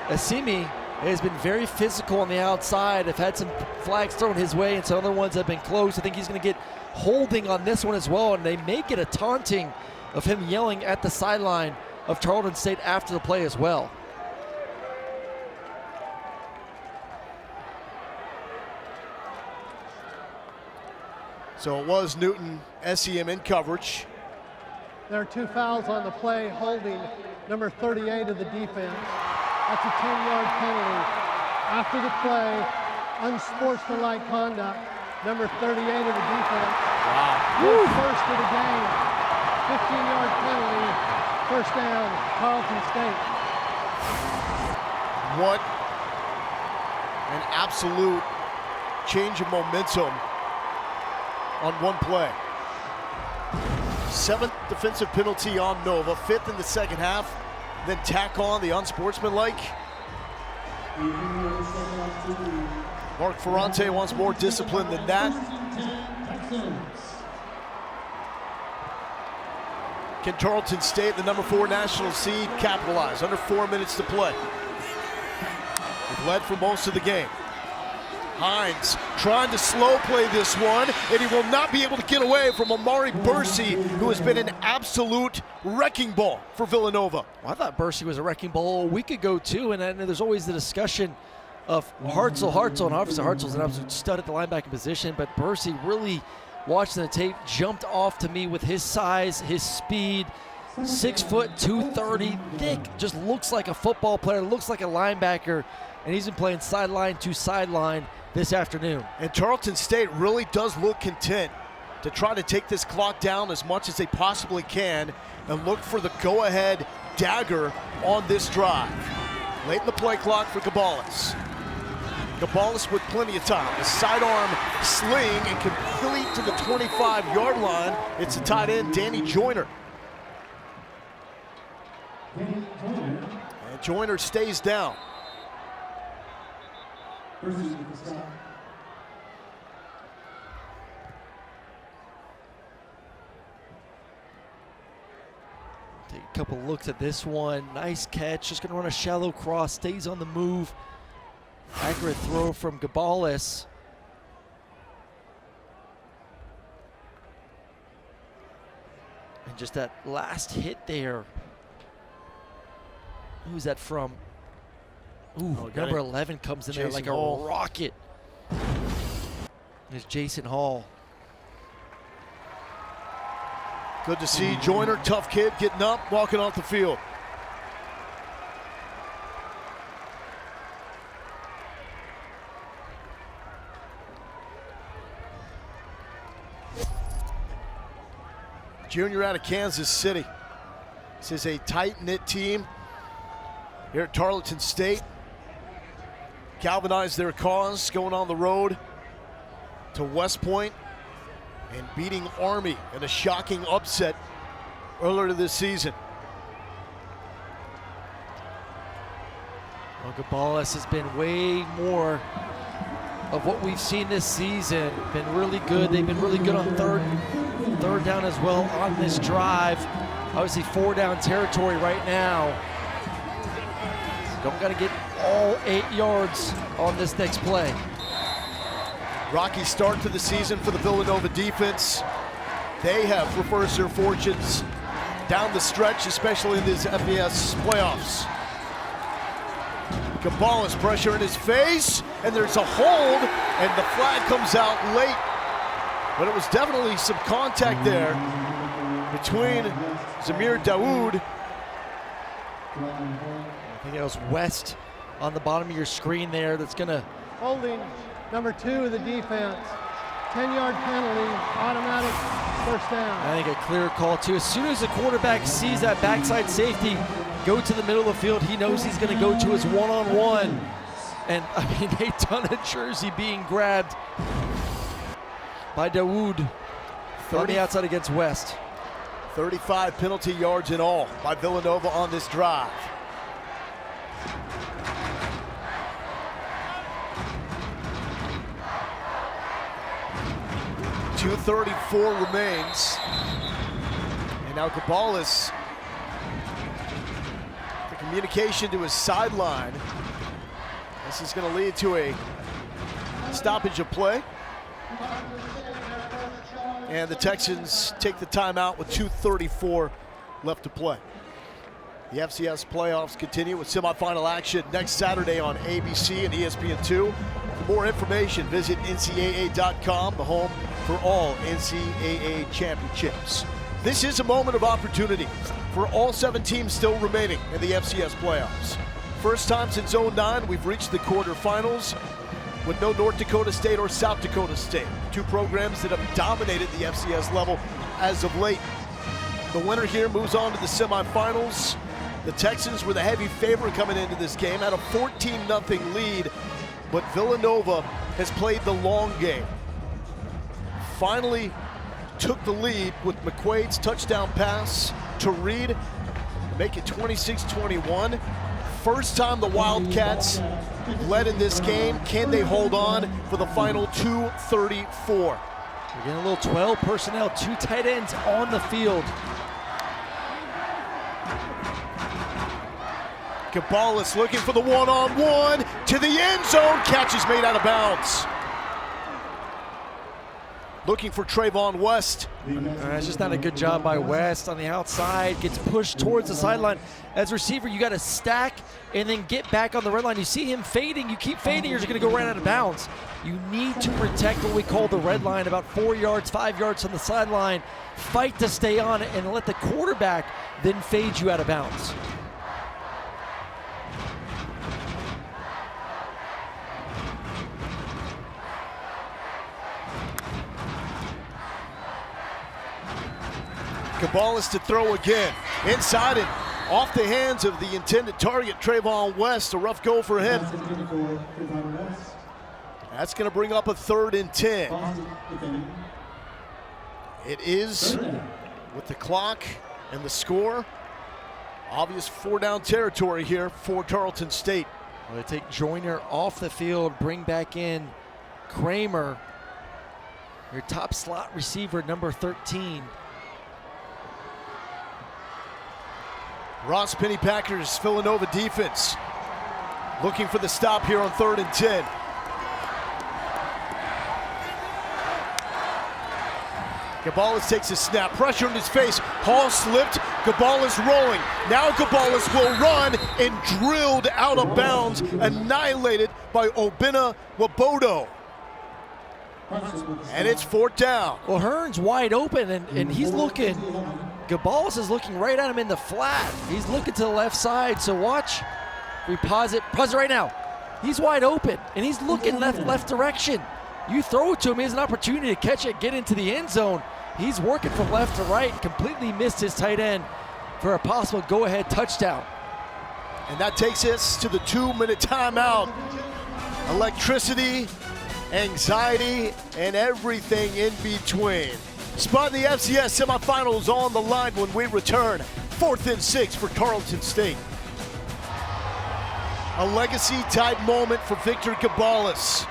Asimi has been very physical on the outside. Have had some flags thrown his way and some other ones have been close. I think he's going to get holding on this one as well, and they may get a taunting of him yelling at the sideline of Tarleton State after the play as well. So it was Newton, SEM in coverage. There are 2 fouls on the play, holding number 38 of the defense. That's a 10-yard penalty. After the play, unsportsmanlike conduct, number 38 of the defense. Wow. First of the game, 15-yard penalty, first down, Tarleton State. What an absolute change of momentum on one play. 7th defensive penalty on Nova, 5th in the second half, then tack on the unsportsmanlike. Mark Ferrante wants more discipline than that. Can Tarleton State, the number 4 national seed, capitalize? Under 4 minutes to play. They've led for most of the game. Hines trying to slow play this one, and he will not be able to get away from Amari Bursey, who has been an absolute wrecking ball for Villanova. Well, I thought Bursey was a wrecking ball a week ago too, and there's always the discussion of Hartzell, and obviously Hartzell's an absolute stud at the linebacker position, but Bursey really, watching the tape, jumped off to me with his size, his speed. 6 foot, 230, thick, just looks like a football player, looks like a linebacker, and he's been playing sideline to sideline this afternoon. And Tarleton State really does look content to try to take this clock down as much as they possibly can and look for the go-ahead dagger on this drive. Late in the play clock for Gabalis. Gabalis with plenty of time. A sidearm sling and complete to the 25-yard line. It's the tight end, Danny Joyner. And Joyner stays down. Take a couple looks at this one. Nice catch. Just going to run a shallow cross. Stays on the move. Accurate throw from Gabalis. And just that last hit there. Who's that from? Ooh, number 11 comes in there like a rocket. There's Jason Hall. Good to see Joyner, tough kid, getting up, walking off the field. Junior out of Kansas City. This is a tight-knit team here at Tarleton State. Galvanized their cause, going on the road to West Point and beating Army in a shocking upset earlier this season. Well, Gabalis has been way more of what we've seen this season. Been really good. They've been really good on third down as well on this drive. Obviously 4-down territory right now. Don't got to get all 8 yards on this next play. Rocky start to the season for the Villanova defense. They have reversed their fortunes down the stretch, especially in these FCS playoffs. Gabalis pressure in his face, and there's a hold, and the flag comes out late. But it was definitely some contact there between Zamir Dawood. I think it was West on the bottom of your screen there. That's going to... Holding number 2 of the defense. 10-yard penalty, automatic first down. I think a clear call too. As soon as the quarterback sees that backside safety go to the middle of the field, he knows he's going to go to his one-on-one. And I mean, a ton of jersey being grabbed by Dawood on the outside against West. 35 penalty yards in all by Villanova on this drive. .234 remains. And now Gabalis, the communication to his sideline. This is going to lead to a stoppage of play. And the Texans take the timeout with 2:34 left to play. The FCS playoffs continue with semifinal action next Saturday on ABC and ESPN2. For more information, visit NCAA.com, the home for all NCAA championships. This is a moment of opportunity for all 7 teams still remaining in the FCS playoffs. First time since 2009, we've reached the quarterfinals with no North Dakota State or South Dakota State, 2 programs that have dominated the FCS level as of late. The winner here moves on to the semifinals. The Texans were the heavy favorite coming into this game, had a 14-0 lead, but Villanova has played the long game. Finally took the lead with McQuaid's touchdown pass to Reed to make it 26-21. First time the Wildcats led in this game. Can they hold on for the final 2:34? We're getting a little 12 personnel, 2 tight ends on the field. Gabalis looking for the one-on-one to the end zone. Catch is made out of bounds. Looking for Trayvon West. It's just not a good job by West on the outside. Gets pushed towards the sideline. As a receiver, you got to stack and then get back on the red line. You see him fading. You keep fading, you're just going to go right out of bounds. You need to protect what we call the red line, about 4 yards, 5 yards on the sideline. Fight to stay on it and let the quarterback then fade you out of bounds. Gabalis to throw again. Inside and off the hands of the intended target, Trayvon West. A rough go for him. That's going to bring up a 3rd and 10. It is, with the clock and the score, obvious 4-down territory here for Tarleton State. Well, they take Joyner off the field, bring back in Kramer, your top slot receiver, number 13. Ross Pennypacker's Villanova defense looking for the stop here on 3rd and 10. Gabalis takes a snap, pressure in his face. Hall slipped, Gabalis rolling. Now Gabalis will run and drilled out of bounds, annihilated by Obinna Wabodo. And it's 4th down. Well, Hearn's wide open, and he's looking. Gabalis is looking right at him in the flat. He's looking to the left side, so watch. We pause it right now. He's wide open, and he's looking left direction. You throw it to him, he has an opportunity to catch it, get into the end zone. He's working from left to right, completely missed his tight end for a possible go-ahead touchdown. And that takes us to the 2-minute timeout. Electricity, anxiety, and everything in between. Spot in the FCS semifinals on the line when we return. 4th and 6 for Tarleton State. A legacy-type moment for Victor Gabalis.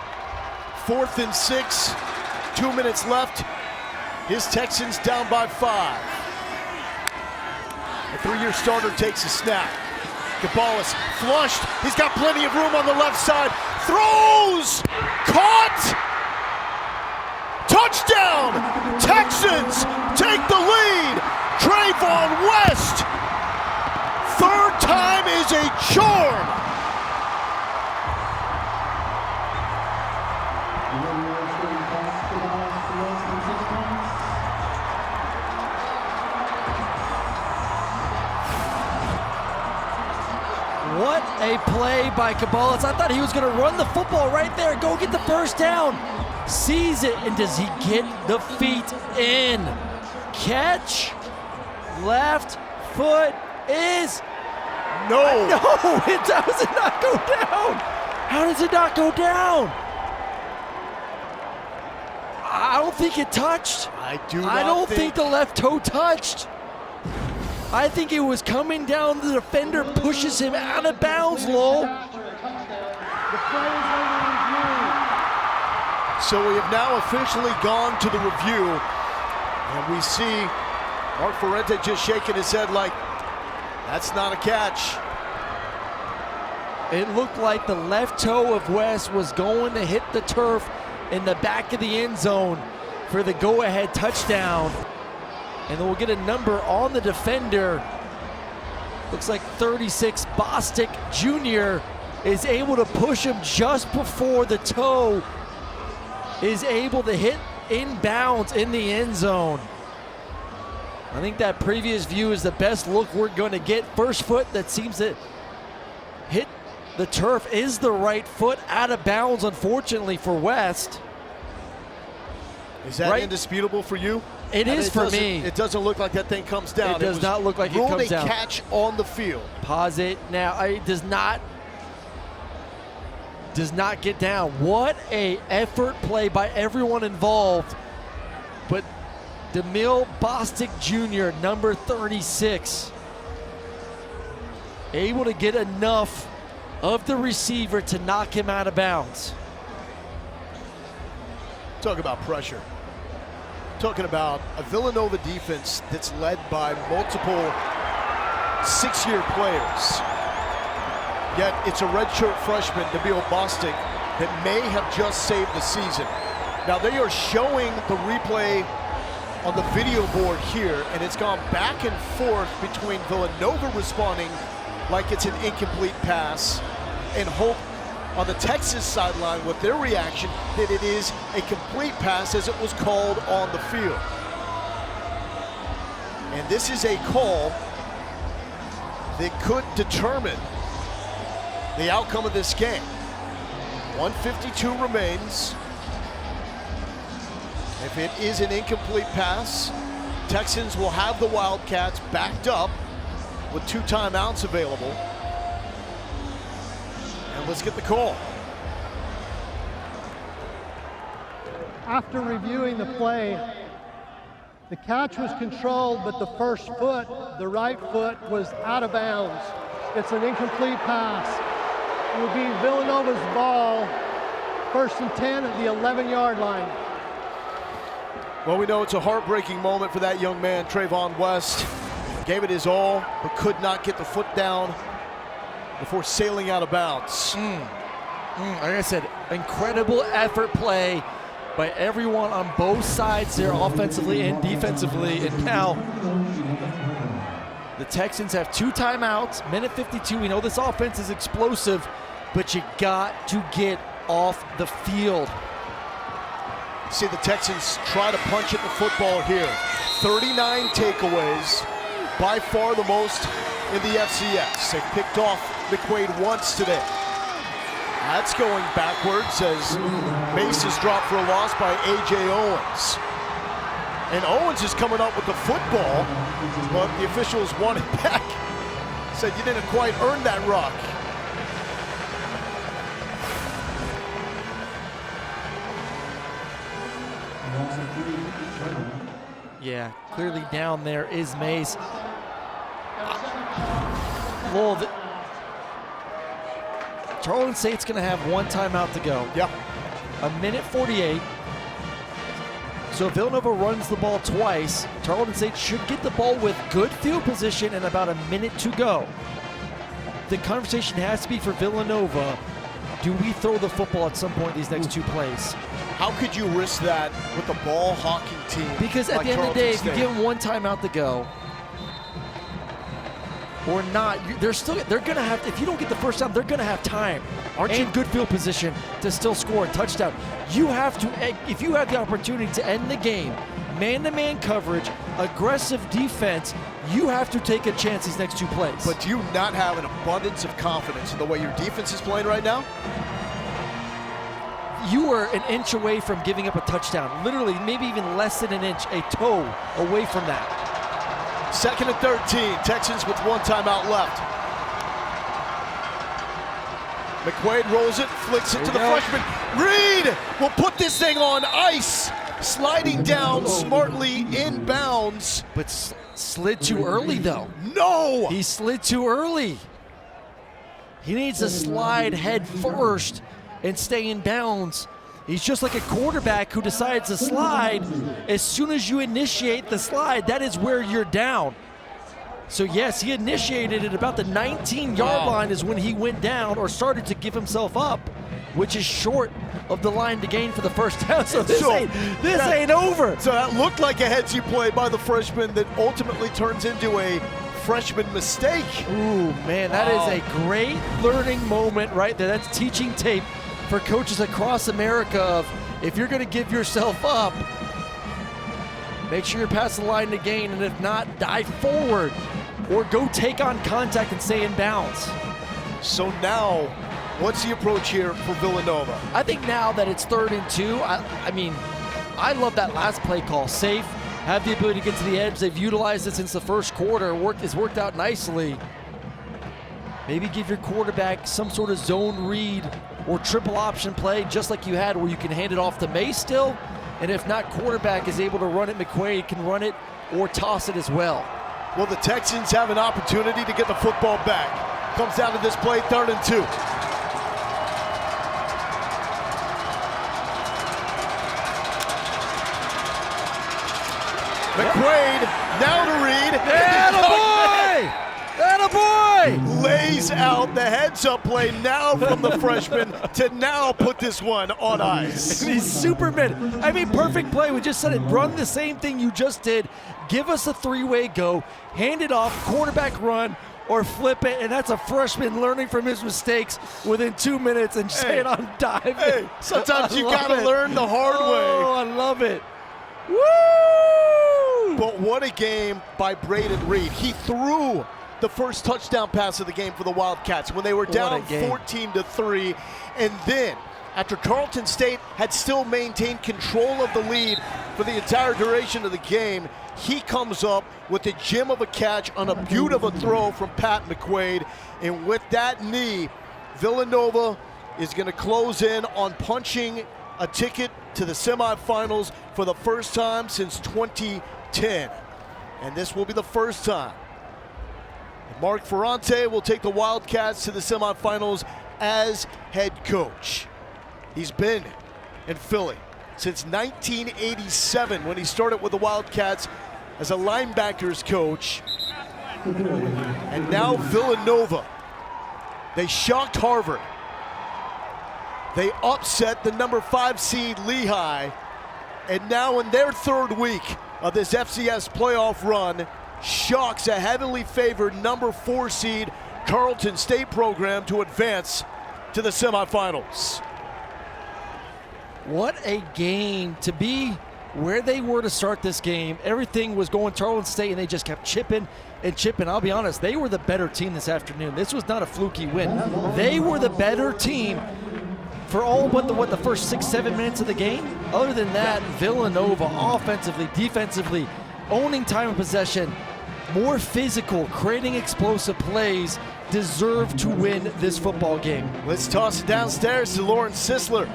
4th and 6, 2 minutes left. His Texans down by 5. A 3-year starter takes a snap. Gabalis flushed. He's got plenty of room on the left side. Throws! Caught! Touchdown! Texans take the lead. Trayvon West. 3rd time is a charm. What a play by Gabalis. I thought he was going to run the football right there, go get the 1st down. Sees it, and does he get the feet in? Catch. Left foot is no. No, it does not go down. How does it not go down? I don't think it touched. I don't think the left toe touched. I think it was coming down. The defender pushes him out of bounds, Lowell. So we have now officially gone to the review, and we see Mark Ferrente just shaking his head like, that's not a catch. It looked like the left toe of West was going to hit the turf in the back of the end zone for the go-ahead touchdown. And then we'll get a number on the defender. Looks like 36, Bostic Jr. is able to push him just before the toe is able to hit inbounds in the end zone. I think that previous view is the best look we're going to get. First foot that seems to hit the turf is the right foot, out of bounds, unfortunately, for West. Is that indisputable for you? It is for me. It doesn't look like that thing comes down. It does not look like it comes down. Ruled a catch on the field. Pause it now. It does not get down. What a effort play by everyone involved. But DeMille Bostic Jr., number 36, able to get enough of the receiver to knock him out of bounds. Talk about pressure. Talking about a Villanova defense that's led by multiple 6-year players. Yet it's a redshirt freshman, Nabil Bostic, that may have just saved the season. Now they are showing the replay on the video board here, and it's gone back and forth between Villanova responding like it's an incomplete pass and Hope on the Texas sideline with their reaction that it is a complete pass as it was called on the field. And this is a call that could determine the outcome of this game. 1:52 remains. If it is an incomplete pass, Texans will have the Wildcats backed up with 2 timeouts available. And let's get the call. After reviewing the play, the catch was controlled, but the first foot, the right foot, was out of bounds. It's an incomplete pass. It will be Villanova's ball, 1st and 10 at the 11-yard line. Well, we know it's a heartbreaking moment for that young man, Trayvon West. Gave it his all, but could not get the foot down before sailing out of bounds. Like I said, incredible effort play by everyone on both sides there, offensively and defensively. And now the Texans have 2 timeouts, minute 52. We know this offense is explosive, but you got to get off the field. See the Texans try to punch at the football here. 39 takeaways, by far the most in the FCS. They picked off McQuaid once today. That's going backwards as Mace is dropped for a loss by A.J. Owens. And Owens is coming up with the football, but the officials want it back. Said you didn't quite earn that rock. Yeah, clearly down there is Mace. Lowell, Tarleton State's going to have 1 timeout to go. Yep. A minute 48. So if Villanova runs the ball twice, Tarleton State should get the ball with good field position and about a minute to go. The conversation has to be for Villanova. Do we throw the football at some point these next 2 plays? How could you risk that with a ball hawking team? Because at like the end of the day, if you Tarleton give them 1 timeout to go, or not, they're gonna have, if you don't get the first down, they're gonna have time. Aren't you in good field position to still score a touchdown? You have to, if you have the opportunity to end the game, man-to-man coverage, aggressive defense, you have to take a chance these next 2 plays. But do you not have an abundance of confidence in the way your defense is playing right now? You are an inch away from giving up a touchdown. Literally, maybe even less than an inch, a toe away from that. 2nd and 13, Texans with 1 timeout left. McQuaid rolls it, flicks it to the freshman. Reed will put this thing on ice, sliding down smartly inbounds. But slid too early, though. No! He slid too early. He needs to slide head first and stay in bounds. He's just like a quarterback who decides to slide. As soon as you initiate the slide, that is where you're down. So yes, he initiated it about the 19-yard line is when he went down or started to give himself up, which is short of the line to gain for the first down. So this ain't over. So that looked like a headsy play by the freshman that ultimately turns into a freshman mistake. Ooh, man, that is a great learning moment right there. That's teaching tape for coaches across America of, if you're gonna give yourself up, make sure you're past the line to gain, and if not, dive forward or go take on contact and stay in bounds. So now, what's the approach here for Villanova? I think now that it's 3rd and 2, I mean, I love that last play call. Safe, have the ability to get to the edge. They've utilized it since the first quarter. It's worked out nicely. Maybe give your quarterback some sort of zone read or triple option play, just like you had where you can hand it off to May still. And if not, quarterback is able to run it, McQuaid can run it or toss it as well. Well, the Texans have an opportunity to get the football back. Comes down to this play, 3rd and 2. McQuaid now to Reed. Attaboy! Attaboy! Lays plays out, the heads-up play now from the freshman to now put this one on ice. He's Superman. I mean, perfect play. We just said it. Run the same thing you just did. Give us a three-way go. Hand it off, quarterback run, or flip it, and that's a freshman learning from his mistakes within 2 minutes and saying, I'm diving. Hey, sometimes you got to learn the hard way. Oh, I love it. Woo! But what a game by Braden Reed. He threw the first touchdown pass of the game for the Wildcats when they were down 14-3. And then, after Tarleton State had still maintained control of the lead for the entire duration of the game, he comes up with a gem of a catch on a beaut of a throw from Pat McQuaid. And with that knee, Villanova is going to close in on punching a ticket to the semifinals for the first time since 2010. And this will be the first time Mark Ferrante will take the Wildcats to the semifinals as head coach. He's been in Philly since 1987 when he started with the Wildcats as a linebackers coach. And now Villanova. They shocked Harvard. They upset the number 5 seed Lehigh. And now in their third week of this FCS playoff run, shocks a heavily favored number 4 seed Tarleton State program to advance to the semifinals. What a game to be where they were to start this game. Everything was going Tarleton State, and they just kept chipping and chipping. I'll be honest, they were the better team this afternoon. This was not a fluky win. They were the better team for all but the first 6-7 minutes of the game. Other than that, Villanova offensively, defensively, owning time of possession, more physical, creating explosive plays, deserve to win this football game. Let's toss it downstairs to Lauren Sisler.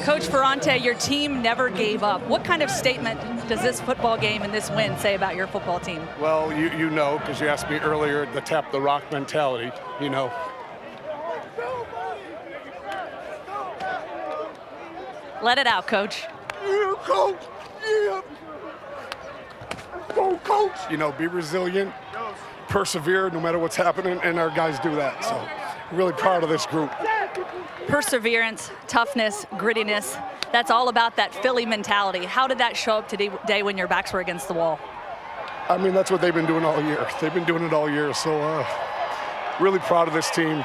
Coach Ferrante, your team never gave up. What kind of statement does this football game and this win say about your football team? Well, you know, because you asked me earlier, the tap the rock mentality, you know. Let it out, Coach. Yeah, Coach. Yeah. Go, Coach. You know, be resilient, persevere no matter what's happening, and our guys do that. So, I'm really proud of this group. Perseverance, toughness, grittiness. That's all about that Philly mentality. How did that show up today when your backs were against the wall? I mean, that's what they've been doing all year. They've been doing it all year. So, really proud of this team.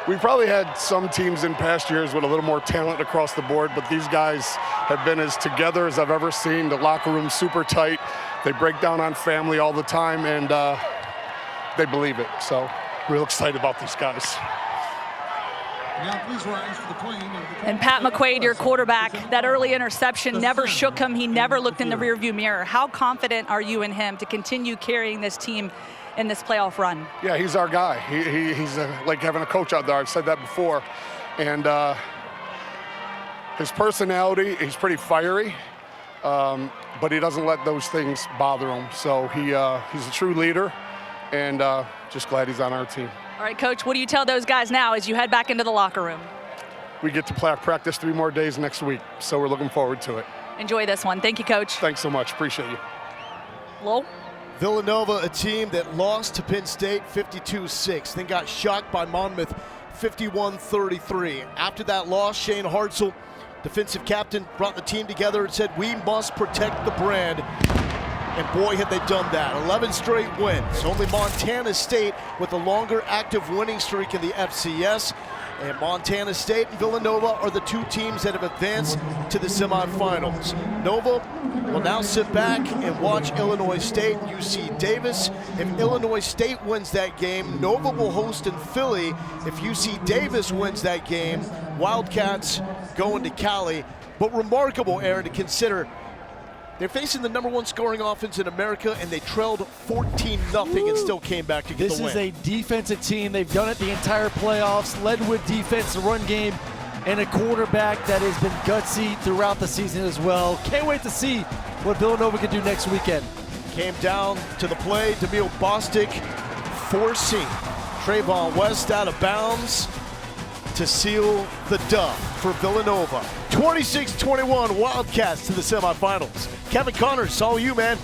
We probably had some teams in past years with a little more talent across the board, but these guys have been as together as I've ever seen. The locker room's super tight. They break down on family all the time, and they believe it. So, real excited about these guys. Now please rise for the playing of the And Pat McQuaid, your quarterback, that early interception never shook him. He never looked in the rearview mirror. How confident are you in him to continue carrying this team in this playoff run? Yeah, he's our guy. He's like having a coach out there. I've said that before. And his personality, he's pretty fiery, but he doesn't let those things bother him. So he's a true leader, and just glad he's on our team. All right, Coach, what do you tell those guys now as you head back into the locker room? We get to practice 3 more days next week, so we're looking forward to it. Enjoy this one. Thank you, Coach. Thanks so much. Appreciate you. Lowell? Villanova, a team that lost to Penn State 52-6, then got shocked by Monmouth 51-33. After that loss, Shane Hartzell, defensive captain, brought the team together and said, we must protect the brand. And boy, had they done that. 11 straight wins. Only Montana State with a longer active winning streak in the FCS. And Montana State and Villanova are the 2 teams that have advanced to the semifinals. Nova will now sit back and watch Illinois State and UC Davis. If Illinois State wins that game, Nova will host in Philly. If UC Davis wins that game, Wildcats go into Cali. But remarkable, Aaron, to consider they're facing the number 1 scoring offense in America, and they trailed 14-0 and still came back to get the win. This is a defensive team. They've done it the entire playoffs, led with defense, the run game, and a quarterback that has been gutsy throughout the season as well. Can't wait to see what Villanova can do next weekend. Came down to the play, Demille Bostic forcing Trayvon West out of bounds to seal the dub for Villanova. 26-21 Wildcats to the semifinals. Kevin Connors, all you, man.